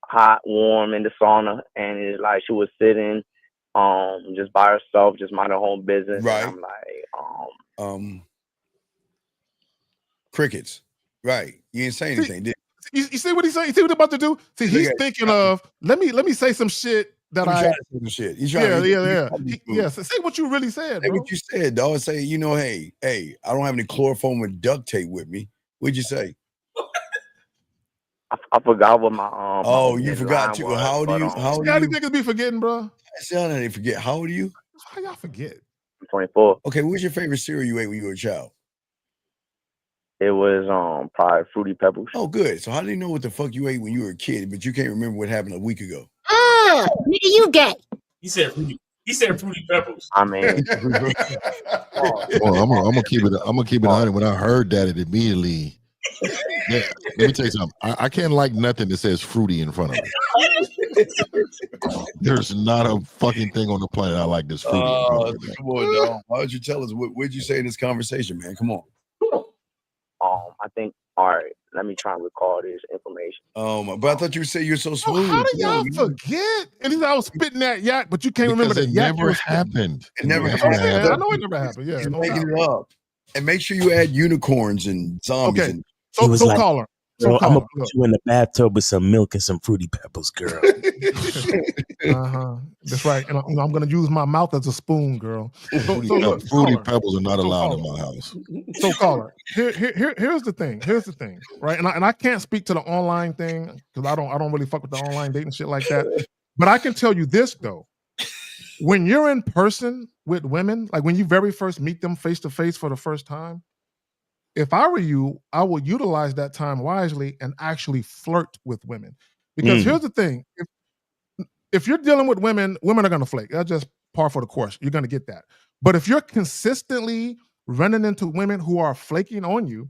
hot, warm in the sauna, and it's like she was sitting, just by herself, just mind her own business. Right. And I'm like, crickets. Right. You didn't say anything, did you see what he's saying? You see what he's about to do? See, he's thinking of let me say some shit that I'm trying to say some shit. He's trying yeah. So say what you really said, Say bro. what you said, dog. Say, hey, I don't have any chloroform or duct tape with me. What'd you say? I forgot what my Oh, you forgot too. How old are you? How old How are do you? niggas be forgetting, bro? I said I didn't forget. How old are you? How y'all forget? I'm 24. Okay, what was your favorite cereal you ate when you were a child? It was probably Fruity Pebbles. Oh, good. So how do you know what the fuck you ate when you were a kid, but you can't remember what happened a week ago? Nigga, you gay. He said Fruity Pebbles. I mean, Well, I'm gonna keep it. I'm gonna keep it 100. When I heard that, it immediately. Yeah, let me tell you something. I can't like nothing that says fruity in front of it. There's not a fucking thing on the planet I like this fruity in front of it. Come on, dog. Why don't you tell us what'd you say in this conversation, man? Come on. I think. All right, let me try and recall this information. But I thought you said you're so smooth. How do y'all forget? And he's I was spitting that yak, but you can't remember that It yak. never happened. It never happened. happened. I know it never happened. Yeah, You're no making doubt. it up. And make sure you add unicorns and zombies. Okay. And He was like, caller. Girl, I'm gonna put you in the bathtub with some milk and some Fruity Pebbles, girl. That's right. And I'm gonna use my mouth as a spoon, girl. Fruity Pebbles are not allowed in my house. So caller, here's the thing. Here's the thing, right? And I can't speak to the online thing because I don't really fuck with the online dating shit like that. But I can tell you this though. When you're in person with women, like when you very first meet them face to face for the first time, if I were you, I would utilize that time wisely and actually flirt with women. Because here's the thing. If you're dealing with women are gonna flake. That's just par for the course. You're gonna get that. But if you're consistently running into women who are flaking on you,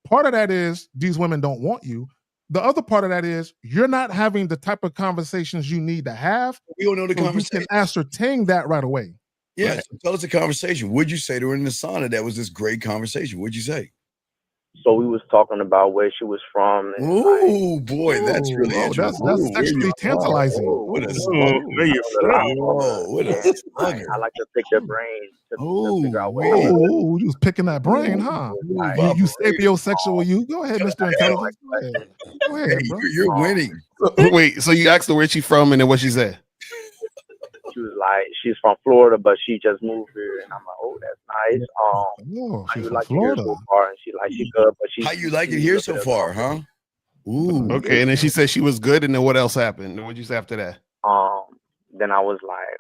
part of that is these women don't want you. The other part of that is you're not having the type of conversations you need to have. We don't know the conversation. You can ascertain that right away. Yeah, Right. so tell us the conversation. What'd you say to her in the sauna? That was this great conversation. What'd you say? So we was talking about where she was from. And Ooh, boy, that's really interesting. That's sexually tantalizing. What a where you from? what a slugger. I like to pick their brains to figure out where. Oh, you was picking that brain, huh? You sapiosexual, you. Go ahead, Mr. Intelligence. Go ahead, bro. You're winning. Wait, so you asked her where she from and then what she said? She was like, she's from Florida, but she just moved here, and I'm like, oh, that's nice. How you like it here so far? And she like, she good, but she. How you like it here so far, huh? Ooh. Okay, and then she said she was good, and then what else happened? What'd you say after that? Then I was like,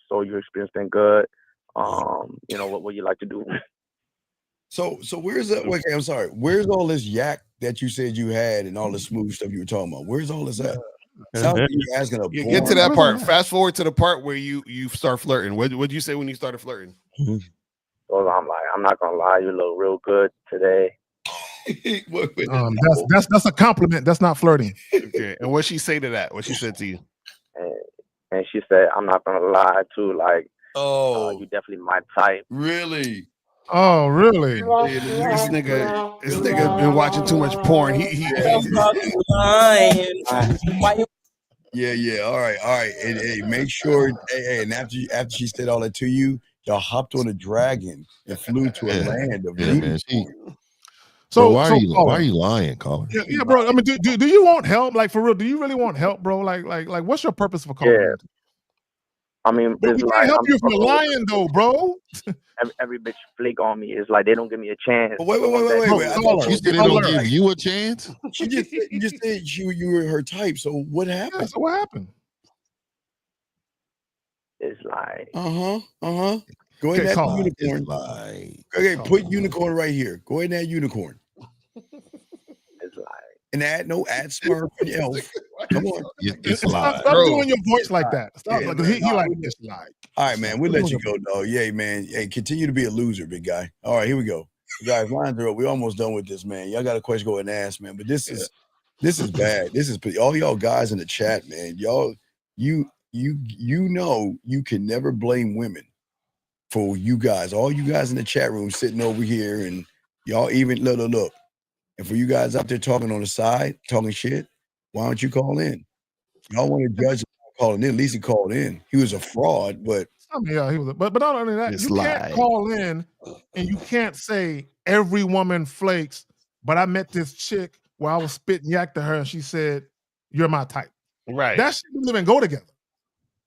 so your experience been good. You know what you like to do? So where's that? Okay, I'm sorry. Where's all this yak that you said you had and all the smooth stuff you were talking about? Where's all this at? Sounds like you're asking a You get to that part. Fast forward to the part where you start flirting. What'd you say when you started flirting? So I'm like, I'm not gonna lie, you look real good today. That's a compliment. That's not flirting. Okay, and what she say to that? What she said to you? And she said, I'm not gonna lie too. Like, oh, you definitely my type. Really? Oh, really? This nigga been watching too much porn. Yeah. All right. Hey, make sure. Hey, and after she said all that to you, y'all hopped on a dragon and flew to a land of unicorn. So, why are caller. you lying, caller? Yeah, bro. I mean, do you want help? Like, for real, do you really want help, bro? Like, what's your purpose for calling? Yeah. I mean, But it's we like can't help you if you're lying, though, bro. every bitch flake on me. It's like they don't give me a chance. Wait. You said they don't give you a chance? You just said you were her type. So what happened? Yeah, so what happened? It's like Go ahead and add the unicorn. Okay, put unicorn right here. Go ahead and add unicorn. It's like and add Smurf and Elf. Come on. Stop doing your voice like that. Stop. Like, he like this like. All right, man. We'll let you go, dog. Yeah, man. Hey, continue to be a loser, big guy. All right, here we go. Guys, lines are up. We're almost done with this, man. Y'all got a question, go ahead and ask, man. But this is bad. This is all y'all guys in the chat, man. Y'all, you know you can never blame women for you guys. All you guys in the chat room sitting over here, and y'all even look. And for you guys out there talking on the side, talking shit, why don't you call in? Y'all want to judge calling in? At least he called in. He was a fraud, but I mean, yeah, he was. But not only that, you can't call in and you can't say every woman flakes. But I met this chick where I was spitting yak to her, and she said, "You're my type." Right. That shit doesn't even go together.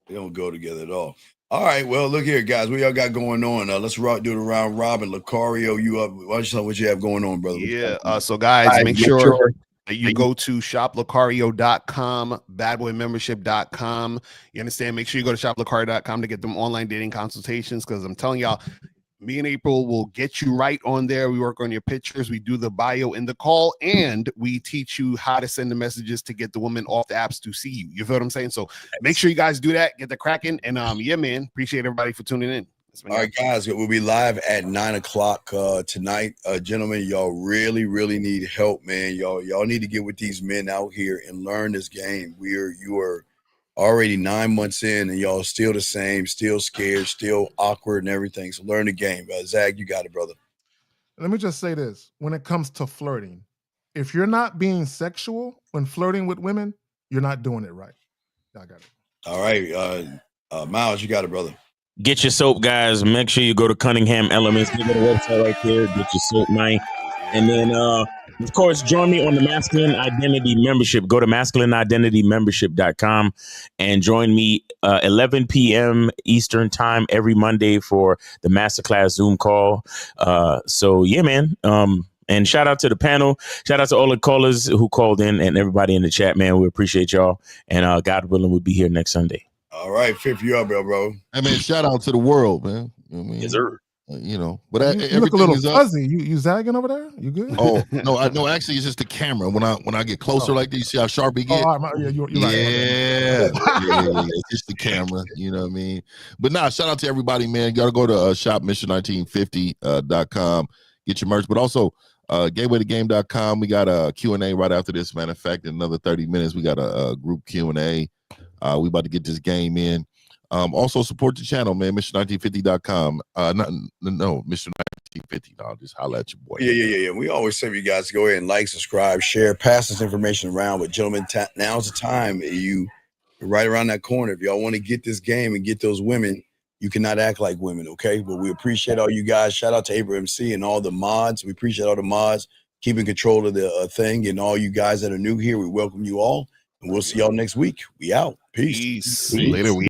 They don't go together at all. All right, well, look here, guys. What y'all got going on? Let's do the round robin. Lucario, you up? Why don't you tell what you have going on, brother? Yeah. So, guys, make sure that you go to shoplucario.com, badboymembership.com. You understand? Make sure you go to shoplucario.com to get them online dating consultations, because I'm telling y'all, me and April will get you right on there. We work on your pictures. We do the bio in the call, and we teach you how to send the messages to get the women off the apps to see you. You feel what I'm saying? So make sure you guys do that. Get the cracking. And yeah, man, appreciate everybody for tuning in. All right, guys, we'll be live at 9:00 tonight. Gentlemen, y'all really need help, man. Y'all need to get with these men out here and learn this game. You are already 9 months in, and y'all still the same, still scared, still awkward and everything. So learn the game. Zach, you got it, brother. Let me just say this. When it comes to flirting, if you're not being sexual when flirting with women, you're not doing it right. I got it. All right. Miles, you got it, brother. Get your soap, guys. Make sure you go to Cunningham Elements. Go to the website right there. Get your soap, man. And then, of course, join me on the Masculine Identity Membership. Go to masculineidentitymembership.com and join me 11 p.m. Eastern time every Monday for the Masterclass Zoom call. So, yeah, man. And shout out to the panel. Shout out to all the callers who called in and everybody in the chat, man. We appreciate y'all. And God willing, we'll be here next Sunday. All right, Fifth, you up, bro. I mean, shout out to the world, man. You know what I mean? Yes, sir. You know, but you look a little fuzzy. You zagging over there? You good? Oh no, actually, it's just the camera. When I get closer like this, you see how sharp it gets. You're yeah, it's just the camera. You know what I mean? But shout out to everybody, man. You gotta go to shopmission1950.com, get your merch, but also gatewaytogame.com. We got a Q&A right after this. Matter of fact, in another 30 minutes, we got a group Q&A. We about to get this game in. Also support the channel, man. Mission1950.com. No, Mission 1950. No, just holla at your boy. Yeah. We always say you guys to go ahead and like, subscribe, share, pass this information around. But gentlemen, now's the time. You're right around that corner. If y'all want to get this game and get those women, you cannot act like women, okay? But we appreciate all you guys. Shout out to Abraham MC and all the mods. We appreciate all the mods keeping control of the thing. And all you guys that are new here, we welcome you all. And we'll see y'all next week. We out. Peace. Later.